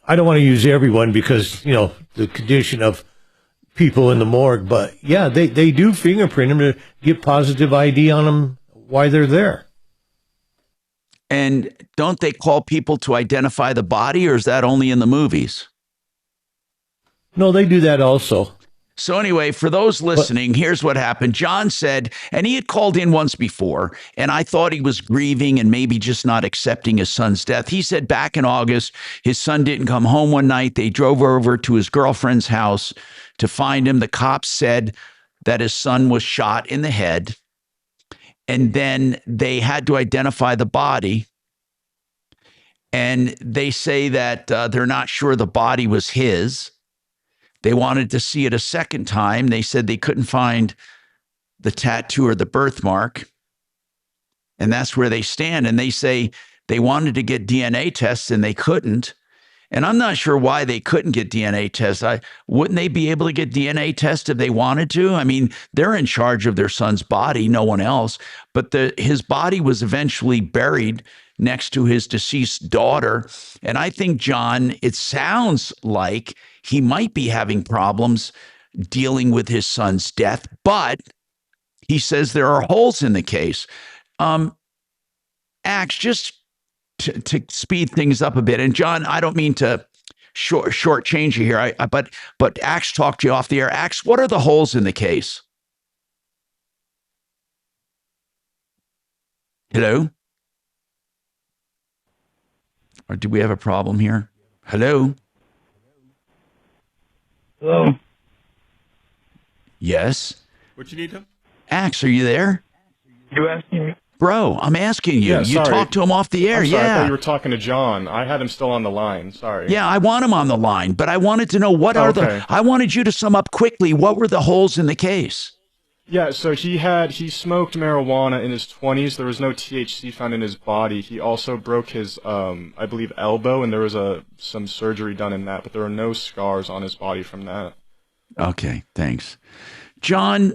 I don't want to use everyone because, the condition of people in the morgue. But, yeah, they do fingerprint them to get positive ID on them while they're there. And don't they call people to identify the body, or is that only in the movies? No, they do that also. So anyway, for those listening, here's what happened. John said, and he had called in once before, and I thought he was grieving and maybe just not accepting his son's death. He said back in August, his son didn't come home one night. They drove over to his girlfriend's house to find him. The cops said that his son was shot in the head, and then they had to identify the body. And they say that they're not sure the body was his. They wanted to see it a second time. They said they couldn't find the tattoo or the birthmark. And that's where they stand. And they say they wanted to get DNA tests and they couldn't. And I'm not sure why they couldn't get DNA tests. Wouldn't they be able to get DNA tests if they wanted to? I mean, they're in charge of their son's body, no one else. But his body was eventually buried next to his deceased daughter. And I think, John, it sounds like he might be having problems dealing with his son's death, but he says there are holes in the case. Axe, just to speed things up a bit, and John, I don't mean to shortchange you here, but Axe talked to you off the air. Axe, what are the holes in the case? Hello? Or do we have a problem here? Hello? Hello? Yes? What you need, Tom? Axe, are you there? You asking me? Bro, I'm asking you. Yeah, you sorry. talked to him off the air. I'm sorry, I yeah. thought you were talking to John. I had him still on the line. Sorry. Yeah, I want him on the line, but I wanted to know I wanted you to sum up quickly, what were the holes in the case? Yeah, so he smoked marijuana in his 20s. There was no THC found in his body. He also broke his, I believe, elbow, and there was some surgery done in that, but there are no scars on his body from that. Okay, thanks. John,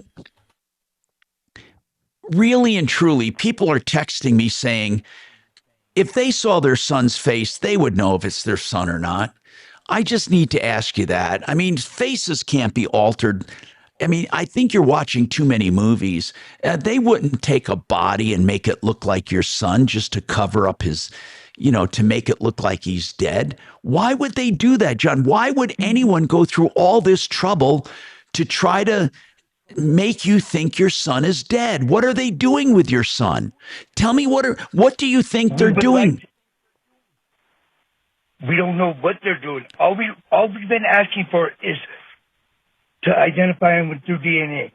really and truly, people are texting me saying, if they saw their son's face, they would know if it's their son or not. I just need to ask you that. I mean, faces can't be altered. I mean, I think you're watching too many movies. They wouldn't take a body and make it look like your son just to cover up his, to make it look like he's dead. Why would they do that, John? Why would anyone go through all this trouble to try to make you think your son is dead? What are they doing with your son? Tell me, what do you think they're doing? We don't know what they're doing. All we've been asking for is to identify him through DNA.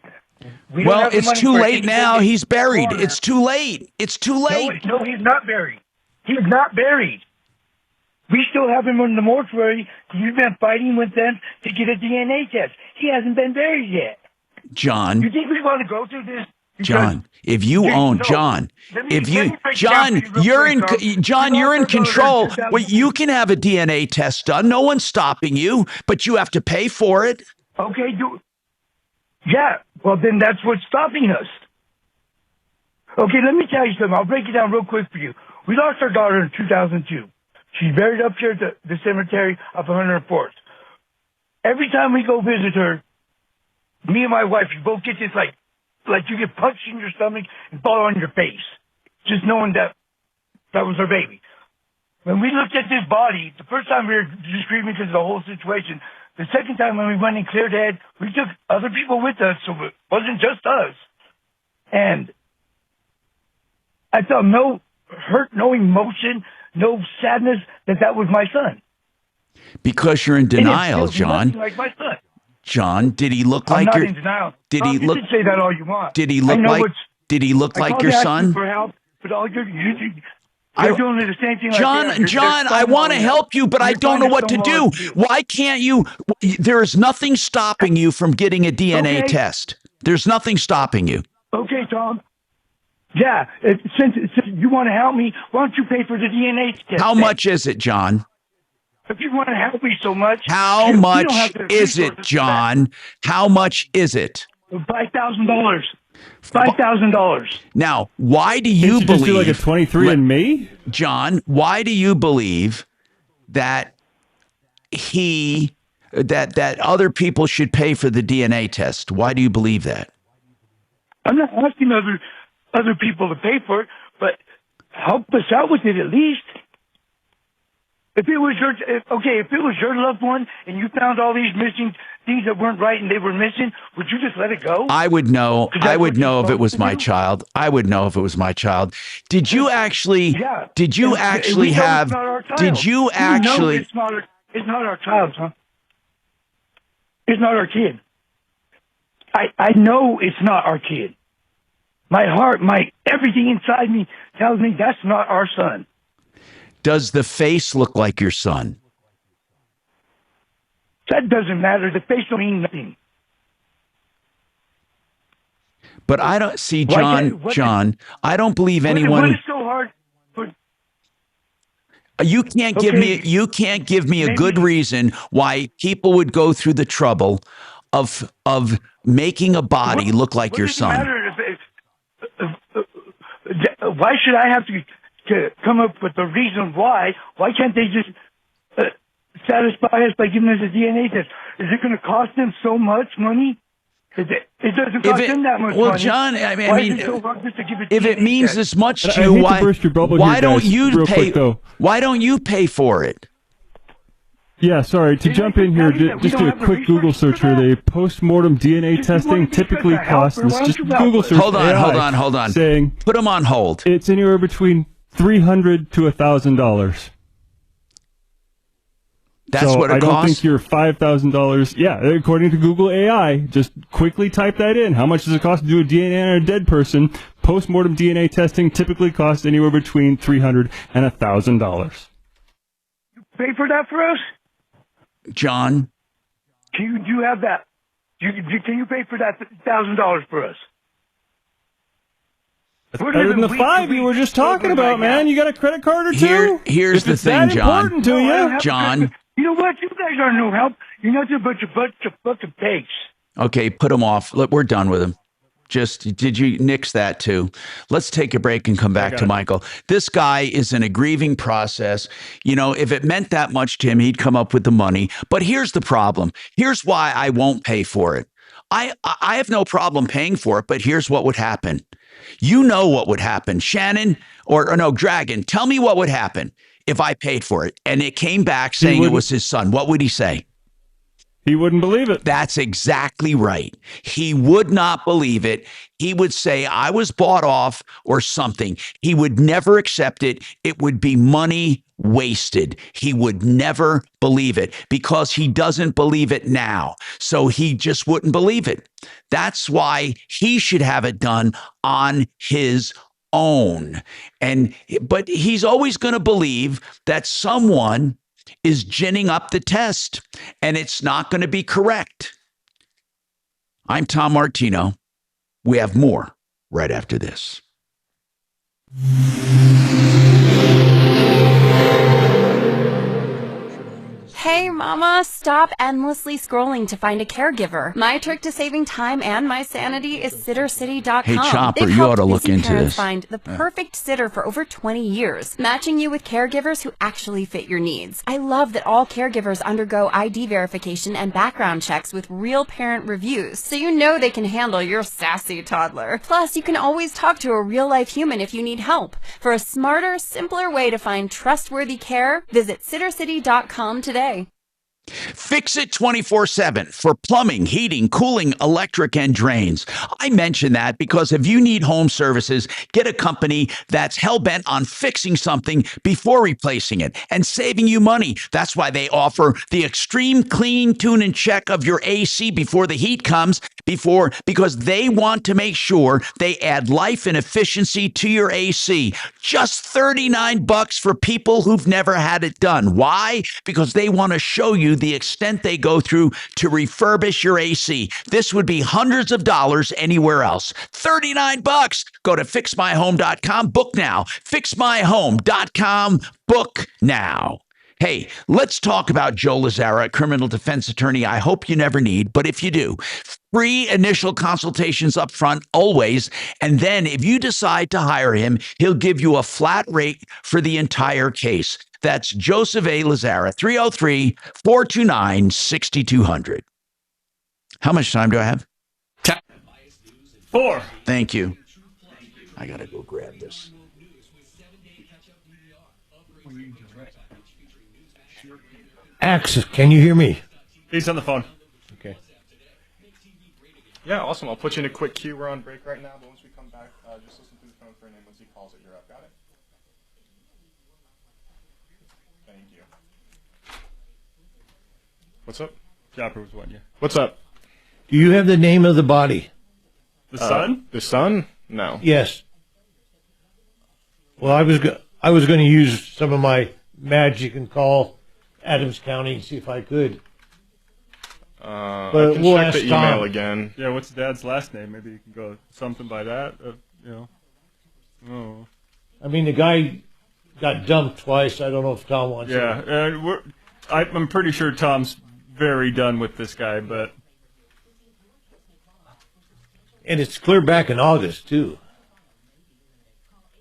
Well, it's too late now. He's buried. It's too late. It's too late. No, he's not buried. He's not buried. We still have him in the mortuary. We've been fighting with them to get a DNA test. He hasn't been buried yet. John. You think we want to go through this? John, if you own John, you're in control. Well, you can have a DNA test done. No one's stopping you, but you have to pay for it. Okay, yeah. Well, then that's what's stopping us. Okay, let me tell you something. I'll break it down real quick for you. We lost our daughter in 2002. She's buried up here at the cemetery of 104th. Every time we go visit her, me and my wife, we both get this like you get punched in your stomach and fall on your face, just knowing that was her baby. When we looked at this body, the first time we were just grieving because of the whole situation. The second time when we went and cleared head, we took other people with us, so it wasn't just us. And I felt no hurt, no emotion, no sadness that was my son. Because you're in And it denial, feels John. nothing like my son. John, did he look I'm like not your? in denial. Did Tom, he you look? can say that all you want. Did he I look know like? what's- Did he look I like called your to ask son? you for help, but all you're doing the same thing. John, like John, I want to help you, but I don't know what to do. Why can't you? There is nothing stopping you from getting a DNA Okay. test. There's nothing stopping you. Okay, Tom. Yeah, since you want to help me, why don't you pay for the DNA test? How then? much is it, John? If you want to help me so much, How you don't much have the is it, resources for John? How much is it? that. $5,000. $5,000. Now, why do you Can't you believe? just do like a 23andMe? John, why do you believe that that other people should pay for the DNA test? Why do you believe that? I'm not asking other people to pay for it, but help us out with it at least. If it was your loved one and you found all these missing things that weren't right and they were missing, would you just let it go? I would know. 'Cause that's I would what you're know if it supposed was to my do? child. I would know if it was my child. Did you actually? Yeah. Did you And actually we know have? It's not our child. Did you We know actually? it's not our child, huh? It's not our kid. I know it's not our kid. My heart, everything inside me tells me that's not our son. Does the face look like your son? That doesn't matter. The face don't mean nothing. But I don't see, Why John. can't- what- John, I don't believe What anyone. is so hard? You can't give me. You can't give me a good reason why people would go through the trouble of making a body look like your What does it son. matter why should I have to come up with a reason why? Why can't they just satisfy us by giving us a DNA test? Is it going to cost them so much money? It doesn't cost them that much money. Well, John, I Why mean, is it so hard just to give a if it DNA means test? this much I to you, hate to why? burst your bubble Why here, don't guys, you real pay? quick, though. Why don't you pay for it? Yeah, sorry. To jump in here, just do a quick Google search here. They post-mortem DNA testing typically costs, this just Google search Hold on, AI, hold on. saying Put them on hold. it's anywhere between $300 to $1,000. That's so what it I don't costs? think your $5,000. Yeah, according to Google AI, just quickly type that in. How much does it cost to do a DNA on a dead person? Post-mortem DNA testing typically costs anywhere between $300 and $1,000. Pay for that for us? John, Do you have that? Can you pay for that $1,000 for us? We're Better than living the week to $5 you week were just talking right about, now. man. You got a credit card or two? Here's If the it's thing, that John. important to No, I don't you. have a John. credit- You know what? You guys are no help. You're nothing but a bunch of pigs. Okay, put them off. Look, we're done with them. Just did you nix that too? Let's take a break and come back to Michael. This guy is in a grieving process. You know, if it meant that much to him, he'd come up with the money. But here's the problem. Here's why I won't pay for it. I have no problem paying for it, but here's what would happen. You know what would happen, Shannon, or no, Dragon. Tell me what would happen if I paid for it and it came back saying it was his son. What would he say? He wouldn't believe it. That's exactly right. He would not believe it. He would say, I was bought off or something. He would never accept it. It would be money wasted. He would never believe it because he doesn't believe it now. So he just wouldn't believe it. That's why he should have it done on his own. But he's always going to believe that someone is ginning up the test, and it's not going to be correct. I'm Tom Martino. We have more right after this. Hey, Mama, stop endlessly scrolling to find a caregiver. My trick to saving time and my sanity is SitterCity.com. Hey, Chopper, They've you ought helped to look busy into parents this. find the perfect sitter for over 20 years, matching you with caregivers who actually fit your needs. I love that all caregivers undergo ID verification and background checks with real parent reviews, so you know they can handle your sassy toddler. Plus, you can always talk to a real-life human if you need help. For a smarter, simpler way to find trustworthy care, visit SitterCity.com today. Fix It 24/7 for plumbing, heating, cooling, electric, and drains. I mention that because if you need home services, get a company that's hell-bent on fixing something before replacing it and saving you money. That's why they offer the extreme clean, tune, and check of your AC before the heat comes, because they want to make sure they add life and efficiency to your AC. Just $39 for people who've never had it done. Why? Because they want to show you the extent they go through to refurbish your AC. This would be hundreds of dollars anywhere else. $39. Go to fixmyhome.com. Book now. Fixmyhome.com. Book now. Hey, let's talk about Joe Lazzara, criminal defense attorney I hope you never need, but if you do, free initial consultations up front, always. And then if you decide to hire him, he'll give you a flat rate for the entire case. That's Joseph A. Lazzara, 303-429-6200. How much time do I have? 4. Thank you. I got to go grab this. Axe, can you hear me? He's on the phone. Okay. Yeah, awesome. I'll put you in a quick queue. We're on break right now, but once we come back, just listen to the phone for a name. Once he calls it, you're up. Got it? Thank you. What's up? Chopper was one, yeah. What's up? Do you have the name of the body? The son? The son? No. Yes. Well, I was going to use some of my magic and call Adams County and see if I could. But I can we'll check ask the email Tom again. Yeah, what's Dad's last name? Maybe you can go something by that. Oh. I mean, the guy got dumped twice. I don't know if Tom wants Yeah, it. and I'm pretty sure Tom's very done with this guy, but... And it's clear back in August, too.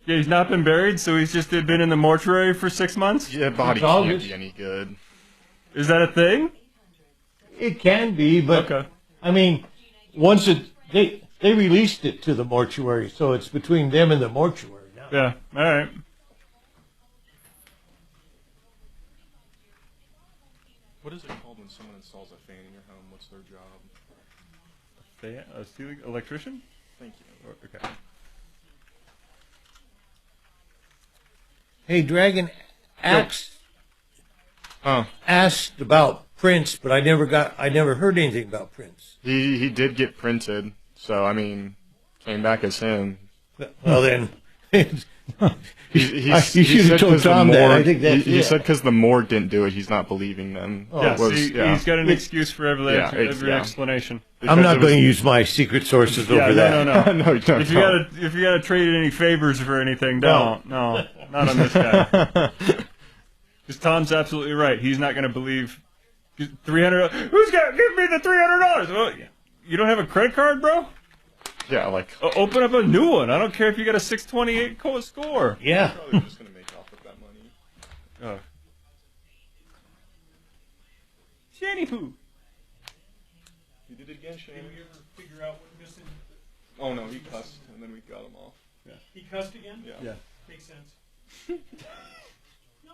Yeah, he's not been buried, so he's just been in the mortuary for 6 months? Yeah, body can't be any good. Is that a thing? It can be, but Okay. I mean, once they released it to the mortuary, so it's between them and the mortuary now. Yeah, all right. What is it called when someone installs a fan in your home? What's their job? A ceiling electrician? Thank you. Okay. Hey, Dragon, Axe asked about Prince, but I never heard anything about Prince. He did get printed, so I mean, came back as him. Well then, you should have told Tom that. I think that's he said because the morgue didn't do it, he's not believing them. Oh. Yeah, he's got an excuse for every explanation. I'm not going to use my secret sources over that. No. No, If you gotta trade any favors for anything, don't. No, not on this guy. Because Tom's absolutely right. He's not going to believe $300. Who's got give me the $300? Well, you don't have a credit card, bro? Yeah, like open up a new one. I don't care if you got a 628 score. Yeah. Probably just going to make off with that money. Oh. Shanny poo. You did it again, Shane. Did we ever figure out what missing? Oh no, he cussed and then we got him off. Yeah. He cussed again? Yeah. Makes sense. No,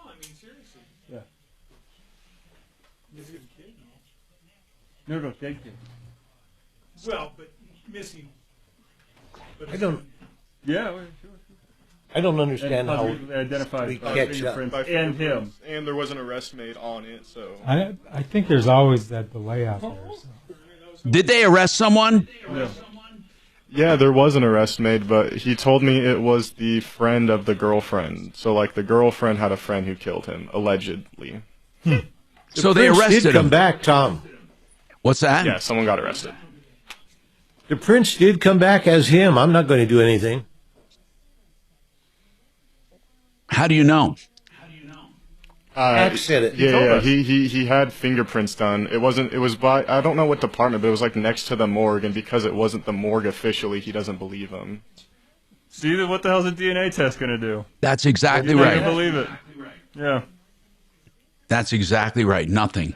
I mean seriously. Yeah. He's a good kid, No, thank you. well, but missing. But I don't. Yeah, well, sure. I don't understand how identified we catch up. and him. And there was an arrest made on it, so. I think there's always that delay out there. So. Did they arrest someone? Yeah. Yeah, there was an arrest made, but he told me it was the friend of the girlfriend. So, like, the girlfriend had a friend who killed him, allegedly. So they Prince arrested did come him. back, Tom. What's that? Yeah, someone got arrested. The Prince did come back as him. I'm not going to do anything. How do you know? Axe said it. Yeah, he had fingerprints done. It was by, I don't know what department, but it was like next to the morgue, and because it wasn't the morgue officially, he doesn't believe him. See, what the hell's a DNA test going to do? That's exactly You right. can't believe it. Yeah. That's exactly right. Nothing.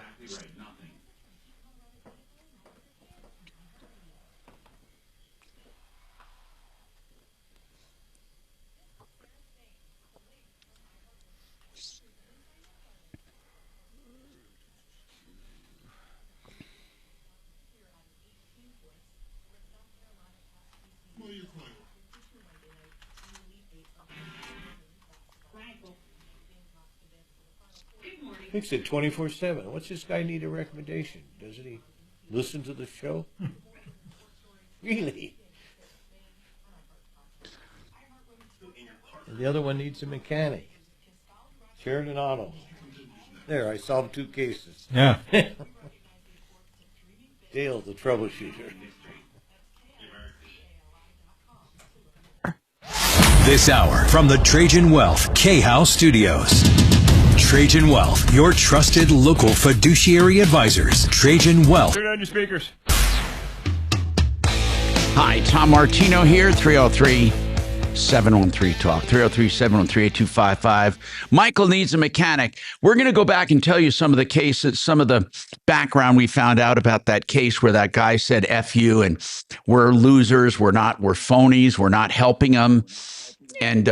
Fix it 24/7. What's this guy need a recommendation? Doesn't he listen to the show? Really? And the other one needs a mechanic. Sheridan Auto. There, I solved 2 cases. Yeah. Dale, the troubleshooter. This hour from the Trajan Wealth K-House Studios. Trajan Wealth, your trusted local fiduciary advisors. Trajan Wealth. Turn on your speakers. Hi, Tom Martino here, 303-713-TALK, 303-713-8255. Michael needs a mechanic. We're going to go back and tell you some of the cases, some of the background we found out about that case where that guy said, F you, and we're losers, we're phonies, we're not helping them. And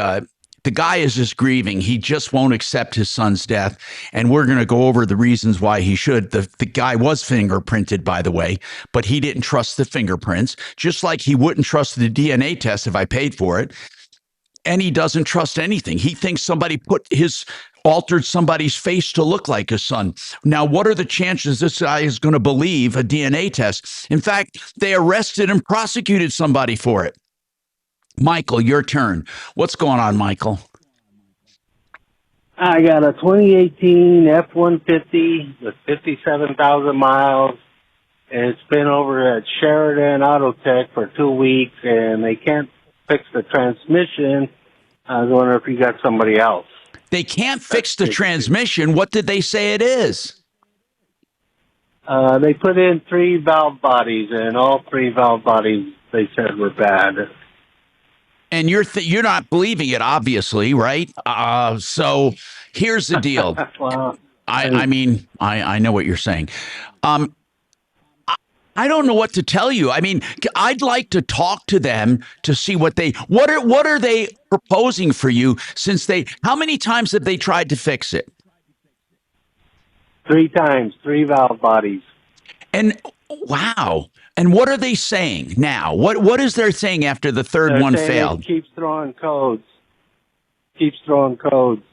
the guy is just grieving. He just won't accept his son's death. And we're going to go over the reasons why he should. The guy was fingerprinted, by the way, but he didn't trust the fingerprints, just like he wouldn't trust the DNA test if I paid for it. And he doesn't trust anything. He thinks somebody altered somebody's face to look like his son. Now, what are the chances this guy is going to believe a DNA test? In fact, they arrested and prosecuted somebody for it. Michael, your turn. What's going on, Michael? I got a 2018 F-150 with 57,000 miles. And it's been over at Sheridan Auto Tech for 2 weeks, and they can't fix the transmission. I was wondering if you got somebody else. They can't fix the transmission. What did they say it is? They put in 3 valve bodies, and all 3 valve bodies they said were bad. And you're not believing it, obviously, right? So here's the deal. Well, I mean, I know what you're saying. I don't know what to tell you. I mean, I'd like to talk to them to see what are they proposing for you, since how many times have they tried to fix it? 3 times, 3 valve bodies. And wow. And what are they saying now? What is they saying after the third one failed? It keeps throwing codes. Keeps throwing codes.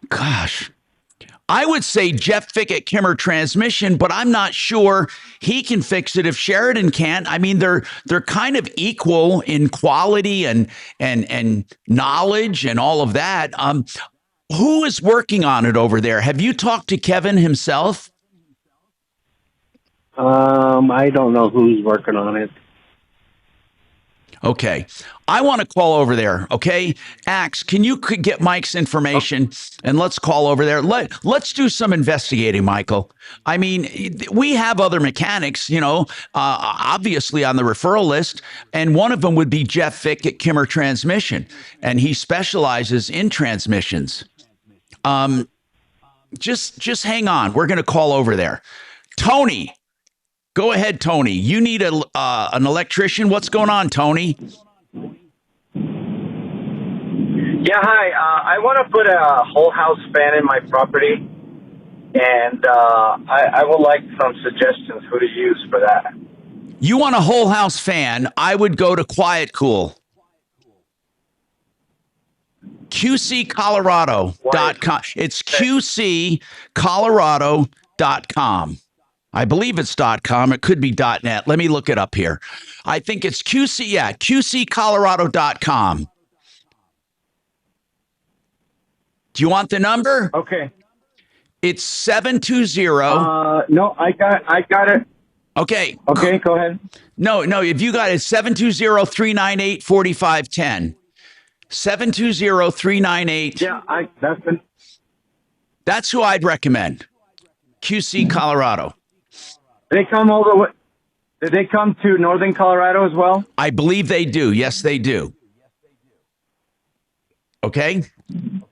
Gosh. I would say Jeff Fickett Kimmer transmission, but I'm not sure he can fix it if Sheridan can't. I mean, they're kind of equal in quality and knowledge and all of that. Who is working on it over there? Have you talked to Kevin himself? I don't know who's working on it. Okay. I want to call over there, okay? Axe, can you get Mike's information and let's call over there. Let's do some investigating, Michael. I mean, we have other mechanics, obviously on the referral list, and one of them would be Jeff Fick at Kimmer Transmission, and he specializes in transmissions. Just hang on. We're going to call over there. Tony. Go ahead, Tony. You need an electrician. What's going on, Tony? Yeah, hi. I want to put a whole house fan in my property, and I would like some suggestions who to use for that. You want a whole house fan? I would go to Quiet Cool. QCcolorado.com. It's QCcolorado.com. I believe it's .com. It could be .net. Let me look it up here. I think it's QCcolorado.com. Do you want the number? Okay. It's 720. No, I got it. Okay. Okay, go ahead. No, if you got it, 720-398-4510. 720-398. Yeah, that's who I'd recommend. QC Colorado. They come all the way. Did they come to Northern Colorado as well? I believe they do. Yes, they do. Okay.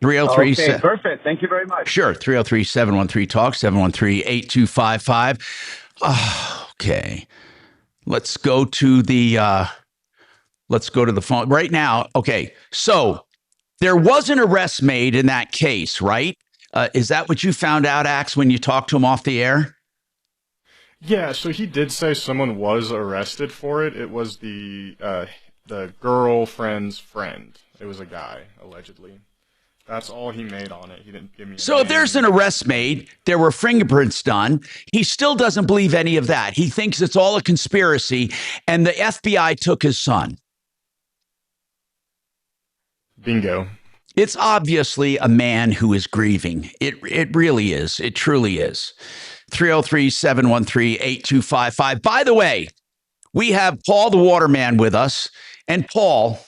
303. Okay, perfect. Thank you very much. Sure. 303-713-TALK, 713-8255. Okay. Let's go to the phone right now. Okay. So there was an arrest made in that case, right? Is that what you found out, Axe, when you talked to him off the air? Yeah, so he did say someone was arrested for it. It was the girlfriend's friend. It was a guy, allegedly. That's all he made on it. He didn't give me. So if there's an arrest made, there were fingerprints done. He still doesn't believe any of that. He thinks it's all a conspiracy, and the FBI took his son. Bingo. It's obviously a man who is grieving. It really is. It truly is. 303-713-8255. By the way, we have Paul the Waterman with us. And Paul,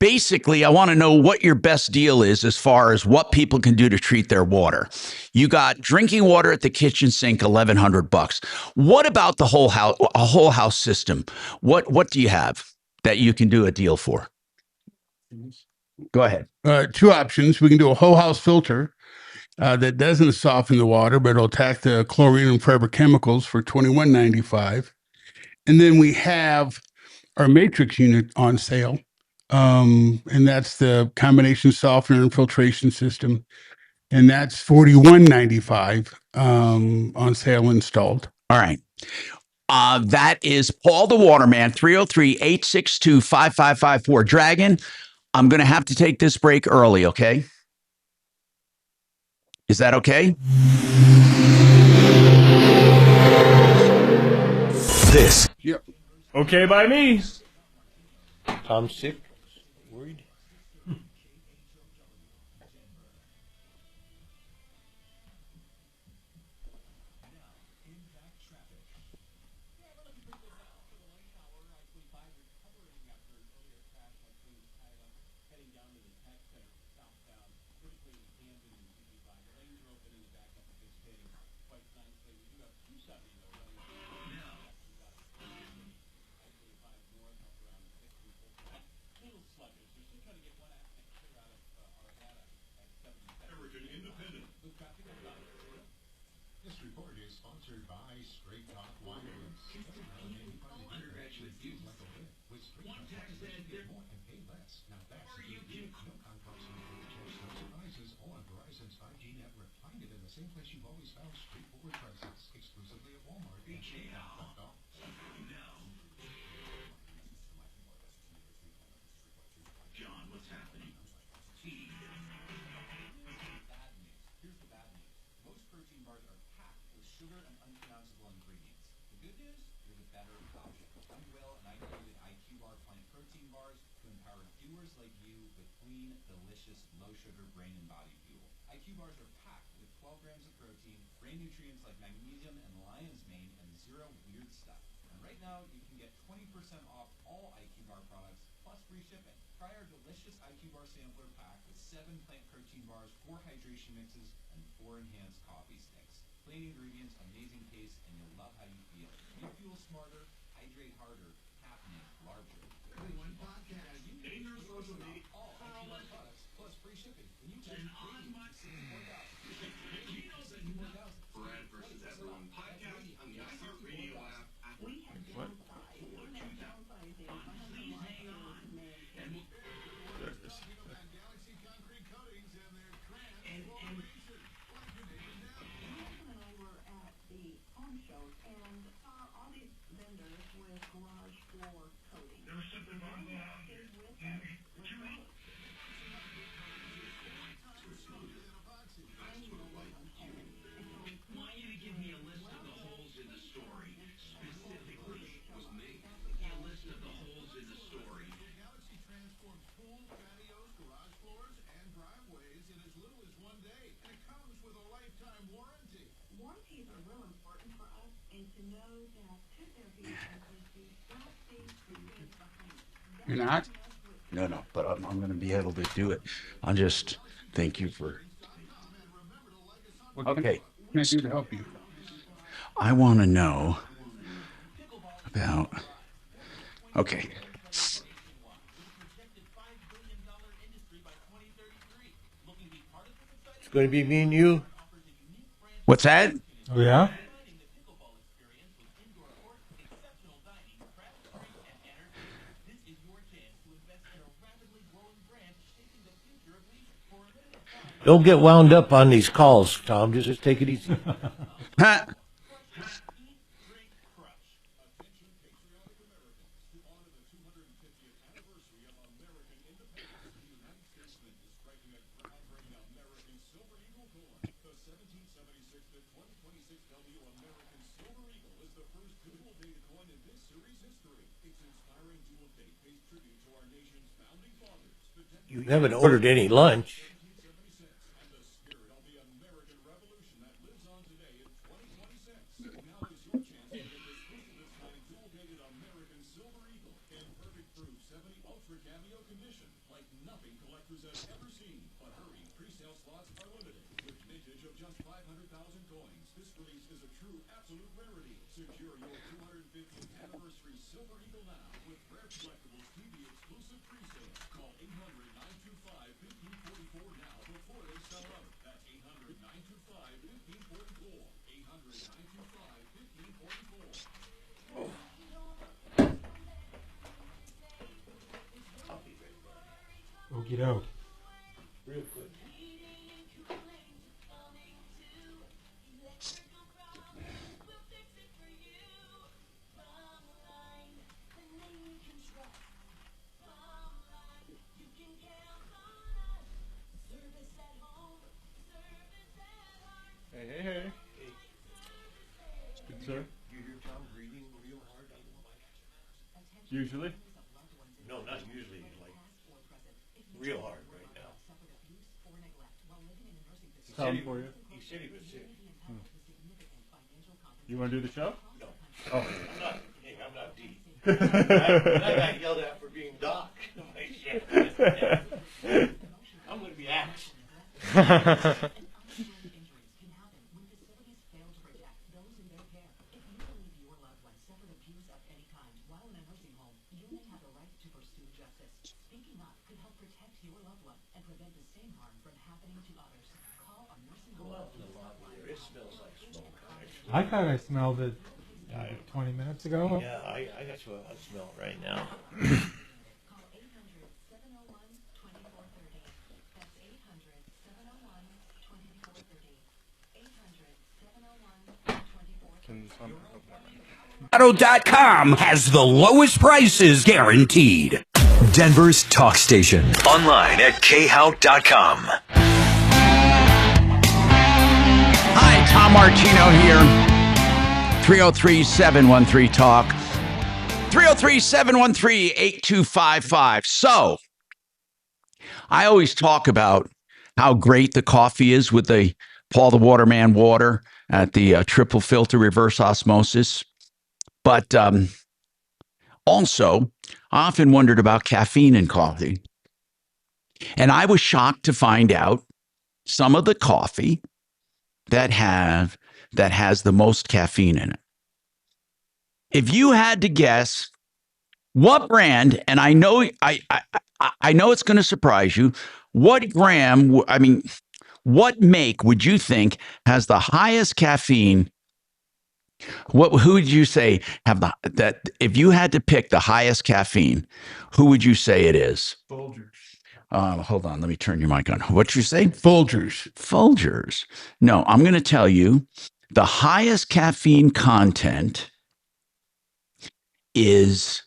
basically, I want to know what your best deal is as far as what people can do to treat their water. You got drinking water at the kitchen sink, $1,100. What about the whole house system? What do you have that you can do a deal for? Go ahead. Two options. We can do a whole house filter that doesn't soften the water, but it'll attack the chlorine and forever chemicals for $21.95. And then we have our matrix unit on sale. And that's the combination softener and filtration system. And that's $41.95 on sale installed. All right. That is Paul the Waterman, 303-862-5554. Dragon, I'm going to have to take this break early, okay? Is that okay? This. Yep. Okay by me. Tom's sick. Worried. You're not? No, but I'm going to be able to do it. I'll just thank you for. Okay. What can I do to help you? I want to know about. Okay. It's going to be me and you. What's that? Oh, yeah? Don't get wound up on these calls, Tom. Just take it easy. Huh? You haven't ordered any lunch. Okie doke. Real quick. Hey. Good, sir. You hear Tom breathing real hard? Usually. No, not usually. Like real hard right now. Tom for you. He said he was sick. You want to do the show? No. Oh. I'm not deep. I got yelled at for being Doc. I'm going to be axed. I thought I smelled it 20 minutes ago. Yeah, I got a smell right now. Auto.com has the lowest prices guaranteed. Denver's talk station. Online at khout.com. Hi, Tom Martino here. 303-713-TALK. 303-713-8255. So, I always talk about how great the coffee is with the Paul the Waterman water at the triple filter reverse osmosis. But also, I often wondered about caffeine in coffee. And I was shocked to find out some of the coffee that has the most caffeine in it. If you had to guess what brand, and I know it's going to surprise you, what make would you think has the highest caffeine? Who would you say that if you had to pick the highest caffeine, who would you say it is? Folgers. Hold on, let me turn your mic on. What'd you say? Folgers. Folgers. No, I'm going to tell you the highest caffeine content is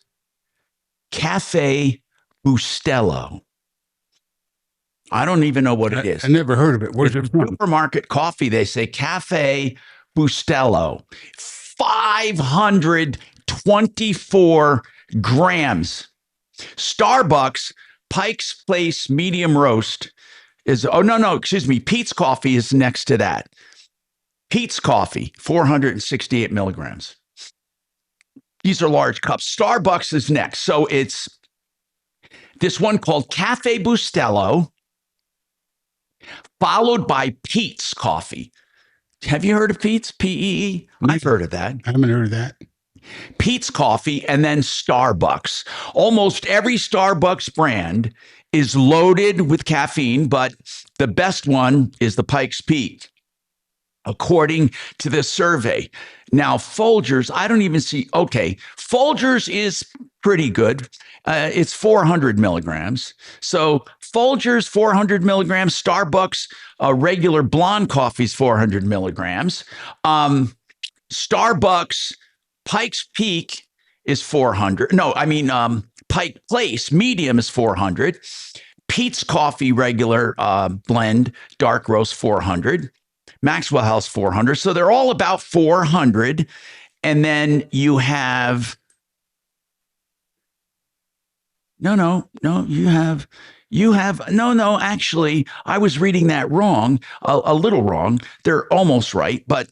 Cafe Bustelo. I don't even know what it is. I never heard of it. Where's it from? Supermarket coffee, they say Cafe Bustelo. 524 grams. Starbucks Pike's Place medium roast is, Pete's Coffee is next to that. Pete's Coffee, 468 milligrams. These are large cups. Starbucks is next. So it's this one called Cafe Bustelo, followed by Pete's Coffee. Have you heard of Pete's? P-E-E? I've heard of that. I haven't heard of that. Pete's Coffee, and then Starbucks. Almost every Starbucks brand is loaded with caffeine, but the best one is the Pike's Peak, according to this survey. Now, Folgers, I don't even see. Okay, Folgers is pretty good. It's 400 milligrams. So Folgers, 400 milligrams. Starbucks, regular blonde coffee is 400 milligrams. Starbucks, Pike's Peak is 400. No, I mean, Pike Place medium is 400. Pete's Coffee regular blend, dark roast 400. Maxwell House 400. So they're all about 400. And then you have actually, I was reading that wrong, a little wrong. They're almost right. But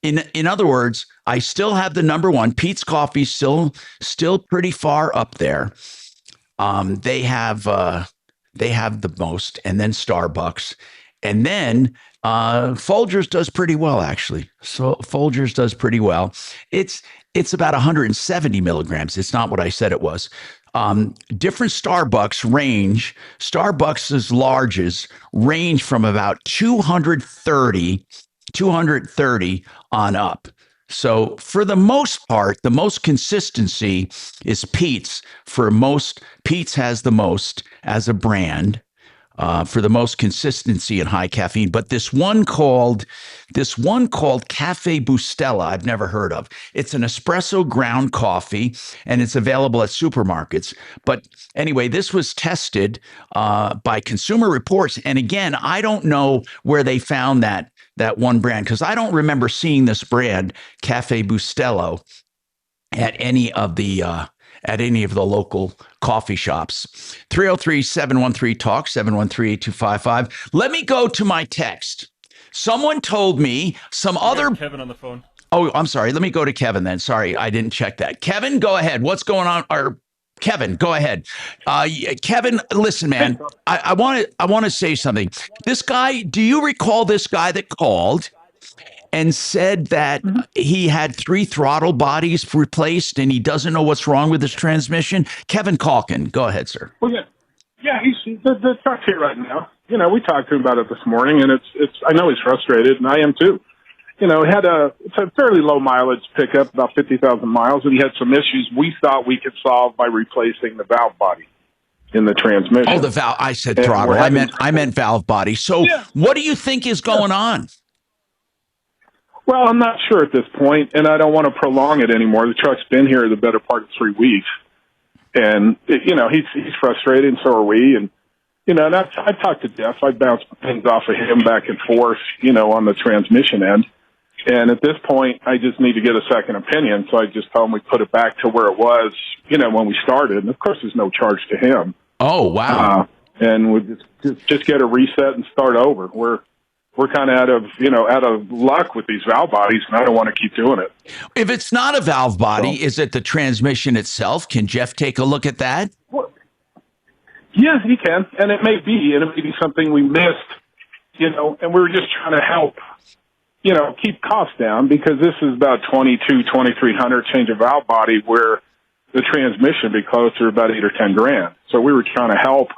in other words, I still have the number one. Pete's Coffee still pretty far up there. They have the most, and then Starbucks. And then Folgers does pretty well, actually. So Folgers does pretty well. It's about 170 milligrams. It's not what I said it was. Different Starbucks range. Starbucks' larges range from about 230 on up. So for the most part, the most consistency is Pete's. Pete's has the most as a brand. For the most consistency and high caffeine. But this one called Cafe Bustelo, I've never heard of. It's an espresso ground coffee, and it's available at supermarkets. But anyway, this was tested by Consumer Reports. And again, I don't know where they found that one brand, because I don't remember seeing this brand, Cafe Bustelo, at any of the local coffee shops. 303-713-TALK, 713-8255. Let me go to my text. Someone told me Kevin on the phone. Oh, I'm sorry. Let me go to Kevin then. Sorry, I didn't check that. Kevin, go ahead. What's going on? Kevin, go ahead. Kevin, listen, man. I want to say something. This guy, do you recall this guy that called and said that he had 3 throttle bodies replaced and he doesn't know what's wrong with his transmission? Kevin Calkin, go ahead, sir. Well, yeah, he's the truck's here right now. We talked to him about it this morning, and it's. I know he's frustrated, and I am too. It's a fairly low mileage pickup, about 50,000 miles, and he had some issues we thought we could solve by replacing the valve body in the transmission. Oh, the valve. I said throttle. I meant valve body. So, what do you think is going on? Well, I'm not sure at this point, and I don't want to prolong it anymore. The truck's been here the better part of 3 weeks, and he's frustrated, and so are we. And and I talked to Jeff. I bounced things off of him back and forth, on the transmission end. And at this point, I just need to get a second opinion. So I just told him we put it back to where it was, when we started. And of course, there's no charge to him. Oh, wow! And we just get a reset and start over. We're kind of out of luck with these valve bodies, and I don't want to keep doing it. If it's not a valve body, is it the transmission itself? Can Jeff take a look at that? Well, yeah, he can, and it may be something we missed, and we were just trying to help, keep costs down, because this is about $2,200-$2,300 change of valve body, where the transmission would be closer to about $8,000 or $10,000. So we were trying to help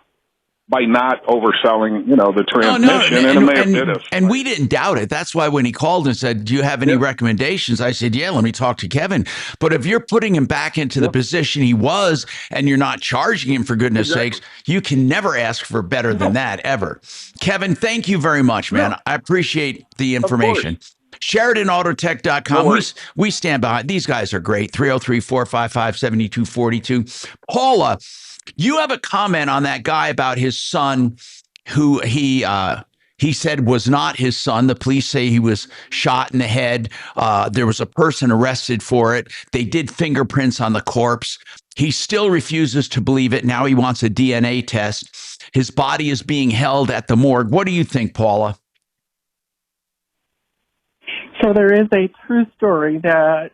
by not overselling, the transmission, and it may have hit us. And we didn't doubt it. That's why when he called and said, do you have any recommendations? I said, yeah, let me talk to Kevin. But if you're putting him back into the position he was, and you're not charging him, for goodness sakes, you can never ask for better than that, ever. Kevin, thank you very much, man. I appreciate the information. SheridanAutotech.com. We stand behind. These guys are great. 303-455-7242. Paula, you have a comment on that guy about his son, who he said was not his son. The police say he was shot in the head. There was a person arrested for it. They did fingerprints on the corpse. He still refuses to believe it. Now he wants a DNA test. His body is being held at the morgue. What do you think, Paula? So there is a true story that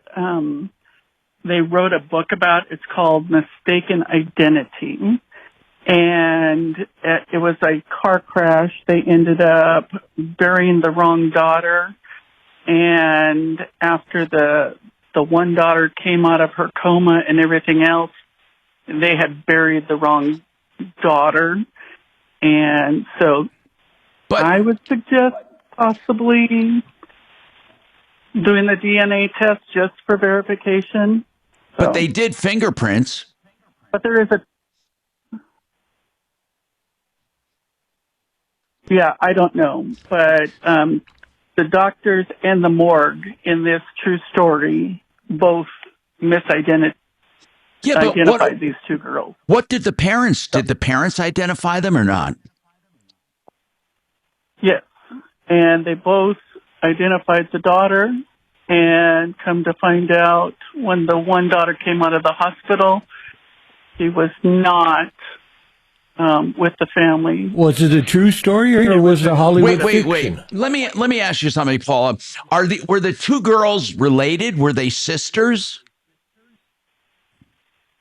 they wrote a book about. It's called Mistaken Identity. And it was a car crash. They ended up burying the wrong daughter. And after the one daughter came out of her coma and everything else, they had buried the wrong daughter. And so I would suggest possibly doing the DNA test just for verification. But they did fingerprints. But there is yeah, I don't know. But the doctors and the morgue in this true story both misidentified Yeah, but identified these two girls. What did the parents identify them or not? Yes. And they both identified the daughter, and come to find out when the one daughter came out of the hospital, she was not with the family. Was it a true story or was it a Hollywood fiction? Let me ask you something, Paula. Were the two girls related? Were they sisters?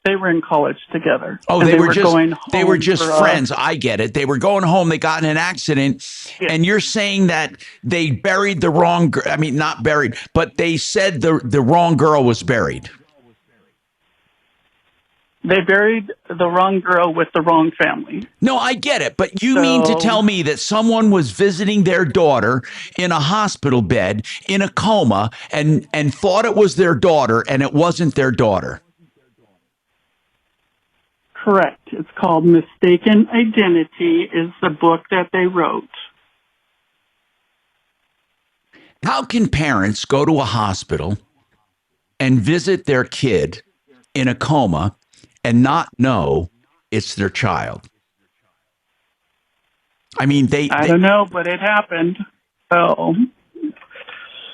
They were in college together. Oh, and they were just going home friends. I get it. They were going home. They got in an accident, and you're saying that they buried the wrong. I mean, not buried, but they said the wrong girl was buried. They buried the wrong girl with the wrong family. No, I get it, but you mean to tell me that someone was visiting their daughter in a hospital bed in a coma and thought it was their daughter, and it wasn't their daughter? Correct. It's called Mistaken Identity is the book that they wrote. How can parents go to a hospital and visit their kid in a coma and not know it's their child? I mean, I don't know, but it happened. So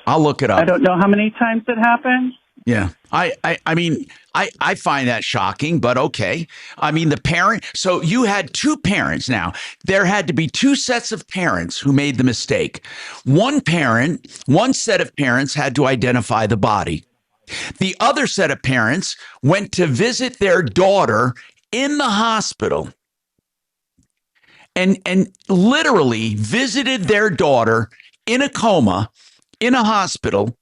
I'll look it up. I don't know how many times it happened. Yeah. I mean, I find that shocking, but okay. I mean, so you had two parents now. There had to be two sets of parents who made the mistake. One set of parents had to identify the body. The other set of parents went to visit their daughter in the hospital and literally visited their daughter in a coma in a hospital.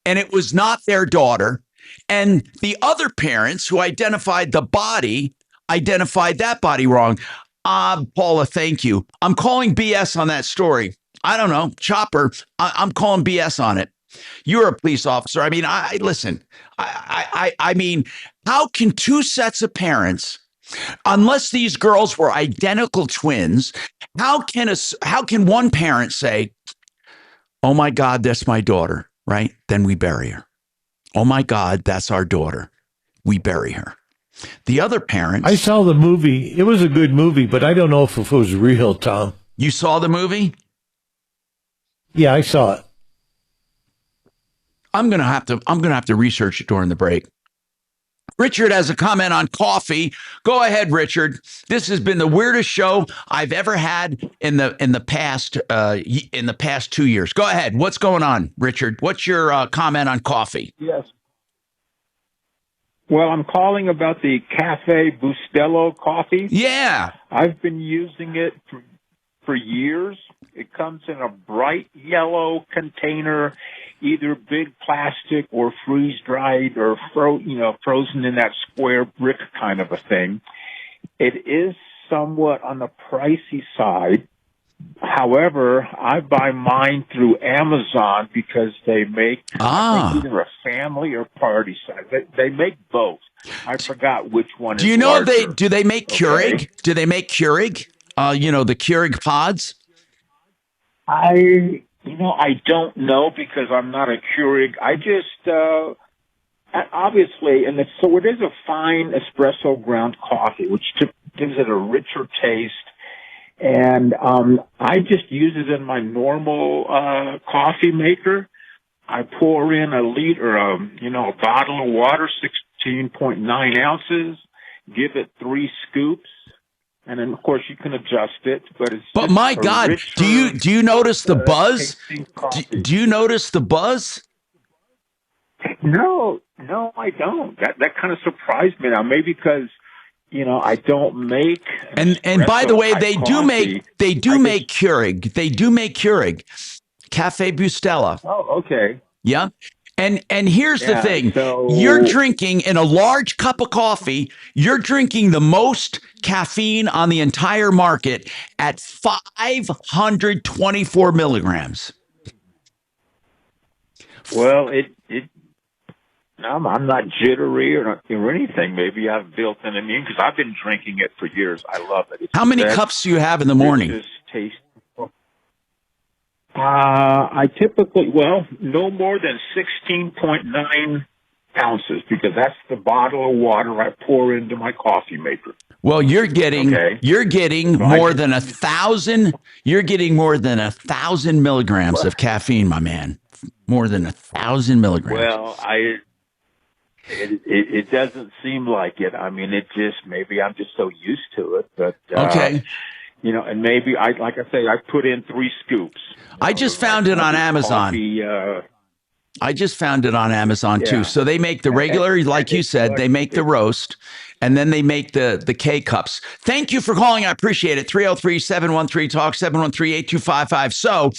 And it was not their daughter. And the other parents who identified the body identified that body wrong. Paula, thank you. I'm calling BS on that story. I don't know. Chopper, I'm calling BS on it. You're a police officer. I mean, listen. I mean, how can two sets of parents, unless these girls were identical twins, how can one parent say, "Oh my God, that's my daughter," right? Then we bury her. "Oh my God, that's our daughter." We bury her. The other parents. I saw the movie. It was a good movie, but I don't know if it was real, Tom. You saw the movie? Yeah, I saw it. I'm gonna have to research it during the break. Richard has a comment on coffee. Go ahead, Richard. This has been the weirdest show I've ever had in the past 2 years. Go ahead. What's going on, Richard? What's your comment on coffee? Yes. Well, I'm calling about the Cafe Bustelo coffee. Yeah. I've been using it for years. It comes in a bright yellow container, either big plastic or freeze-dried or frozen in that square brick kind of a thing. It is somewhat on the pricey side. However, I buy mine through Amazon because they make either a family or party size. They make both. I forgot which one. Do you know do they make Keurig? Okay. Do they make Keurig? The Keurig pods. I don't know because I'm not a Keurig. I just obviously, it is a fine espresso ground coffee, which gives it a richer taste. And I just use it in my normal coffee maker. I pour in a bottle of water, 16.9 ounces, give it 3 scoops, and then of course you can adjust it. But my God, do you notice the buzz? Do you notice the buzz? No, I don't. That kind of surprised me now. Maybe because I don't make and by the way, they do make Keurig. They do make Keurig. Cafe Bustelo. Oh, okay. Yeah. And here's the thing. You're drinking in a large cup of coffee, you're drinking the most caffeine on the entire market at 524 milligrams. Well, I'm not jittery or anything. Maybe I've built an immune because I've been drinking it for years. I love it. How many cups do you have in the morning? I typically, no more than 16.9 ounces because that's the bottle of water I pour into my coffee maker. Well, you're getting more than 1,000. You're getting more than 1,000 milligrams of caffeine, my man. More than 1,000 milligrams. Well, it doesn't seem like it. I mean, maybe I'm just so used to it, but okay. And maybe like I say, I put in 3 scoops. I just found it on Amazon. Coffee, I just found it on Amazon too. So they make the regular, like you said, they make the roast, and then they make the K cups. Thank you for calling. I appreciate it. 303-713-TALK, 713-8255. So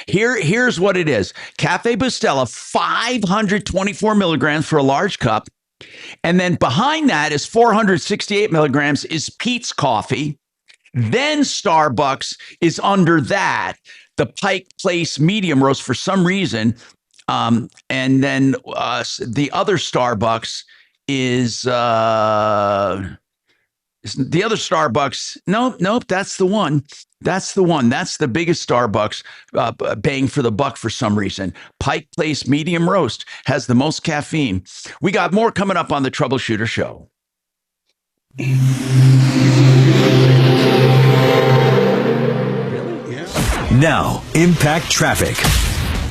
here's what it is. Cafe Bustelo, 524 milligrams for a large cup. And then behind that is 468 milligrams is Pete's Coffee. Then Starbucks is under that, the Pike Place medium roast for some reason. And then the other Starbucks is the other Starbucks. Nope, that's the one. That's the one. That's the biggest Starbucks bang for the buck for some reason. Pike Place medium roast has the most caffeine. We got more coming up on the Troubleshooter Show. Now, impact traffic.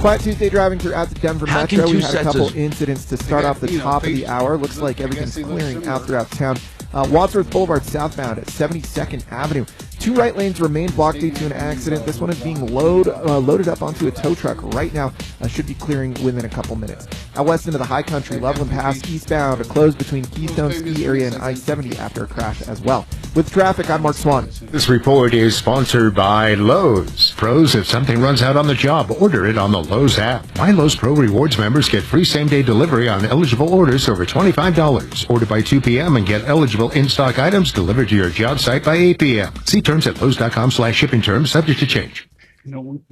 Quiet Tuesday driving throughout the Denver Metro. We had a couple of incidents to start off the top of the hour. Looks like everything's clearing out throughout town. Wadsworth Boulevard southbound at 72nd Avenue. 2 right lanes remain blocked due to an accident. This one is being loaded up onto a tow truck right now. Should be clearing within a couple minutes. Out west into the High Country, Loveland Pass eastbound, closed between Keystone Ski Area and I-70 after a crash as well. With traffic, I'm Mark Swan. This report is sponsored by Lowe's. Pros, if something runs out on the job, order it on the Lowe's app. My Lowe's Pro Rewards members get free same-day delivery on eligible orders over $25. Order by 2 p.m. and get eligible in-stock items delivered to your job site by 8 p.m. See terms at Lowe's.com/shipping terms, subject to change.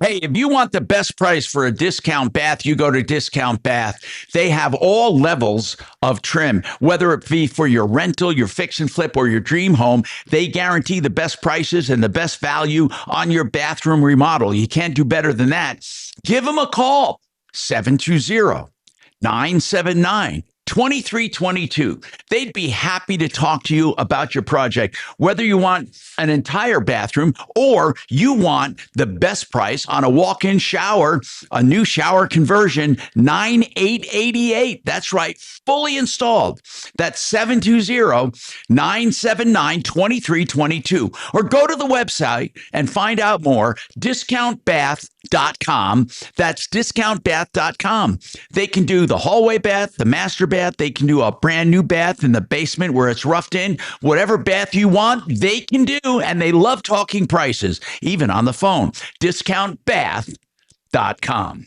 Hey, if you want the best price for a discount bath, you go to Discount Bath. They have all levels of trim, whether it be for your rental, your fix and flip, or your dream home. They guarantee the best prices and the best value on your bathroom remodel. You can't do better than that. Give them a call, 720-979-2322. They'd be happy to talk to you about your project, whether you want an entire bathroom or you want the best price on a walk-in shower, a new shower conversion, $9,888. That's right, fully installed. That's 720-979-2322. Or go to the website and find out more, discountbath.com. That's discountbath.com. They can do the hallway bath, the master bath. They can do a brand new bath in the basement where it's roughed in. Whatever bath you want, they can do. And they love talking prices, even on the phone. Discountbath.com.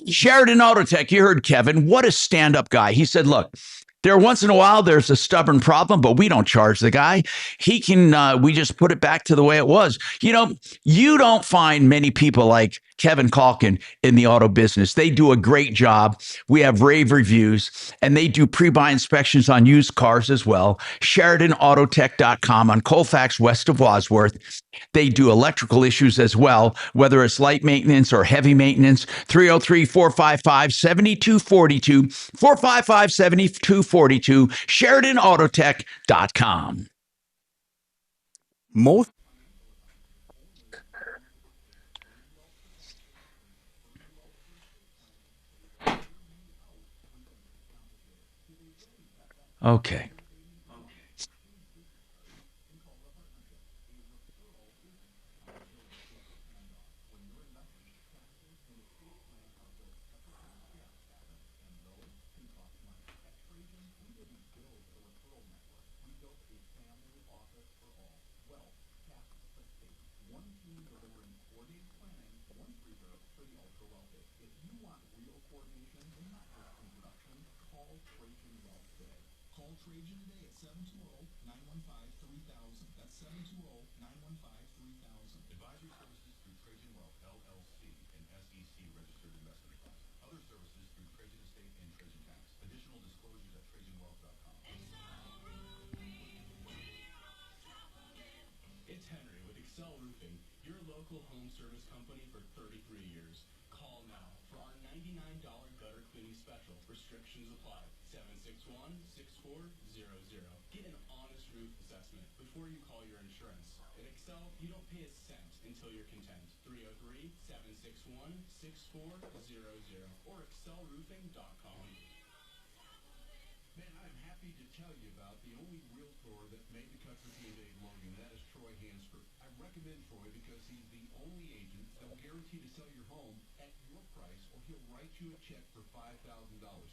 Sheridan Autotech, you heard Kevin. What a stand-up guy. He said, look, there once in a while there's a stubborn problem, but we don't charge the guy. He can, we just put it back to the way it was. You know, you don't find many people like Kevin Calkin in the auto business. They do a great job. We have rave reviews, and they do pre-buy inspections on used cars as well. SheridanAutotech.com on Colfax west of Wadsworth. They do electrical issues as well, whether it's light maintenance or heavy maintenance. 303-455-7242, 455-7242, SheridanAutotech.com. Most Okay. Call now for our $99 gutter cleaning special. Restrictions apply. Get an honest roof assessment before you call your insurance. In Excel, you don't pay a cent until you're content. 303-761-6400 or excelroofing.com. Man, I'm happy to tell you about the only realtor that made the cut for T&J Morgan, and that is Troy Hansford. I recommend Troy because he's the only agent that will guarantee to sell your home at your price, or he'll write you a check for $5,000.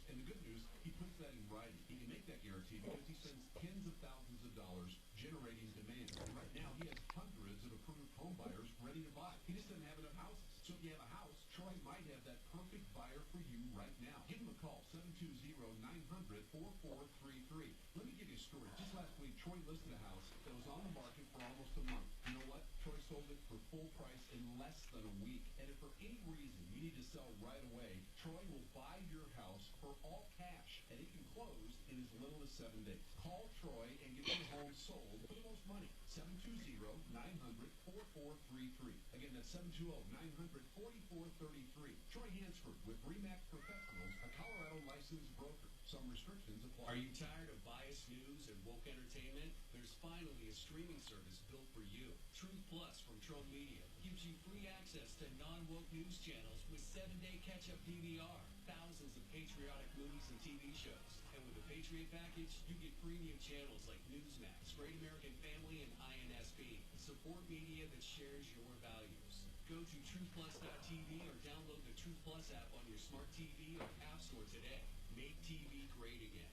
And the good news, he puts that in writing. He can make that guarantee because he spends tens of thousands of dollars generating demand. And right now, he has hundreds of approved home buyers ready to buy. He just doesn't have enough houses. So if you have a house, Troy might have that perfect buyer for you right now. Give him a call, 720-900-4433. Let me give you a story. Just last week, Troy listed a house that was on the market for almost a month. You know what? Troy sold it for full price in less than a week. And if for any reason you need to sell right away, Troy will buy your house for all cash, and it can close in as little as 7 days. Call Troy and get your home sold for the most money. 720-900-4433. Again, that's 720-900-4433. Troy Hansford with RE/MAX Professionals, a Colorado licensed broker. Some restrictions apply. Are you tired of biased news and woke entertainment? There's finally a streaming service built for you. Truth Plus from Tron Media gives you free access to non-woke news channels with 7-day catch-up DVR, thousands of patriotic movies and TV shows. And with the Patriot package, you get premium channels like Newsmax, Great American Family, and INSB. Support media that shares your values. Go to truthplus.tv or download the Truth Plus app on your smart TV or app store today. Make TV great again.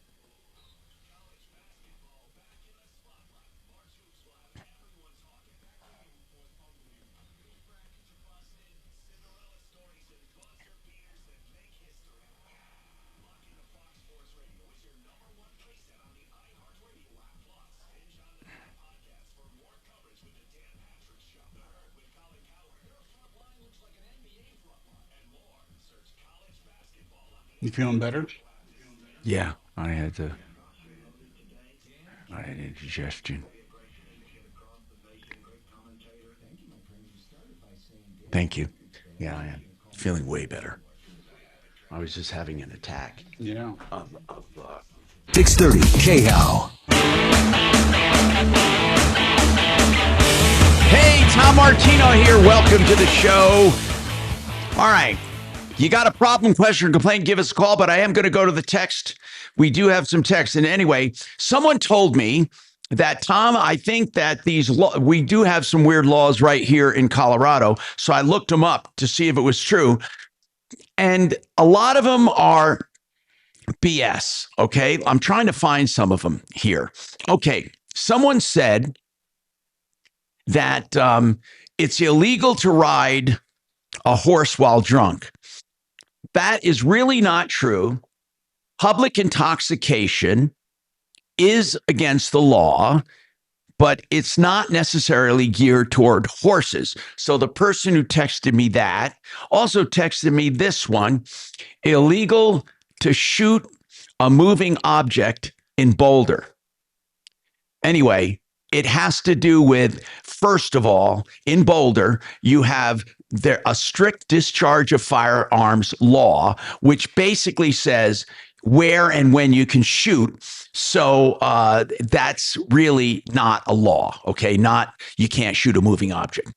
College basketball back in the spotlight. March hoops will have everyone talking. News brackets are busted, Cinderella stories and buzzer beaters that make history. Lock into Fox Sports Radio is your #1 playset on the iHeartRadio app. Plus, binge on the podcast for more coverage with the Dan Patrick Show. The Herd with Colin Cowherd. Your front line looks like an NBA front line. And more. Search college basketball on the You feeling better? Yeah, I had indigestion. Thank you. Yeah, I am feeling way better. I was just having an attack. Yeah. 630 KHOW. Hey, Tom Martino here. Welcome to the show. All right. You got a problem, question, or complaint, give us a call, but I am going to go to the text. We do have some text. And anyway, someone told me that, Tom, I think that we do have some weird laws right here in Colorado. So I looked them up to see if it was true. And a lot of them are BS. Okay. I'm trying to find some of them here. Okay. Someone said that it's illegal to ride a horse while drunk. That is really not true. Public intoxication is against the law, but it's not necessarily geared toward horses. So the person who texted me that also texted me this one: illegal to shoot a moving object in Boulder. Anyway, it has to do with, first of all, in Boulder, you have a strict discharge of firearms law, which basically says where and when you can shoot. So that's really not a law, okay? You can't shoot a moving object.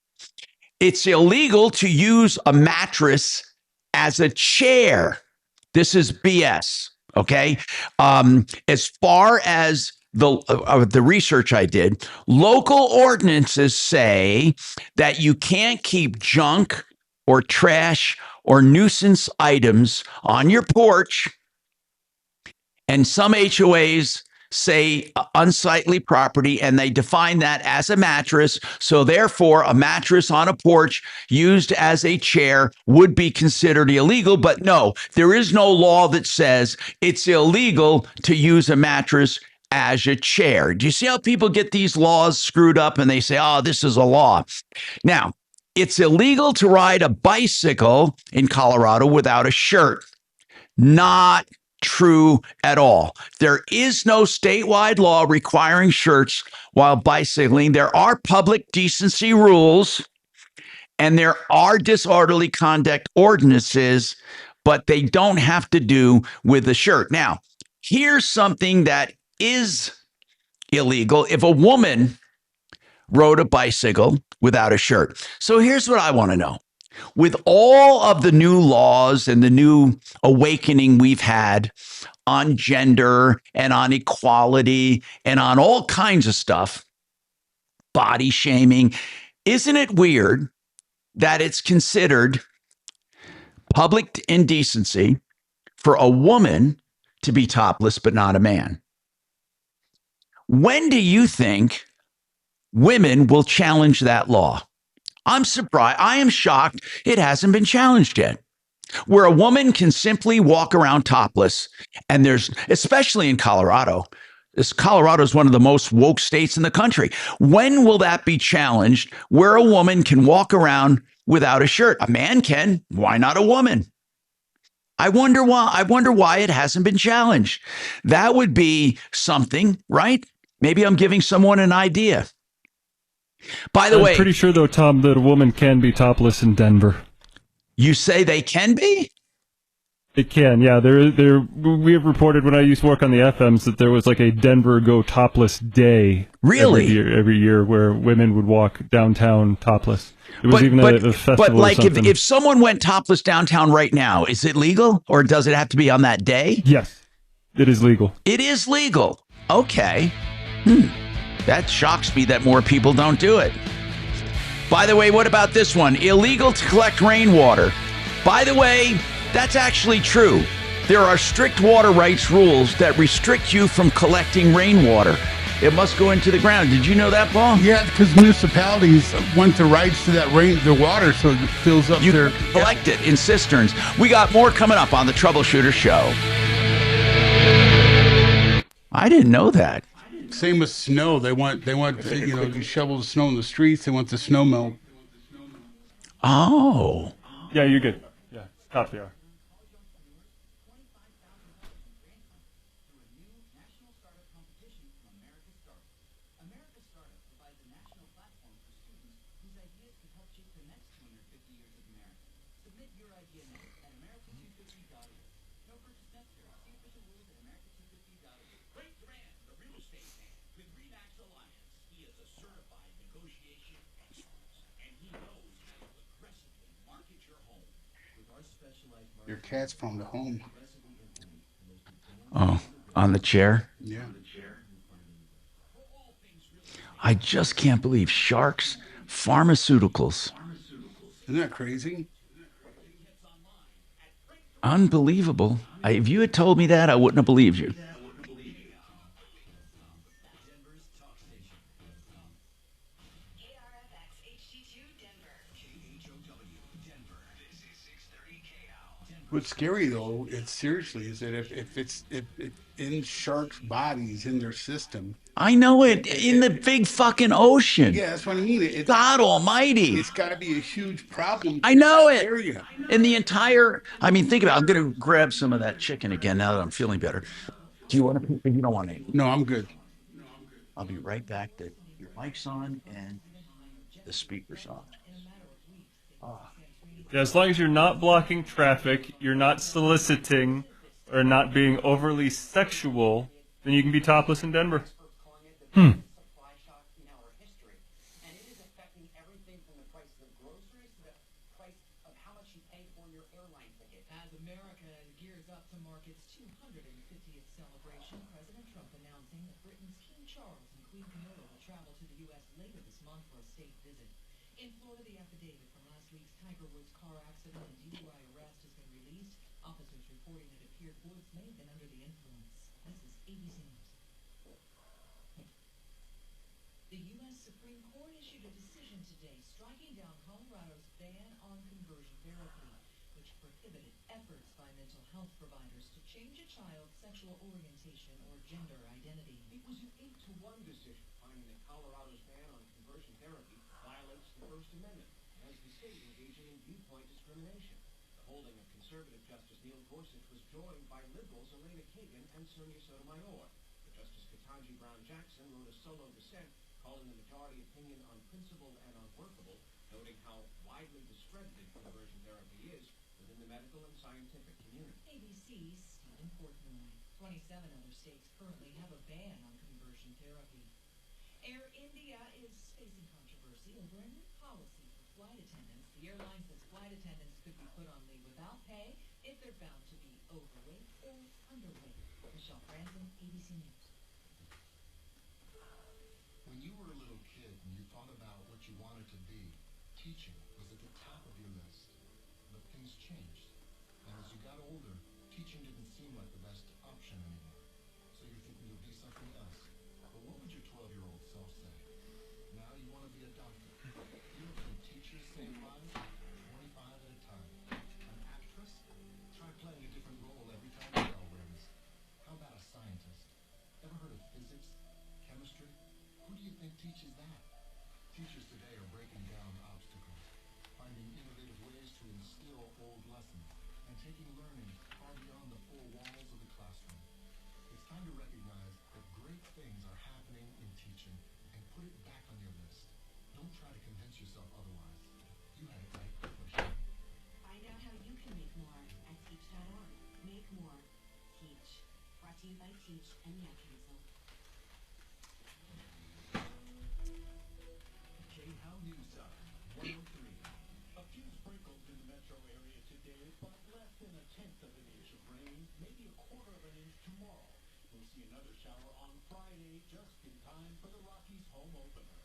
It's illegal to use a mattress as a chair. This is BS, okay? As far as the research I did, local ordinances say that you can't keep junk or trash or nuisance items on your porch. And some HOAs say unsightly property, and they define that as a mattress. So therefore, a mattress on a porch used as a chair would be considered illegal. But no, there is no law that says it's illegal to use a mattress as a chair. Do you see how people get these laws screwed up and they say, oh, this is a law? Now, it's illegal to ride a bicycle in Colorado without a shirt. Not true at all. There is no statewide law requiring shirts while bicycling. There are public decency rules and there are disorderly conduct ordinances, but they don't have to do with the shirt. Now, Here's something that is illegal if a woman rode a bicycle without a shirt. So here's what I want to know. With all of the new laws and the new awakening we've had on gender and on equality and on all kinds of stuff, body shaming, isn't it weird that it's considered public indecency for a woman to be topless but not a man? When do you think women will challenge that law? I'm surprised. I am shocked it hasn't been challenged yet. Where a woman can simply walk around topless, and there's, especially in Colorado, Colorado is one of the most woke states in the country. When will that be challenged where a woman can walk around without a shirt? A man can. Why not a woman? I wonder why it hasn't been challenged. That would be something, right? Maybe I'm giving someone an idea. By the way, I'm pretty sure, though, Tom, that a woman can be topless in Denver. You say they can be? It can, yeah. We have reported when I used to work on the FMs that there was like a Denver Go Topless Day. Really? Every year where women would walk downtown topless. It was even a festival. But like or something. if someone went topless downtown right now, is it legal or does it have to be on that day? Yes, it is legal. It is legal. Okay. That shocks me that more people don't do it. By the way, what about this one? Illegal to collect rainwater. By the way, that's actually true. There are strict water rights rules that restrict you from collecting rainwater. It must go into the ground. Did you know that, Paul? Yeah, because municipalities want the rights to that the water so it fills up their... collect it in cisterns. We got more coming up on the Troubleshooter Show. I didn't know that. Same with snow. They want you shovel the snow in the streets. They want the snow melt. Oh. Yeah, you're good. Yeah, top the hour. Your cat's found a home. Oh, on the chair? Yeah. I just can't believe sharks, pharmaceuticals. Isn't that crazy? Unbelievable. If you had told me that, I wouldn't have believed you. What's scary though, is that if it's in sharks' bodies in their system. I know it in the big fucking ocean. Yeah, that's what I mean. God Almighty! It's got to be a huge problem. I know it. Area. In the entire. I mean, think about it. I'm going to grab some of that chicken again now that I'm feeling better. Do you want to? You don't want any? No, I'm good. I'll be right back. Your mic's on and the speaker's on. Yeah, as long as you're not blocking traffic, you're not soliciting, or not being overly sexual, then you can be topless in Denver. The U.S. Supreme Court issued a decision today striking down Colorado's ban on conversion therapy, which prohibited efforts by mental health providers to change a child's sexual orientation or gender identity. It was an 8-1 decision finding that Colorado's ban on conversion therapy violates the First Amendment, as the state engaging in viewpoint discrimination. The holding of conservative Justice Neil Gorsuch was joined by liberals Elena Kagan and Sonia Sotomayor. But Justice Ketanji Brown Jackson wrote a solo dissent calling the majority opinion unprincipled and unworkable, noting how widely discredited conversion therapy is within the medical and scientific community. ABC's Stephen Portnoy. 27 other states currently have a ban on conversion therapy. Air India is facing controversy over a new policy for flight attendants. The airline says flight attendants could be put on leave without pay if they're found to be overweight or underweight. Michelle Franzen, ABC News. When you were a little kid and you thought about what you wanted to be, teaching was at the top of your list. But things changed. And as you got older, teaching didn't seem like the best option anymore. So you're thinking you'll be something else. But what would your 12-year-old self say? Now you want to be a doctor. You know, can teachers save lives? 25 at a time. An actress? Try playing a different role every time the bell rings. How about a scientist? Ever heard of physics? Chemistry? Who do you think teaches that? Teachers today are breaking down obstacles, finding innovative ways to instill old lessons, and taking learning far beyond the four walls of the classroom. It's time to recognize that great things are happening in teaching and put it back on your list. Don't try to convince yourself otherwise. You had it right the first time. Find out how you can make more at teach.org. Make more. Teach. Brought to you by Teach and the Ad Council. K-How News Time, 103. A few sprinkles in the metro area today, but less than a tenth of an inch of rain, maybe a quarter of an inch tomorrow. We'll see another shower on Friday, just in time for the Rockies home opener.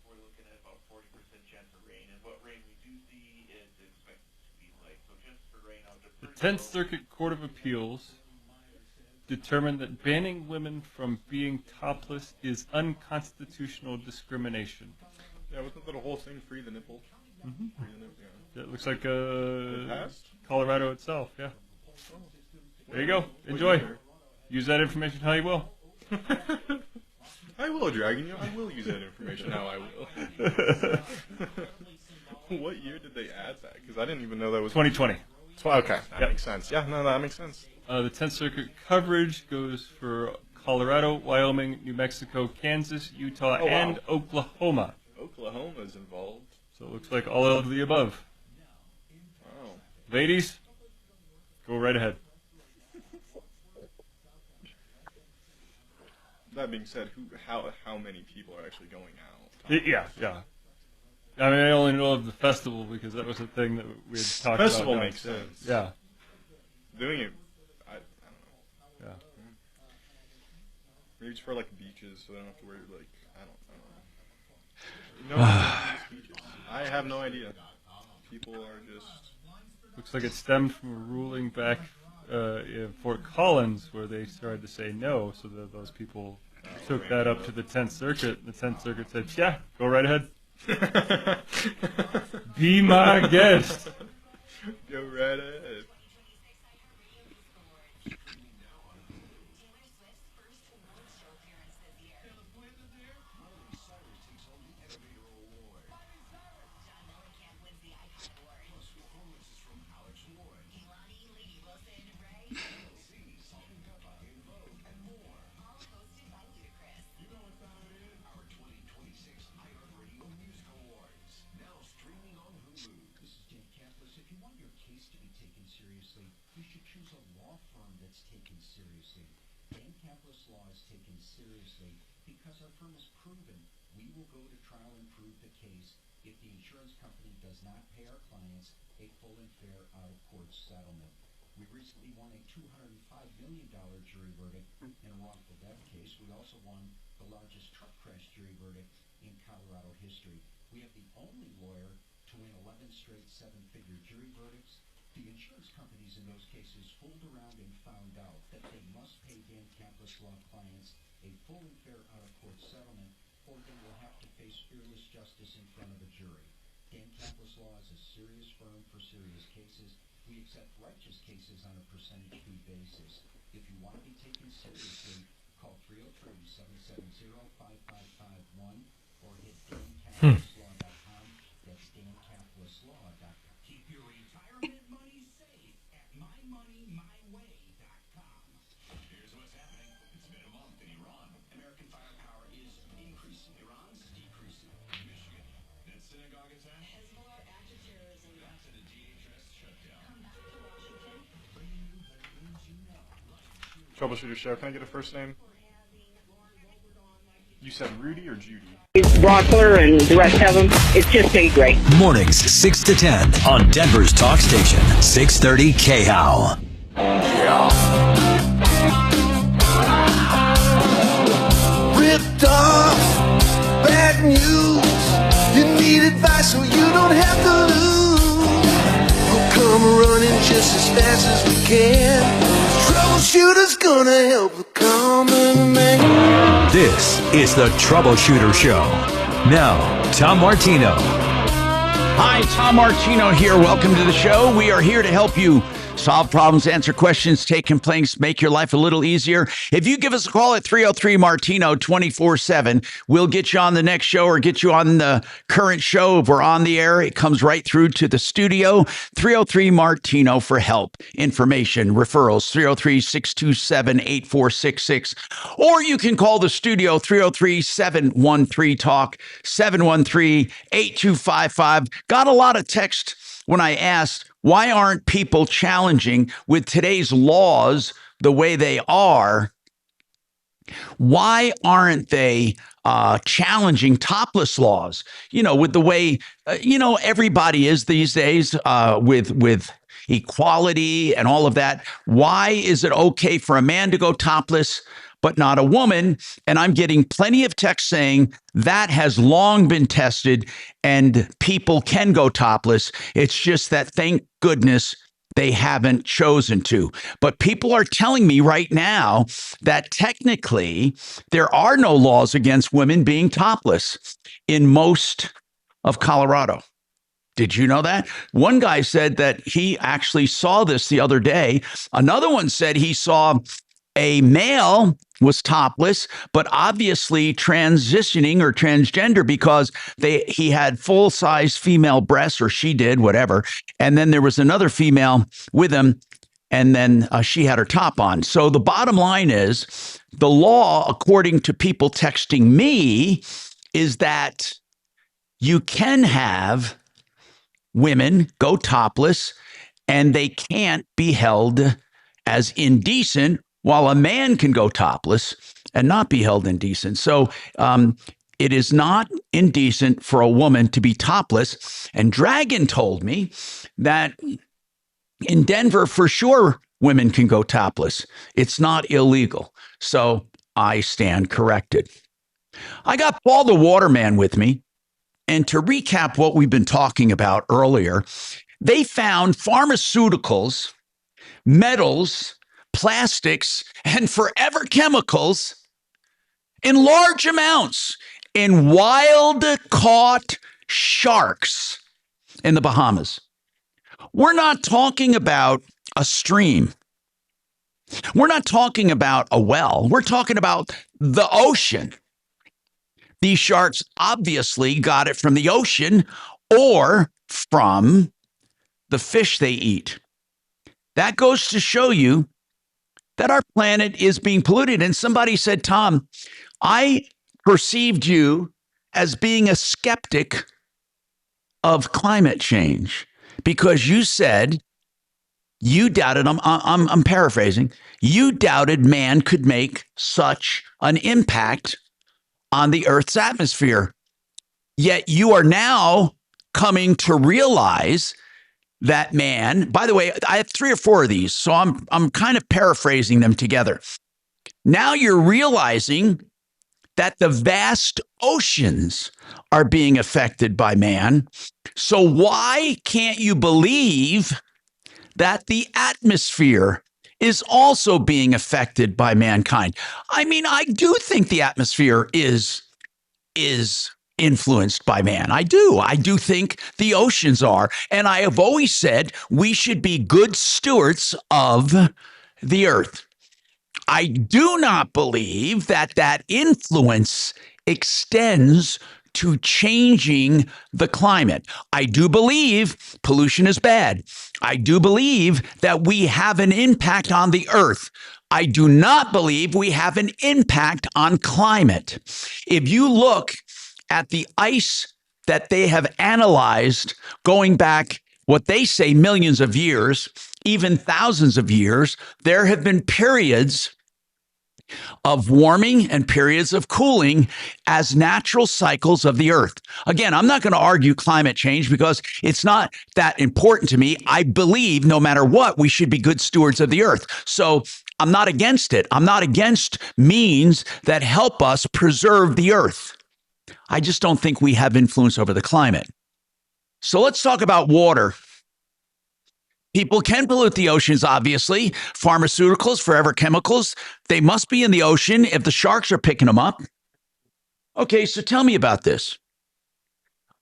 We're looking at about 40% chance of rain, and what rain we do see is expected to be light. So just for rain out to The 10th Circuit Court of Appeals determined that banning women from being topless is unconstitutional discrimination. Yeah, wasn't that a whole thing, free the nipple? Mhm. Free the nipple, yeah. It looks like It passed? Colorado itself, yeah. Oh. There you go. Enjoy. Use that information how you will. I will, Dragon. You know, I will use that information how I will. What year did they add that? Because I didn't even know that was 2020. Okay, that Yep. makes sense. Yeah, no, that makes sense. The 10th Circuit coverage goes for Colorado, Wyoming, New Mexico, Kansas, Utah, Oh, wow. and Oklahoma. Oklahoma's involved. So it looks like all of the above. Wow. Ladies, go right ahead. That being said, how many people are actually going out? Yeah. I mean, I only know of the festival because that was a thing that we had talked about. Festival makes sense. Yeah. Doing it, I don't know. Yeah. Maybe it's for like beaches, so they don't have to worry I don't know. Beaches. I have no idea. People are just. Looks like it stemmed from a ruling back in Fort Collins where they started to say no, so that those people took that up to the 10th Circuit. The 10th Circuit said, yeah, go right ahead. Be my guest. Go right ahead. Because our firm is proven, we will go to trial and prove the case if the insurance company does not pay our clients a full and fair out-of-court settlement. We recently won a $205 million jury verdict in a wrongful death case. We also won the largest truck crash jury verdict in Colorado history. We have the only lawyer to win 11 straight seven-figure jury verdicts. The insurance companies in those cases fooled around and found out that they must pay Dan Campus Law clients a full and fair out-of-court settlement, or they will have to face fearless justice in front of a jury. Dan Campus Law is a serious firm for serious cases. We accept righteous cases on a percentage fee basis. If you want to be taken seriously, call 303-770-5551 or hit dancapitalaw.com. That's dancapitalaw.com. Keep your retirement money safe at mymoneymyway.com. Here's what's happening. It's been a month in Iran. American firepower is increasing. Iran's decreasing. Michigan. That synagogue attack. Hezbollah active terrorism. That's a DHS shutdown. Come back to Washington. Bringing you the news you know. Troubleshooter Show. Can I get a first name? You said Rudy or Judy? Brockler and the rest of them. It's just been great. Mornings 6 to 10 on Denver's Talk Station, 630 KHOW. Ripped off, bad news. You need advice so you don't have to lose. We'll come running just as fast as we can. Troubleshooter's gonna help the common man. This is the Troubleshooter Show. Now, Tom Martino. Hi, Tom Martino here. Welcome to the show. We are here to help you solve problems, answer questions, take complaints, make your life a little easier. If you give us a call at 303-MARTINO 24/7, we'll get you on the next show or get you on the current show. If we're on the air, it comes right through to the studio. 303-MARTINO for help, information, referrals, 303-627-8466. Or you can call the studio, 303-713-TALK, 713-8255. Got a lot of text when I asked, why aren't people challenging with today's laws the way they are? Why aren't they challenging topless laws? You know, with the way, everybody is these days with equality and all of that. Why is it okay for a man to go topless, but not a woman? And I'm getting plenty of text saying that has long been tested and people can go topless. It's just that, thank goodness, they haven't chosen to. But people are telling me right now that technically there are no laws against women being topless in most of Colorado. Did you know that? One guy said that he actually saw this the other day. Another one said he saw a male was topless, but obviously transitioning or transgender because he had full-size female breasts, or she did, whatever. And then there was another female with him, and then she had her top on. So the bottom line is, the law, according to people texting me, is that you can have women go topless and they can't be held as indecent, while a man can go topless and not be held indecent. So it is not indecent for a woman to be topless. And Dragon told me that in Denver, for sure, women can go topless. It's not illegal. So I stand corrected. I got Paul the Waterman with me. And to recap what we've been talking about earlier, they found pharmaceuticals, metals, plastics, and forever chemicals in large amounts in wild caught sharks in the Bahamas. We're not talking about a stream. We're not talking about a well. We're talking about the ocean. These sharks obviously got it from the ocean or from the fish they eat. That goes to show you that our planet is being polluted. And somebody said, Tom, I perceived you as being a skeptic of climate change because you said you doubted, I'm paraphrasing, you doubted man could make such an impact on the Earth's atmosphere. Yet you are now coming to realize that man, by the way, I have 3 or 4 of these, so I'm kind of paraphrasing them together. Now you're realizing that the vast oceans are being affected by man. So why can't you believe that the atmosphere is also being affected by mankind? I mean, I do think the atmosphere is influenced by man. I do think the oceans are. And I have always said we should be good stewards of the earth. I do not believe that influence extends to changing the climate. I do believe pollution is bad. I do believe that we have an impact on the earth. I do not believe we have an impact on climate. If you look at the ice that they have analyzed going back, what they say, millions of years, even thousands of years, there have been periods of warming and periods of cooling as natural cycles of the earth. Again, I'm not going to argue climate change because it's not that important to me. I believe no matter what, we should be good stewards of the earth. So I'm not against it. I'm not against means that help us preserve the earth. I just don't think we have influence over the climate. So let's talk about water. People can pollute the oceans, obviously. Pharmaceuticals, forever chemicals, they must be in the ocean if the sharks are picking them up. Okay, so tell me about this.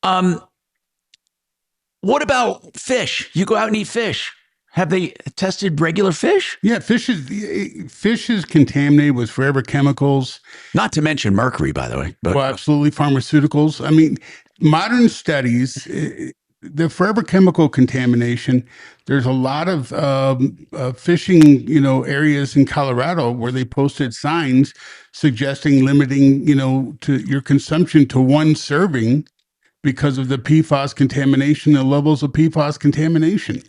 What about fish? You go out and eat fish. Have they tested regular fish? Yeah, fish is contaminated with forever chemicals. Not to mention mercury, by the way. But well, absolutely, pharmaceuticals. I mean, modern studies, the forever chemical contamination. There's a lot of fishing, areas in Colorado where they posted signs suggesting limiting, to your consumption to one serving because of the PFAS contamination, the levels of PFAS contamination.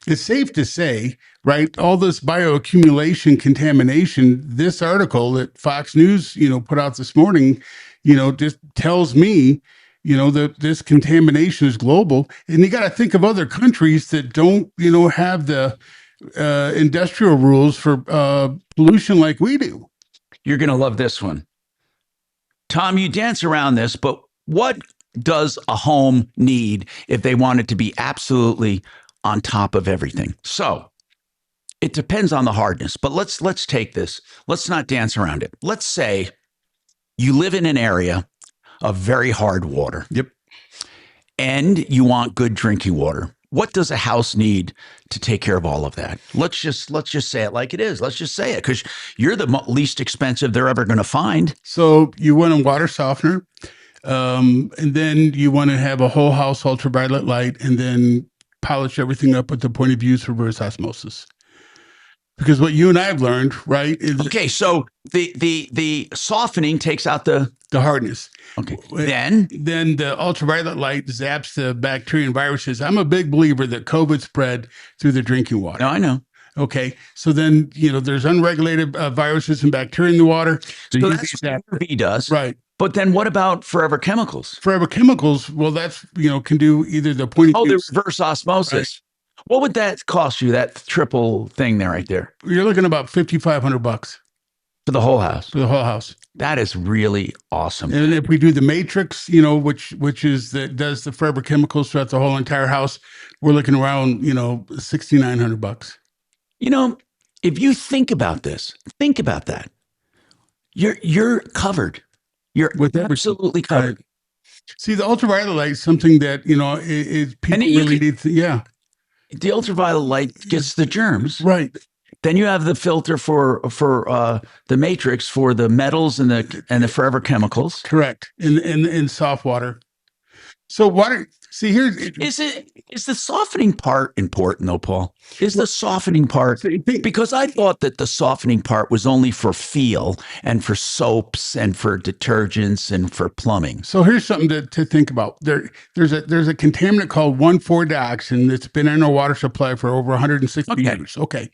It's safe to say, right, all this bioaccumulation contamination, this article that Fox News, put out this morning, just tells me, that this contamination is global. And you got to think of other countries that don't, have the industrial rules for pollution like we do. You're going to love this one. Tom, you dance around this, but what does a home need if they want it to be absolutely on top of everything? So it depends on the hardness, but let's take this. Let's not dance around it. Let's say you live in an area of very hard water. Yep. And you want good drinking water. What does a house need to take care of all of that? Let's just say it like it is. Let's just say it because you're the least expensive they're ever going to find. So you want a water softener, and then you want to have a whole house ultraviolet light, and then polish everything up with the point of use reverse osmosis. Because what you and I have learned, right? Is okay, so the softening takes out the hardness. Okay. Then the ultraviolet light zaps the bacteria and viruses. I'm a big believer that COVID spread through the drinking water. No, I know. Okay. So then, there's unregulated viruses and bacteria in the water. So that's what UV does. Right. But then what about forever chemicals? Forever chemicals, well, that's, can do either the point of use. The reverse osmosis. Right. What would that cost you, that triple thing there right there? You're looking about $5,500 for the whole house. For the whole house. That is really awesome. And if we do the matrix, which is that does the forever chemicals throughout the whole entire house, we're looking around, $6,900. If you think about this, think about that. You're covered. You're absolutely covered. Right. See, the ultraviolet light is something that, people really need to, yeah. The ultraviolet light gets the germs. Right. Then you have the filter for the matrix for the metals and the forever chemicals. Correct. In soft water. So water. See, here's is the softening part important though, Paul? Is the softening part because I thought that the softening part was only for feel and for soaps and for detergents and for plumbing. So here's something to think about. There's a contaminant called 1,4-dioxin that's been in our water supply for over 160 years. Okay.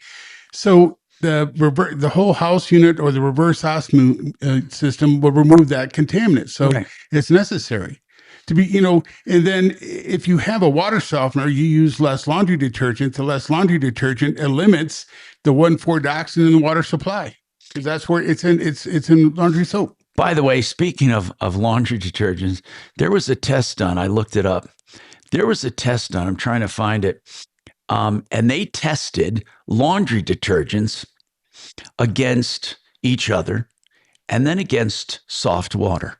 So the whole house unit or the reverse osmosis system will remove that contaminant. So it's necessary to be, and then if you have a water softener, you use less laundry detergent. The less laundry detergent limits the 1,4-dioxin in the water supply because that's where it's in laundry soap. By the way, speaking of laundry detergents, there was a test done. I looked it up. There was a test done. I'm trying to find it. And they tested laundry detergents against each other and then against soft water.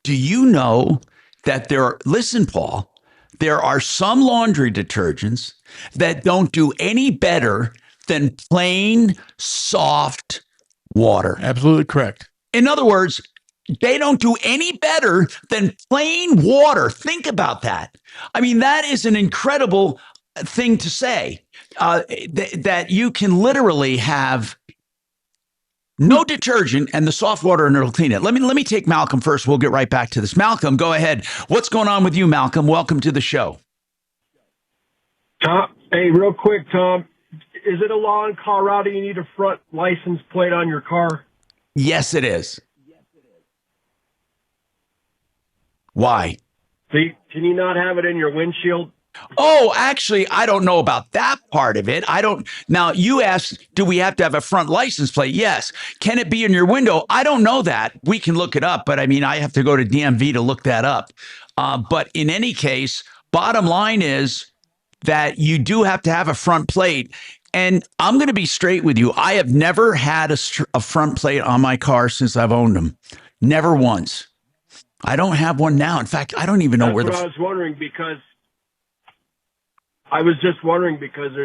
Do you know that listen, Paul, there are some laundry detergents that don't do any better than plain soft water? Absolutely correct. In other words, they don't do any better than plain water. Think about that. I mean, that is an incredible thing to say, that you can literally have no detergent and the soft water and it'll clean it. Let me take Malcolm first. We'll get right back to this. Malcolm, go ahead. What's going on with you, Malcolm? Welcome to the show. Tom, hey, real quick, Tom. is it a law in Colorado you need a front license plate on your car? Yes, it is. Why? Can you not have it in your windshield? Oh, actually, I don't know about that part of it. I don't. Now, you asked, do we have to have a front license plate? Yes. Can it be in your window? I don't know that. We can look it up, but I mean, I have to go to DMV to look that up. But in any case, bottom line is that you do have to have a front plate. And I'm going to be straight with you. I have never had a front plate on my car since I've owned them. Never once. I don't have one now. In fact, I don't even know where I was wondering because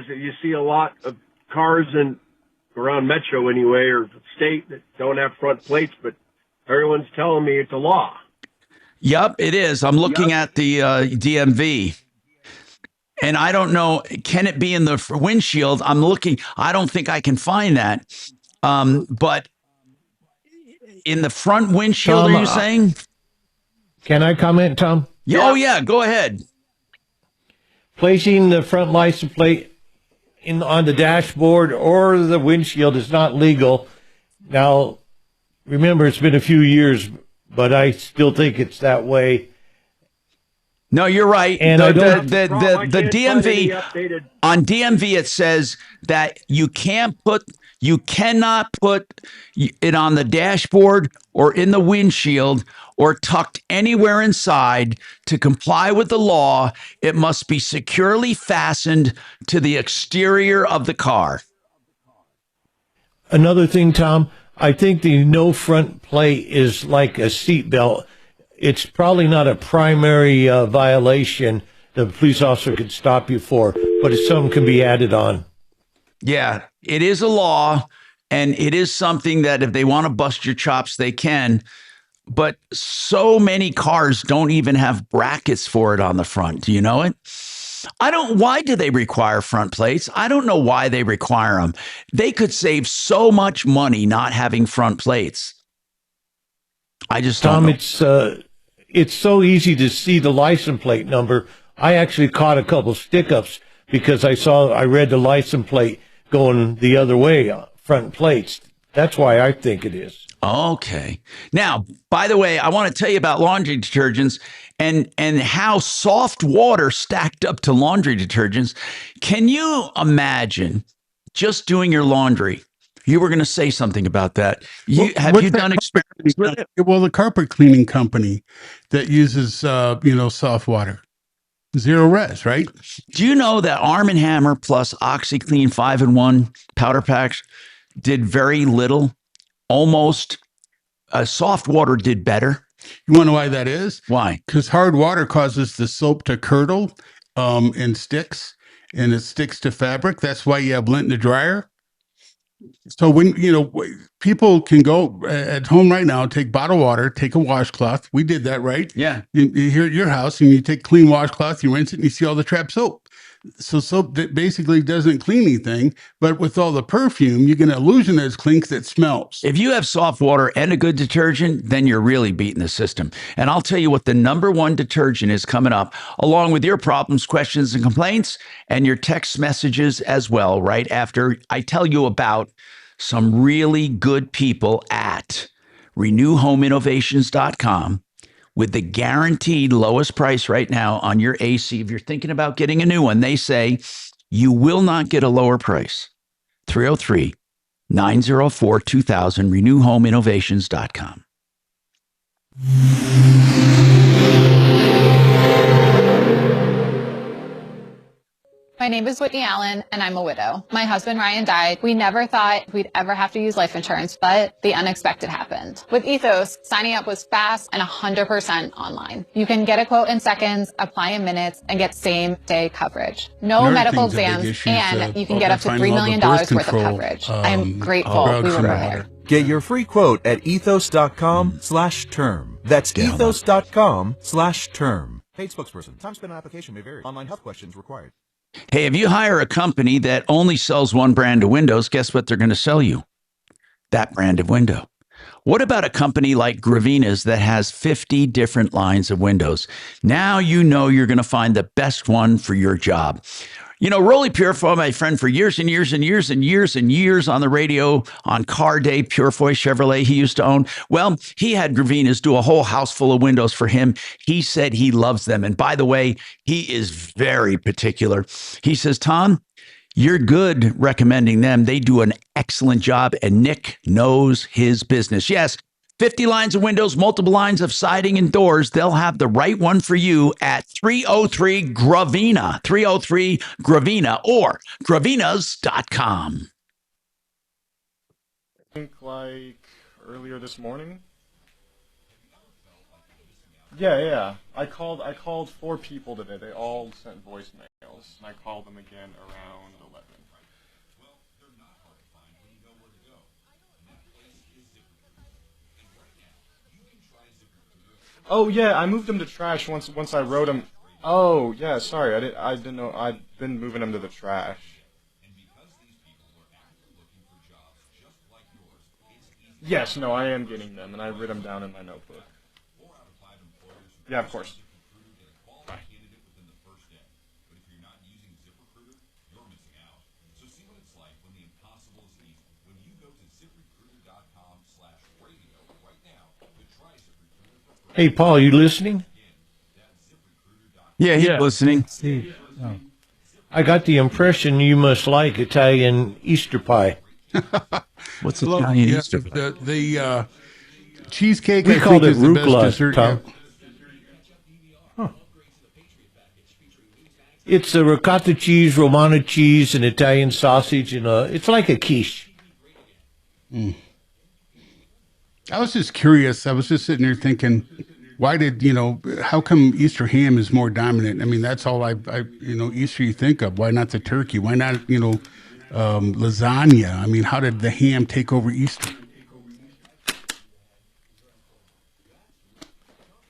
you see a lot of cars around Metro anyway, or state, that don't have front plates, but everyone's telling me it's a law. Yep, it is. I'm looking at the DMV. And I don't know, can it be in the windshield? I'm looking. I don't think I can find that. But in the front windshield, Tom, are you saying? Can I comment, Tom? Oh, yeah, go ahead. Placing the front license plate on the dashboard or the windshield is not legal. Now, remember, it's been a few years, but I still think it's that way. No, you're right. And the DMV on DMV it says that you cannot put it on the dashboard or in the windshield or tucked anywhere inside. To comply with the law, it must be securely fastened to the exterior of the car. Another thing, Tom, I think the no front plate is like a seatbelt. It's probably not a primary violation the police officer could stop you for, but it's something can be added on. Yeah, it is a law, and it is something that if they want to bust your chops, they can. But so many cars don't even have brackets for it on the front. Do you know it? Why do they require front plates? I don't know why they require them. They could save so much money not having front plates. I just don't know. It's so easy to see the license plate number. I actually caught a couple stick-ups because I read the license plate going the other way, front plates. That's why I think it is. Okay. Now, by the way, I want to tell you about laundry detergents and how soft water stacked up to laundry detergents. Can you imagine just doing your laundry? You were going to say something about that. Have you done experiments with it? Well, the carpet cleaning company that uses, soft water, zero res, right? Do you know that Arm & Hammer plus OxyClean 5-in-1 powder packs did very little? Almost. Soft water did better. You want to know why that is? Why? Because hard water causes the soap to curdle and sticks, and it sticks to fabric. That's why you have lint in the dryer. So when, people can go at home right now, take bottled water, take a washcloth. We did that, right? Yeah. You're here at your house and you take clean washcloth, you rinse it and you see all the trapped soap. So soap that basically doesn't clean anything, but with all the perfume, you get an illusion that it's clean because it smells. If you have soft water and a good detergent, then you're really beating the system. And I'll tell you what the #1 detergent is coming up, along with your problems, questions, and complaints, and your text messages as well, right after I tell you about some really good people at renewhomeinnovations.com with the guaranteed lowest price right now on your AC. If you're thinking about getting a new one, they say you will not get a lower price. 303-904-2000, renewhomeinnovations.com. My name is Whitney Allen, and I'm a widow. My husband, Ryan, died. We never thought we'd ever have to use life insurance, but the unexpected happened. With Ethos, signing up was fast and 100% online. You can get a quote in seconds, apply in minutes, and get same-day coverage. No medical exams, and you can get up to $3 million worth of coverage. I am grateful we were there. Get your free quote at ethos.com/term. That's ethos.com/term. Paid spokesperson. Time spent on application may vary. Online health questions required. Hey, if you hire a company that only sells one brand of windows, guess what they're going to sell you? That brand of window. What about a company like Grieving's that has 50 different lines of windows? Now you know you're going to find the best one for your job. You know, Rolly Purefoy, my friend, for years and years and years and years and years on the radio, on Car Day, Purefoy Chevrolet he used to own. Well, he had Gravinas do a whole house full of windows for him. He said he loves them. And by the way, he is very particular. He says, Tom, you're good recommending them. They do an excellent job, and Nick knows his business. Yes, 50 lines of windows, multiple lines of siding and doors. They'll have the right one for you at 303 Gravina, 303 Gravina, or gravinas.com. I think like earlier this morning. Yeah. I called 4 people today. They all sent voicemails, and I called them again around 11. Oh yeah, I moved them to trash once I wrote them. Oh yeah, sorry, I didn't know I'd been moving them to the trash. Yes, no, I am getting them, and I wrote them down in my notebook. Yeah, of course. Bye. Hey, Paul, you listening? Yeah, he's listening. Oh. I got the impression you must like Italian Easter pie. What's Italian Yeah, Easter pie? The cheesecake, We I called think, it is the best rucola, dessert. Tom. It's a ricotta cheese, Romano cheese, and Italian sausage, and it's like a quiche. Mm. I was just curious. I was just sitting there thinking, why did, how come Easter ham is more dominant? I mean, that's all Easter you think of. Why not the turkey? Why not, lasagna? I mean, how did the ham take over Easter?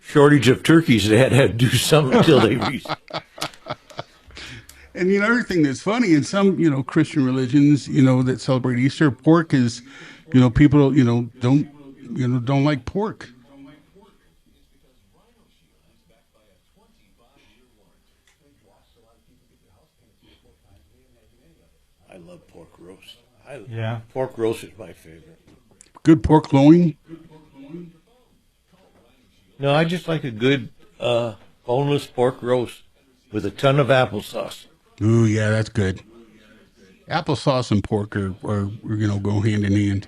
Shortage of turkeys. They had to do something until they reached. And the other thing that's funny, in some, Christian religions, that celebrate Easter, pork is, people, don't like pork. I love pork roast. Pork roast is my favorite. Good pork loin? No, I just like a good boneless pork roast with a ton of applesauce. Ooh, yeah, that's good. Applesauce and pork are go hand in hand.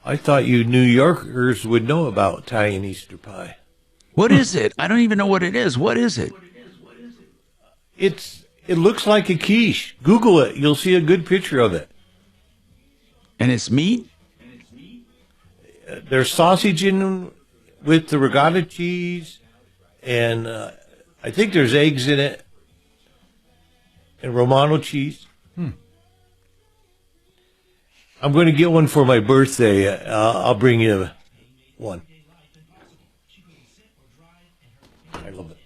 I thought you New Yorkers would know about Italian Easter pie. What is it? I don't even know what it is. What is it? It looks like a quiche. Google it. You'll see a good picture of it. And it's meat? There's sausage in with the ricotta cheese, and I think there's eggs in it, and Romano cheese. I'm going to get one for my birthday. I'll bring you one. I love it.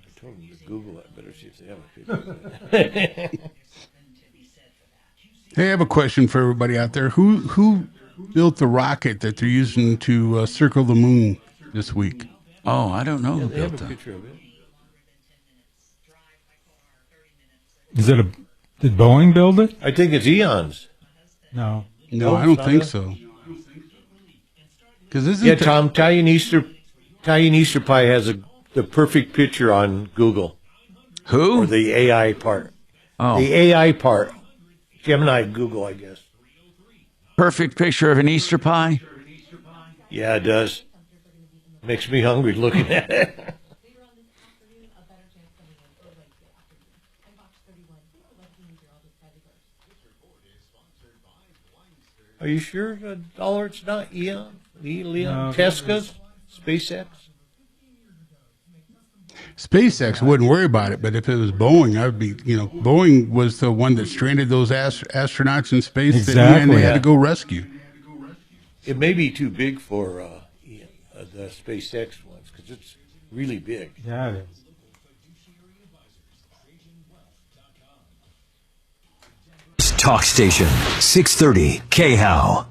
I told them to Google it. Better see if they have a picture. Hey, I have a question for everybody out there. Who built the rocket that they're using to circle the moon this week? Oh, I don't know who They have built a that. picture of it. Did Boeing build it? I think it's Eons. No. No, I don't think so. Because Yeah, Tom, Italian Easter pie has the perfect picture on Google. Who? Or the AI part. Oh. The AI part. Gemini, Google, I guess. Perfect picture of an Easter pie? Yeah, it does. Makes me hungry looking at it. Are you sure, dollar? It's not Eon? Leon? No. Tesca's? SpaceX? SpaceX wouldn't worry about it, but if it was Boeing, I would be, Boeing was the one that stranded those astronauts in space that they had to go rescue. It may be too big for the SpaceX ones because it's really big. Yeah, it is. Talk Station 630 KHOW.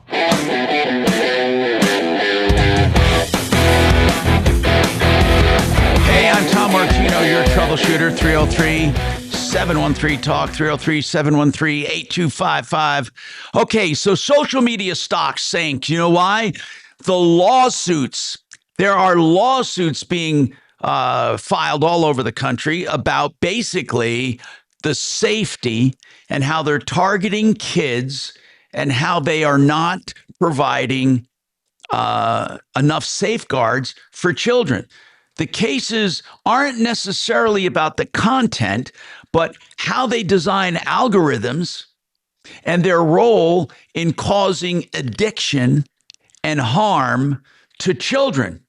Hey, I'm Tom Martino, your troubleshooter. 303-713-TALK, 303-713-8255. Okay, so social media stocks sank. You know why? The lawsuits. There are lawsuits being filed all over the country about basically the safety and how they're targeting kids and how they are not providing enough safeguards for children. The cases aren't necessarily about the content, but how they design algorithms and their role in causing addiction and harm to children.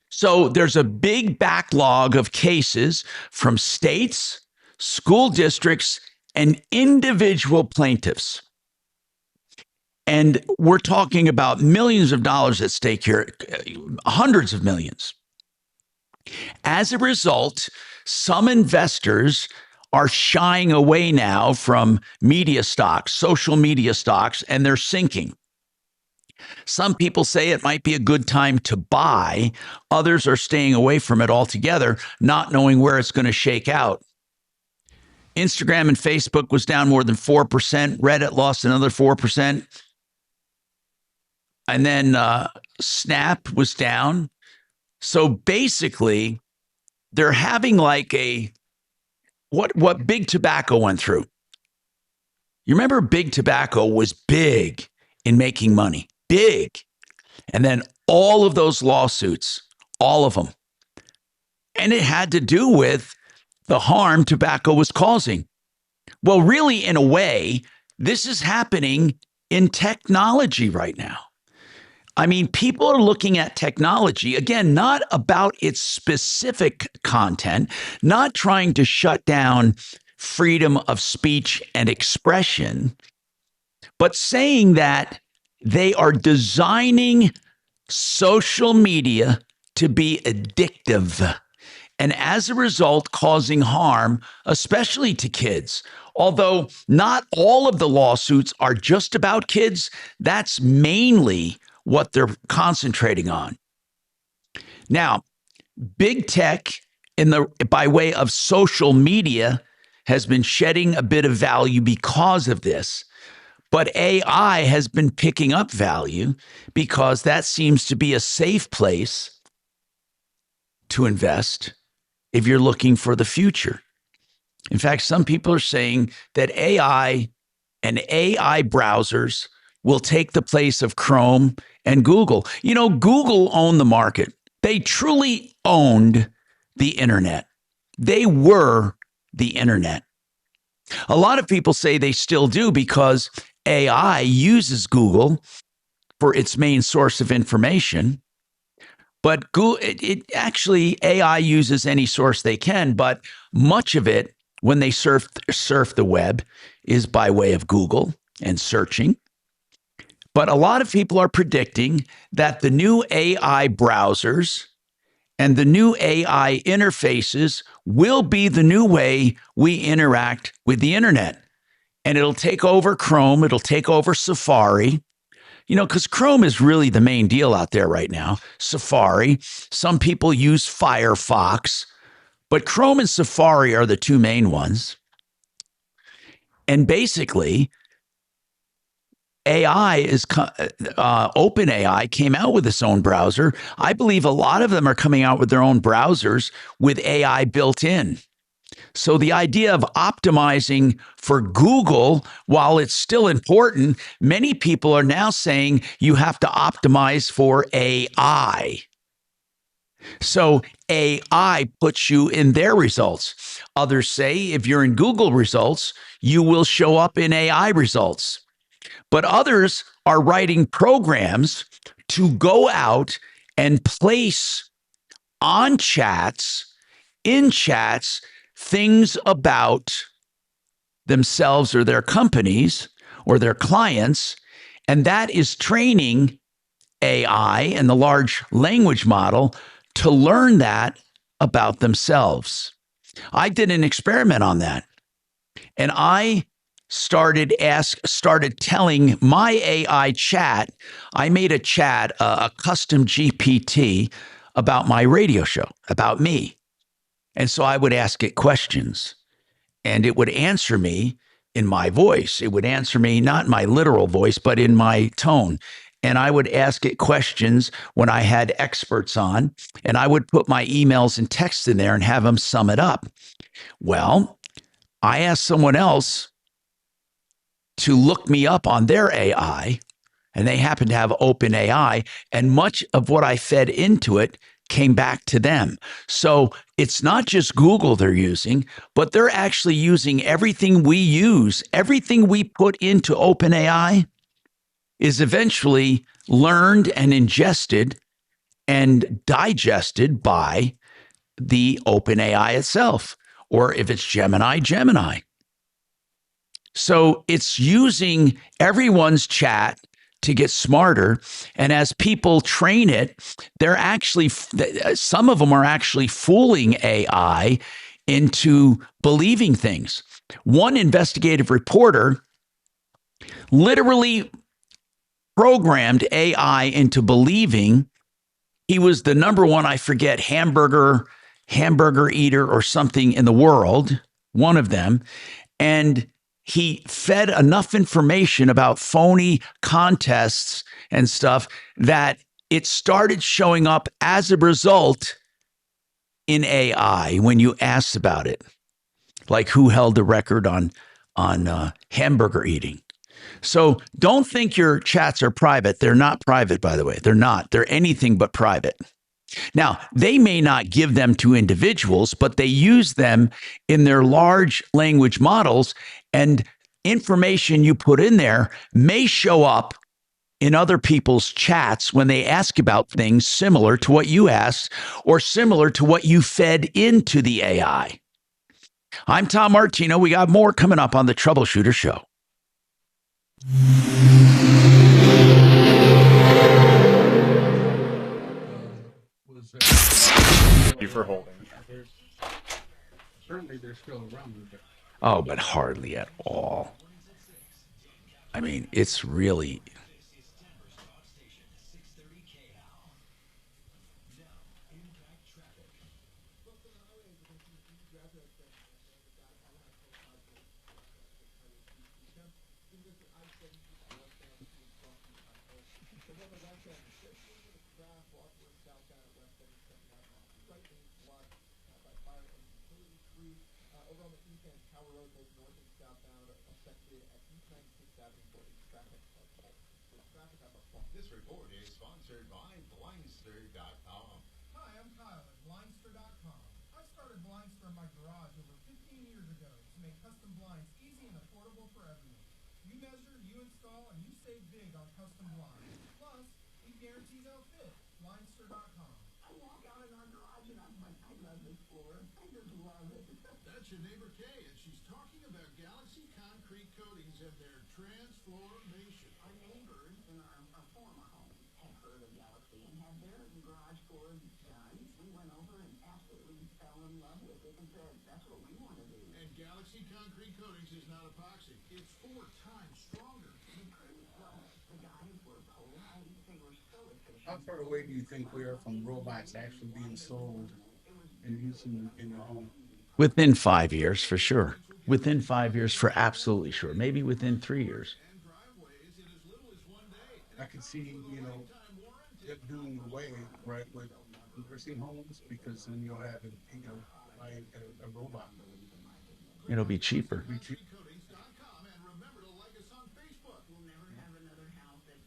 So there's a big backlog of cases from states, school districts, and individual plaintiffs. And we're talking about millions of dollars at stake here, hundreds of millions. As a result, some investors are shying away now from media stocks, social media stocks, and they're sinking. Some people say it might be a good time to buy. Others are staying away from it altogether, not knowing where it's going to shake out. Instagram and Facebook was down more than 4%. Reddit lost another 4%. And then Snap was down. So basically, they're having like what Big Tobacco went through. You remember Big Tobacco was big in making money. Big. And then all of those lawsuits, all of them. And it had to do with the harm tobacco was causing. Well, really, in a way, this is happening in technology right now. I mean, people are looking at technology, again, not about its specific content, not trying to shut down freedom of speech and expression, but saying that they are designing social media to be addictive. And as a result, causing harm, especially to kids. Although not all of the lawsuits are just about kids, that's mainly what they're concentrating on. Now, big tech by way of social media has been shedding a bit of value because of this. But AI has been picking up value because that seems to be a safe place to invest if you're looking for the future. In fact, some people are saying that AI and AI browsers will take the place of Chrome and Google. You know, Google owned the market. They truly owned the internet. They were the internet. A lot of people say they still do because AI uses Google for its main source of information. But Google, actually, AI uses any source they can, but much of it, when they surf the web, is by way of Google and searching. But a lot of people are predicting that the new AI browsers and the new AI interfaces will be the new way we interact with the internet. And it'll take over Chrome, it'll take over Safari. You know, because Chrome is really the main deal out there right now. Safari. Some people use Firefox, but Chrome and Safari are the two main ones. And basically, OpenAI came out with its own browser. I believe a lot of them are coming out with their own browsers with AI built in. So the idea of optimizing for Google, while it's still important, many people are now saying you have to optimize for AI. So AI puts you in their results. Others say if you're in Google results, you will show up in AI results. But others are writing programs to go out and place on chats, in chats, things about themselves or their companies or their clients. And that is training AI and the large language model to learn that about themselves. I did an experiment on that. And I started telling my AI chat, I made a chat, a custom GPT about my radio show, about me. And so I would ask it questions and it would answer me in my voice. It would answer me not in my literal voice, but in my tone. And I would ask it questions when I had experts on, and I would put my emails and texts in there and have them sum it up. Well, I asked someone else to look me up on their AI, and they happen to have open AI, and much of what I fed into it came back to them. So it's not just Google they're using, but they're actually using everything we use. Everything we put into OpenAI is eventually learned and ingested and digested by the OpenAI itself, or if it's Gemini, Gemini. So it's using everyone's chat to get smarter. And as people train it, they're actually, some of them are actually fooling AI into believing things. One investigative reporter literally programmed AI into believing he was the number one, I forget, hamburger eater or something in the world, one of them. And he fed enough information about phony contests and stuff that it started showing up as a result in AI when you asked about it, like who held the record on hamburger eating. So don't think your chats are private. They're not private, by the way. They're not. They're anything but private. Now, they may not give them to individuals, but they use them in their large language models, and information you put in there may show up in other people's chats when they ask about things similar to what you asked or similar to what you fed into the AI. I'm Tom Martino. We got more coming up on the Troubleshooter Show. Thank you for holding. Certainly they're still around. Oh, but hardly at all. I mean, it's really... This report is sponsored by Blindster.com. Hi, I'm Kyle at Blindster.com. I started Blindster in my garage over 15 years ago to make custom blinds easy and affordable for everyone. You measure, you install, and you save big on custom blinds. Plus, we guarantee they'll fit. Blindster.com. I walk out in our garage and I'm like, I love this floor. I just love it. That's your neighbor Kay, and she's talking about Galaxy Concrete Coatings and their transformation. Our neighbors in our former home had heard of Galaxy and had their garage floors done. We went over and absolutely fell in love with it and said, that's what we want to do. And Galaxy Concrete Coatings is not epoxy. It's 4 times stronger. Well, the guys were polite. They were so efficient. How far away do you think we are from robots actually being sold and using in the home? Within 5 years, for sure. Within 5 years, for absolutely sure. Maybe within 3 years. I could see, it doing away, right, with nursing homes, because then you'll have, like a robot. It'll be cheaper.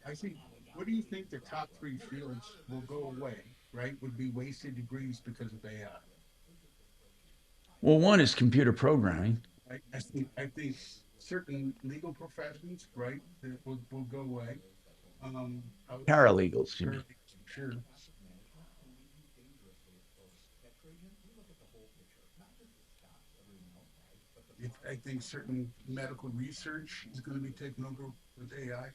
I think, what do you think the top 3 fields will go away, right, would be wasted degrees because of AI? Well, one is computer programming. I think certain legal professions, right, that will go away. Paralegals, you mean? Sure. I think certain medical research is going to be taken over with AI.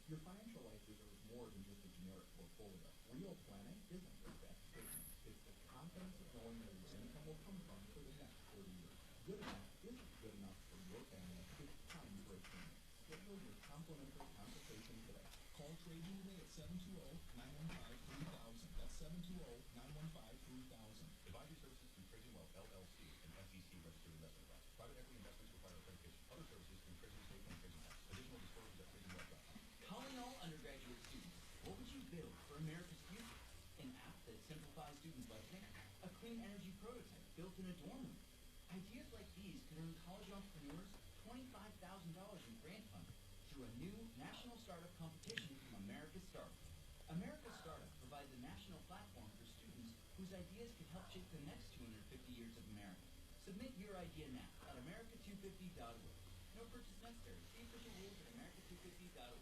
Your financial life deserves more than just a generic portfolio. Real planning isn't just that statement. It's the confidence of knowing where your income will come from for the next 30 years. Good enough isn't good enough for your family. It's time for a change. Schedule your complimentary consultation today. Call Trading today at 720-915-3000. That's 720-915-3000. Advisory services through Trading Wealth LLC, an SEC registered investment advisor. Private equity investments require accreditation. Other services through Trading State and Trading House. Additional disclosures at TradingWealth.com. Calling all undergraduate students, what would you build for America's future? An app that simplifies student budgeting? A clean energy prototype built in a dorm room? Ideas like these could earn college entrepreneurs $25,000 in grant funding through a new national startup competition from America's Startup. America's Startup provides a national platform for students whose ideas could help shape the next 250 years of America. Submit your idea now at america250.org. No purchase necessary. See official rules at america250.org.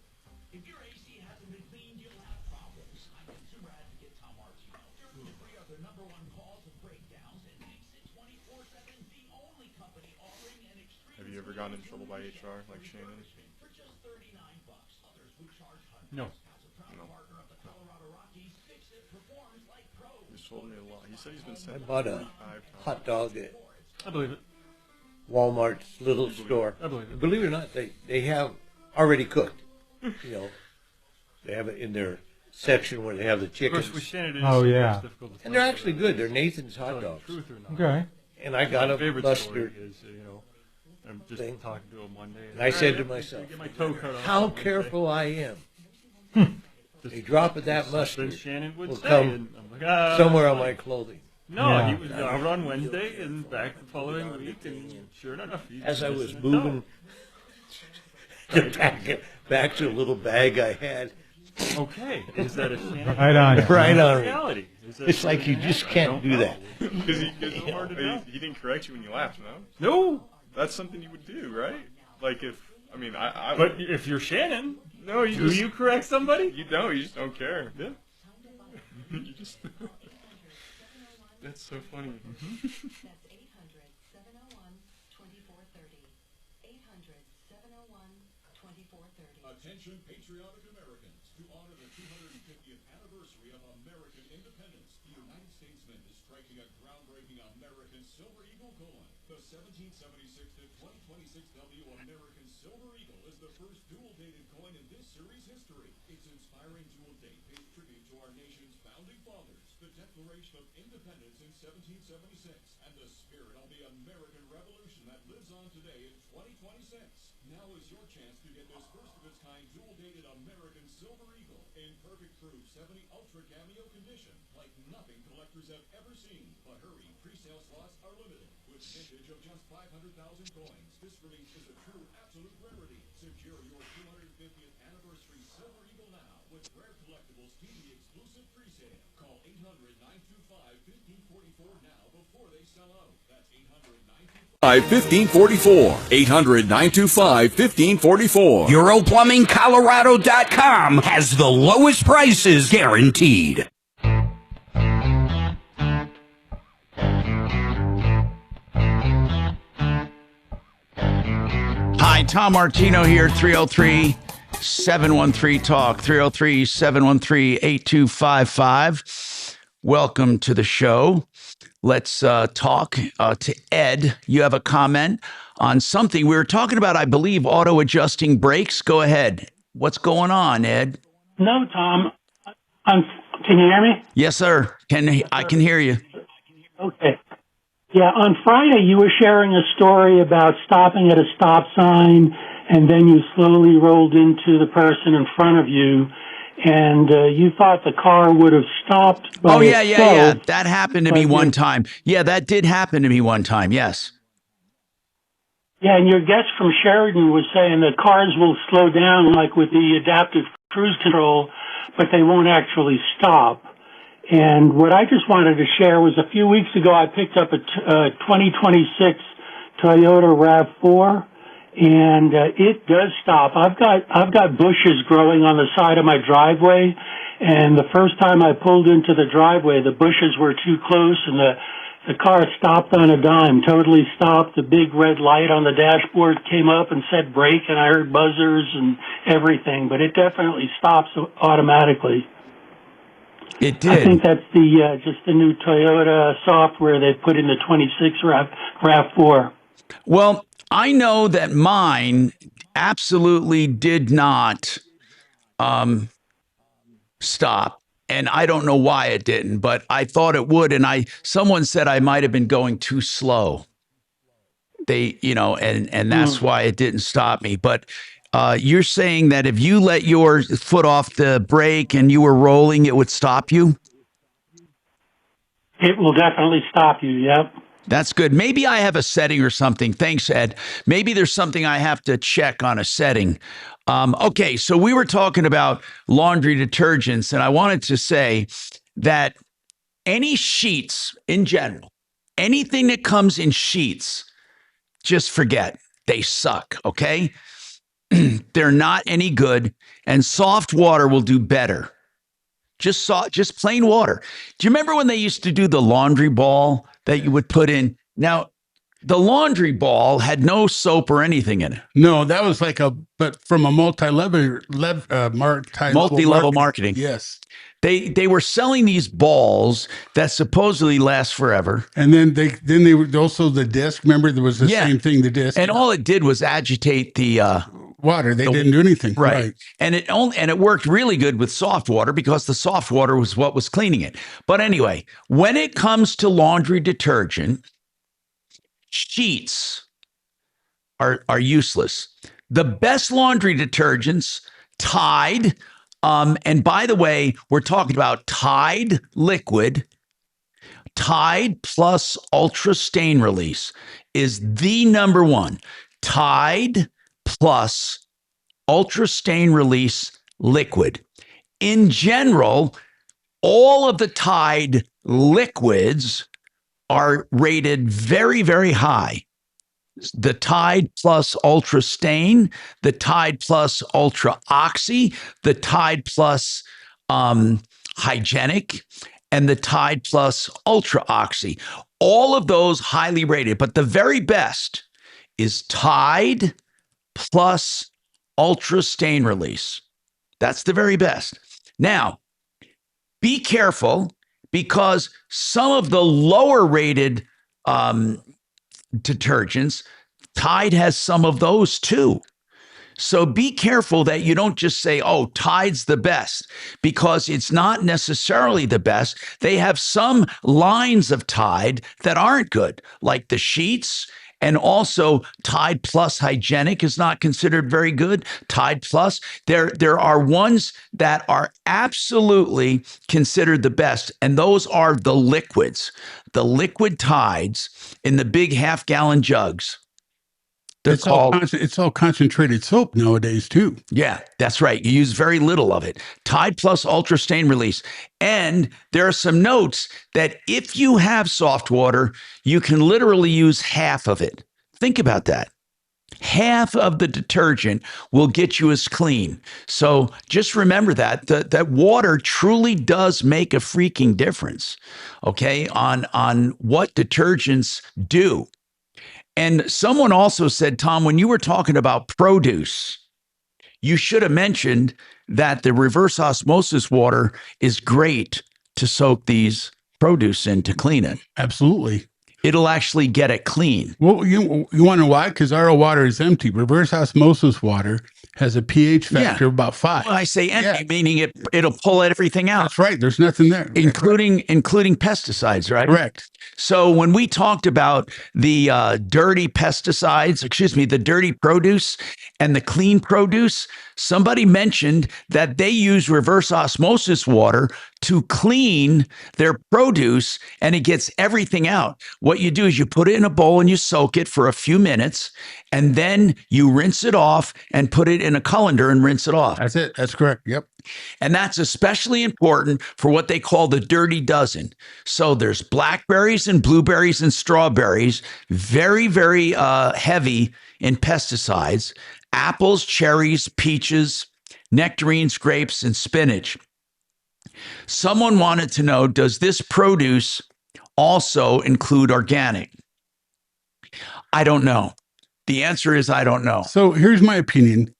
If your AC hasn't been cleaned, you'll have problems. I'm consumer advocate Tom Martino. Dirt and Debris are the #1 cause of breakdowns and makes it 24/7 the only company offering an extreme. Have you ever gotten in trouble by HR like Shannon? For just $39, others would charge hundreds. No. As a proud partner of the Colorado Rockies, Fix-It performs like pros. He's told me a lot. He said he's been I sent bought a 45 times. hot dog at I believe it. Walmart's little store. I believe it. Believe it or not, they have already cooked. You know, they have it in their section where they have the Of chickens. course, with Shannon, Oh, it's yeah. difficult to And they're tell actually whether good. They're Nathan's hot telling the dogs. truth or not. Okay. And I got My a favorite story mustard. is, I'm just thing. talking to him one day. And I said to "All right, myself, get my toe cut off how on Wednesday." careful I am. Just A drop of that something mustard Shannon would will say, come and I'm like, "Ah, somewhere on fine." my clothing. No, Yeah. he was out on Wednesday and back the following week, and sure enough, he's As I was missing a moving back to a little bag I had. toe. Okay, is that a Shannon? Right on. Right on. Reality. Is that It's like you Shannon? just I can't don't do know. that. Because he didn't correct you when you laughed, no? No, That's something you would do, right? Like if, I mean, I but if you're Shannon, no, you do just, you correct somebody? You don't. You just don't care. Yeah. You just. That's so funny. That's 800-701-2430. 800-701-2430. Attention patriotic Americans, to honor the 250th anniversary of American independence, the United States Mint is striking a groundbreaking American Silver Eagle coin. The 1776 to 2026 W American Silver Eagle is the first dual-dated coin in this series history. Its inspiring dual date pays tribute to our nation's founding fathers, the Declaration of Independence in 1776, and the spirit of the American Revolution that lives on today in 2026. Now is your chance to get this first-of-its-kind dual-dated American Silver Eagle in perfect true 70 Ultra Cameo condition, like nothing collectors have ever seen. But hurry, pre-sale slots are limited. With vintage of just 500,000 coins, this release is a true absolute rarity. Secure your 250th anniversary Silver Eagle now with Rare Collectibles TV exclusive pre-sale. Call 800-925-1544 now before they sell out. That's 800-925-1544. 800-925-1544. EuroPlumbingColorado.com has the lowest prices guaranteed. Hi, Tom Martino here, 303-713-TALK, 303-713-8255. Welcome to the show. Let's talk to Ed. You have a comment on something. We were talking about, I believe, auto-adjusting brakes. Go ahead. What's going on, Ed? No, Tom. Can you hear me? Yes, sir. I can hear you. Okay. Yeah, on Friday you were sharing a story about stopping at a stop sign, and then you slowly rolled into the person in front of you, and you thought the car would have stopped by itself. That happened to me one time. Yeah, that did happen to me one time, yes. Yeah, and your guest from Sheridan was saying that cars will slow down like with the adaptive cruise control, but they won't actually stop. And what I just wanted to share was a few weeks ago I picked up a 2026 Toyota RAV4, and it does stop. I've got bushes growing on the side of my driveway, And the first time I pulled into the driveway, the bushes were too close, and the car stopped on a dime, totally stopped. The big red light on the dashboard came up and said brake, and I heard buzzers and everything, but it definitely stops automatically. It did. I think that's just the new Toyota software they put in the 26 RAV4. Well, I know that mine absolutely did not stop. And I don't know why it didn't, but I thought it would. And someone said I might have been going too slow. And that's why it didn't stop me. But you're saying that if you let your foot off the brake and you were rolling, it would stop you? It will definitely stop you, yep. That's good. Maybe I have a setting or something. Thanks, Ed. Maybe there's something I have to check on a setting. Okay, so we were talking about laundry detergents, and I wanted to say that any sheets in general, anything that comes in sheets, just forget. They suck, okay? They're not any good, and soft water will do better. Just plain water. Do you remember when they used to do the laundry ball that you would put in? Now, the laundry ball had no soap or anything in it. No, that was but from a multi-level marketing. Yes. They were selling these balls that supposedly last forever. And then they were also the disc. Remember, there was the same thing, the disc. And all it did was agitate the water. They didn't do anything. Right. And it worked really good with soft water because the soft water was what was cleaning it. But anyway, when it comes to laundry detergent, sheets are useless. The best laundry detergents, Tide, and by the way, we're talking about Tide liquid. Tide plus Ultra Stain Release is the number one. Tide plus Ultra Stain Release liquid. In general, all of the Tide liquids are rated very, very high. The Tide Plus Ultra Stain, the Tide Plus Ultra Oxy, the Tide Plus Hygienic, and the Tide Plus Ultra Oxy. All of those highly rated, but the very best is Tide Plus Ultra Stain Release. That's the very best. Now, be careful because some of the lower rated detergents, Tide has some of those too. So be careful that you don't just say, oh, Tide's the best, because it's not necessarily the best. They have some lines of Tide that aren't good, like the sheets. And also Tide Plus Hygienic is not considered very good. Tide Plus, there are ones that are absolutely considered the best, and those are the liquids. The liquid Tides in the big half-gallon jugs. It's all concentrated soap nowadays, too. Yeah, that's right. You use very little of it. Tide Plus Ultra Stain Release. And there are some notes that if you have soft water, you can literally use half of it. Think about that. Half of the detergent will get you as clean. So just remember that water truly does make a freaking difference, okay, on what detergents do. And someone also said, Tom, when you were talking about produce, you should have mentioned that the reverse osmosis water is great to soak these produce in to clean it. Absolutely. It'll actually get it clean. Well, you want to know why? Because our water is empty. Reverse osmosis water has a pH factor of about 5. Well, I say empty, meaning it'll pull everything out. That's right. There's nothing there. Including pesticides, right? Correct. So when we talked about the dirty pesticides, the dirty produce and the clean produce, somebody mentioned that they use reverse osmosis water to clean their produce, and it gets everything out. What you do is you put it in a bowl and you soak it for a few minutes, and then you rinse it off and put it in a colander and rinse it off. That's it. That's correct. Yep. And that's especially important for what they call the dirty dozen. So there's blackberries and blueberries and strawberries, very, very heavy in pesticides, apples, cherries, peaches, nectarines, grapes, and spinach. Someone wanted to know, does this produce also include organic? I don't know. The answer is I don't know. So here's my opinion.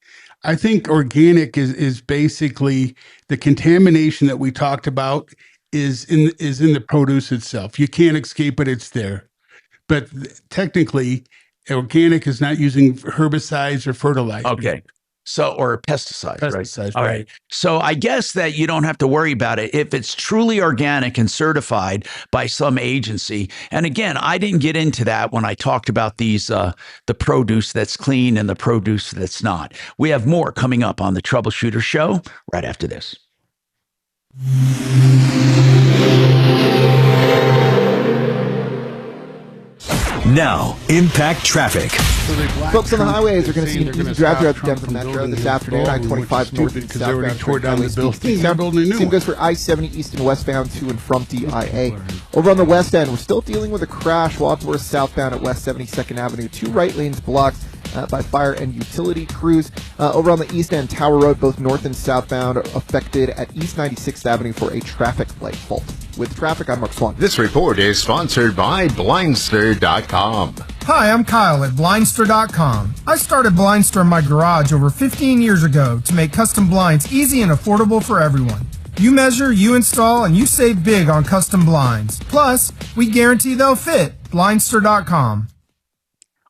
I think organic is basically the contamination that we talked about is in the produce itself. You can't escape it, it's there. But technically, organic is not using herbicides or fertilizers. Okay. So, or pesticides, right? Pesticides, All right. So I guess that you don't have to worry about it if it's truly organic and certified by some agency. And again, I didn't get into that when I talked about these, the produce that's clean and the produce that's not. We have more coming up on the Troubleshooter Show right after this. Now, impact traffic. Folks on the highways are going to see an easy drive throughout the Denver Metro this afternoon. I-25 north and because they already tore down the building. Same goes for I-70 east and westbound to and from DIA. Over on the west end, we're still dealing with a crash. Wadsworth southbound at West 72nd Avenue. 2 right lanes blocked by fire and utility crews. Over on the east end, Tower Road, both north and southbound, affected at East 96th Avenue for a traffic light fault. With traffic, I'm Mark Swan. This report is sponsored by Blindster.com. Hi, I'm Kyle at Blindster.com. I started Blindster in my garage over 15 years ago to make custom blinds easy and affordable for everyone. You measure, you install, and you save big on custom blinds. Plus, we guarantee they'll fit. Blindster.com.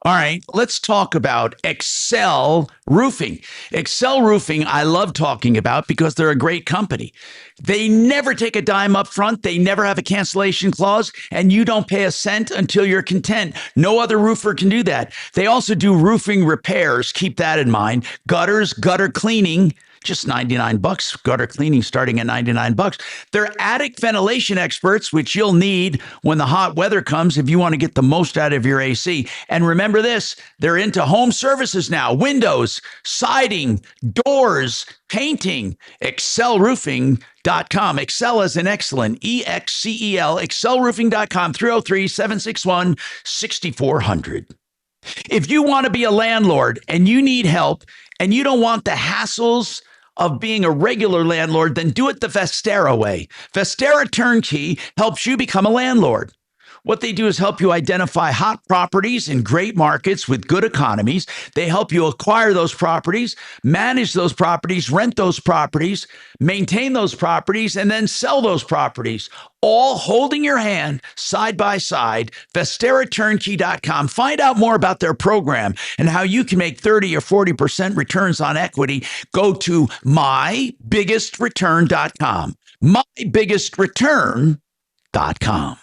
All right, let's talk about Excel Roofing. Excel Roofing, I love talking about because they're a great company. They never take a dime up front. They never have a cancellation clause, and you don't pay a cent until you're content. No other roofer can do that. They also do roofing repairs. Keep that in mind. Gutters, gutter cleaning, just $99. Gutter cleaning starting at $99. They're attic ventilation experts, which you'll need when the hot weather comes if you want to get the most out of your AC. And remember this, they're into home services now. Windows, siding, doors, painting. ExcelRoofing.com. Excel is an excellent. EXCEL. ExcelRoofing.com. 303-761-6400. If you want to be a landlord and you need help and you don't want the hassles of being a regular landlord, then do it the Vestera way. Vestera Turnkey helps you become a landlord. What they do is help you identify hot properties in great markets with good economies. They help you acquire those properties, manage those properties, rent those properties, maintain those properties, and then sell those properties, all holding your hand side by side. VesteraTurnkey.com. Find out more about their program and how you can make 30 or 40% returns on equity. Go to MyBiggestReturn.com. MyBiggestReturn.com.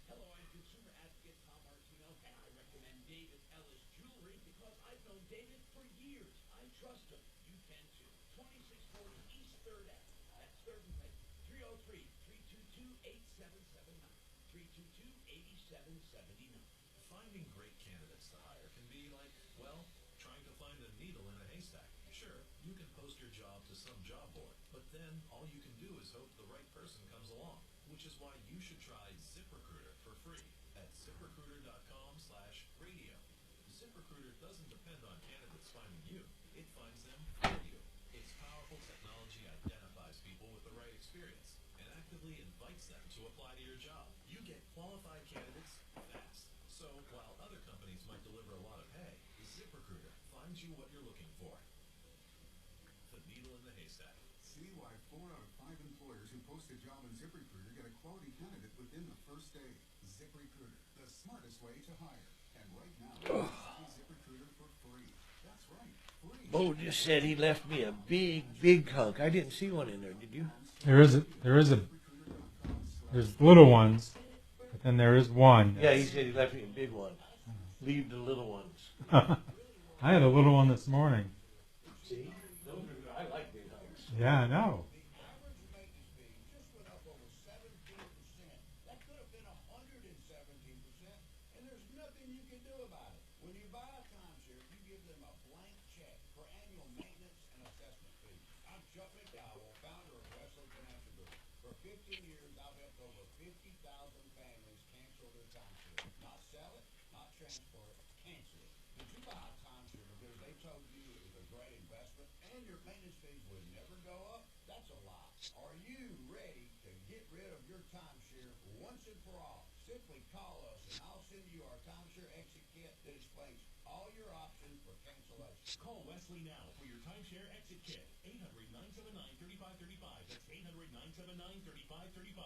Hello, I'm consumer advocate Tom Martino, and I recommend David Ellis Jewelry because I've known David for years. I trust him. You can too. 2640 East 3rd Ave. That's 3rd and Page. 303-322-8779. 322-8779. Finding great candidates to hire can be like, well, trying to find a needle in a haystack. Sure, you can post your job to some job board, but then all you can do is hope the right person comes along, which is why you should try ZipRecruiter for free at ZipRecruiter.com/radio. ZipRecruiter doesn't depend on candidates finding you. It finds them for you. Its powerful technology identifies people with the right experience and actively invites them to apply to your job. You get qualified candidates fast. So while other companies might deliver a lot of hay, ZipRecruiter finds you what you're looking for. The needle in the haystack. See why 4 out of 5 employers who post a job in ZipRecruiter get a quality candidate within the first day. ZipRecruiter, the smartest way to hire. And right now, ZipRecruiter for free. That's right, free. Bo just said he left me a big hunk. I didn't see one in there, did you? There's little ones, but then there is one. Yeah, he said he left me a big one. Leave the little ones. I had a little one this morning. See? I like big hunks. Yeah, I know. Chuck McDowell, founder of Wesley Financial Group. For For 15 years, I've helped over 50,000 families cancel their timeshare. Not sell it, not transfer it, cancel it. Did you buy a timeshare because they told you it was a great investment and your maintenance fees would never go up? That's a lie. Are you ready to get rid of your timeshare once and for all? Simply call us and I'll send you our timeshare exit kit that explains all your options for cancellation. Call Wesley now for your timeshare exit kit. 800-979-3535. That's 800-979-3535.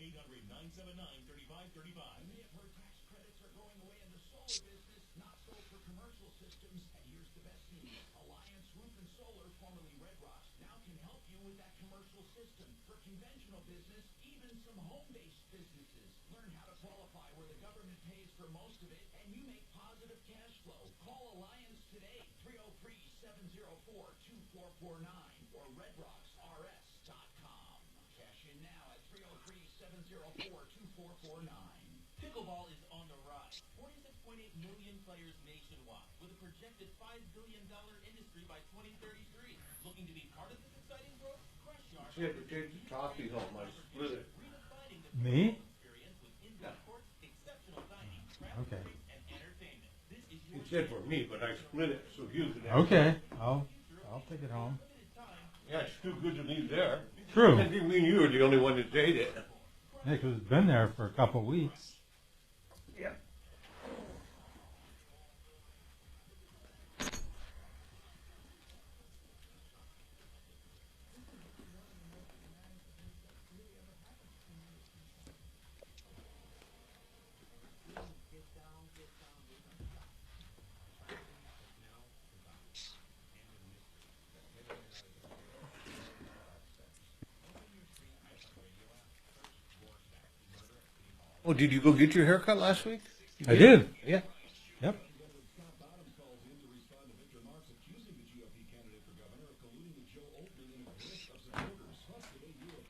800-979-3535. You may have heard tax credits are going away in the solar business, not so for commercial systems. And here's the best news. Alliance Roof and Solar, formerly Red Rocks, now can help you with that commercial system. For conventional business, even some home-based businesses. Learn how to qualify where the government pays for most of it, and you make positive cash flow. Call Alliance today, 303-704-2449 or redrocksrs.com. Cash in now at 303-704-2449. Pickleball is on the rise. 46.8 million players nationwide, with a projected $5 billion industry by 2033. Looking to be part of this exciting growth? Crush Yard. You had to take the coffee home. I split it. Me? Okay. He said for me, but I split it, so you could have Okay. I'll take it home. Yeah, it's too good to leave there. True. I think me and you are the only one that ate it. Yeah, because it's been there for a couple of weeks. Yeah. Oh, did you go get your haircut last week? I did. Yeah. Yep.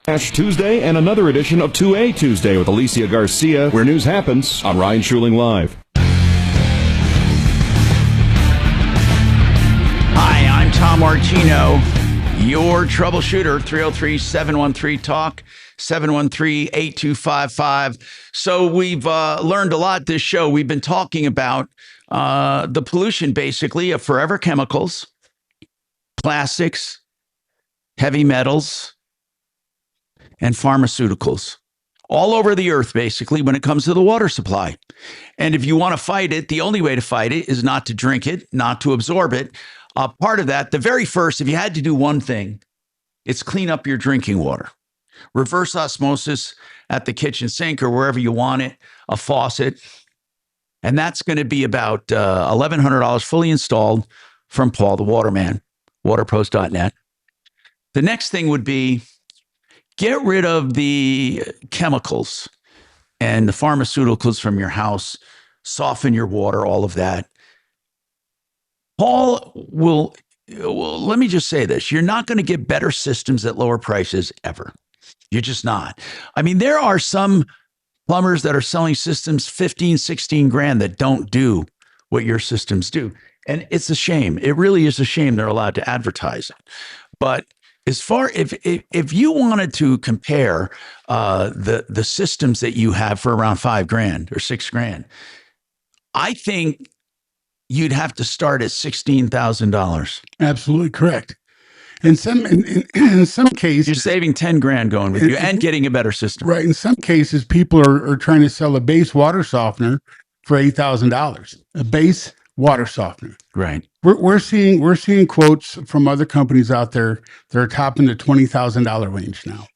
Ash Tuesday and another edition of 2A Tuesday with Alicia Garcia, where news happens on Ryan Schuling Live. Hi, I'm Tom Martino, your troubleshooter, 303-713-TALK, 713-8255. So we've learned a lot this show. We've been talking about the pollution, basically, of forever chemicals, plastics, heavy metals, and pharmaceuticals all over the earth, basically, when it comes to the water supply. And if you want to fight it, the only way to fight it is not to drink it, not to absorb it. Part of that, the very first, if you had to do one thing, it's clean up your drinking water. Reverse osmosis at the kitchen sink or wherever you want it, a faucet. And that's going to be about $1,100 fully installed from Paul the Waterman, waterpost.net. The next thing would be get rid of the chemicals and the pharmaceuticals from your house, soften your water, all of that. Paul will, let me just say this. You're not going to get better systems at lower prices ever. You're just not. I mean, there are some plumbers that are selling systems 15, 16 grand that don't do what your systems do. And it's a shame. It really is a shame they're allowed to advertise it. But as far if you wanted to compare the systems that you have for around $5 grand or $6 grand, I think you'd have to start at $16,000. Absolutely correct. In some cases, you're saving 10 grand going with you and getting a better system. Right. In some cases, people are trying to sell a base water softener for $8,000. A base water softener. Right. We're seeing quotes from other companies out there that are topping the $20,000 range now.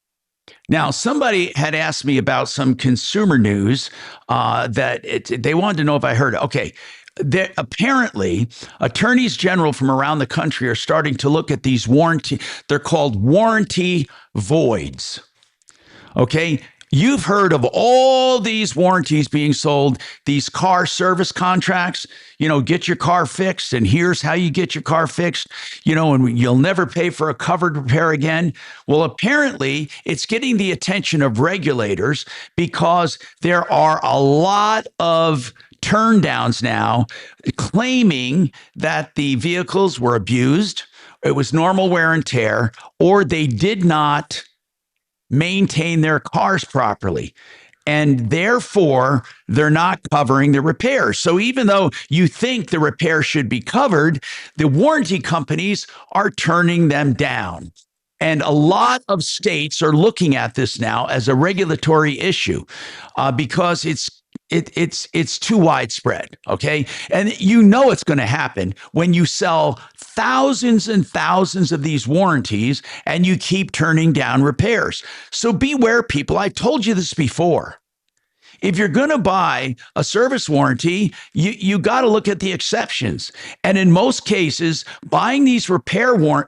Now, somebody had asked me about some consumer news they wanted to know if I heard it. Okay. Apparently, attorneys general from around the country are starting to look at these they're called warranty voids. Okay. You've heard of all these warranties being sold, these car service contracts, get your car fixed, and here's how you get your car fixed, and you'll never pay for a covered repair again. Well, apparently it's getting the attention of regulators because there are a lot of turndowns now claiming that the vehicles were abused, it was normal wear and tear, or they did not maintain their cars properly. And therefore, they're not covering the repairs. So even though you think the repair should be covered, the warranty companies are turning them down. And a lot of states are looking at this now as a regulatory issue because it's too widespread. Okay. And you know it's going to happen when you sell thousands and thousands of these warranties and you keep turning down repairs. So beware, people. I told you this before. If you're going to buy a service warranty, you got to look at the exceptions. And in most cases, buying these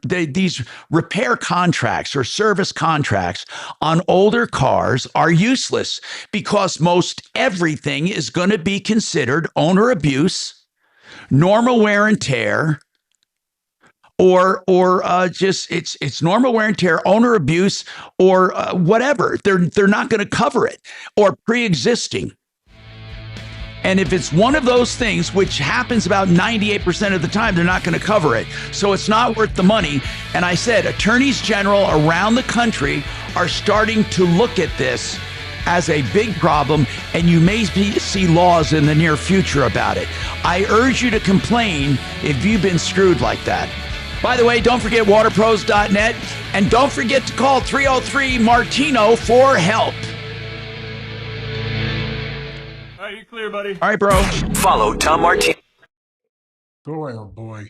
these repair contracts or service contracts on older cars are useless because most everything is going to be considered owner abuse, normal wear and tear, or just it's normal wear and tear, owner abuse, or whatever. They're not going to cover it, or pre-existing. And if it's one of those things, which happens about 98% of the time, they're not going to cover it. So it's not worth the money. And I said, attorneys general around the country are starting to look at this as a big problem, and you may see laws in the near future about it. I urge you to complain if you've been screwed like that. By the way, don't forget waterpros.net, and don't forget to call 303-MARTINO for help. All right, you clear, buddy. All right, bro. Follow Tom Martino. Boy, oh boy.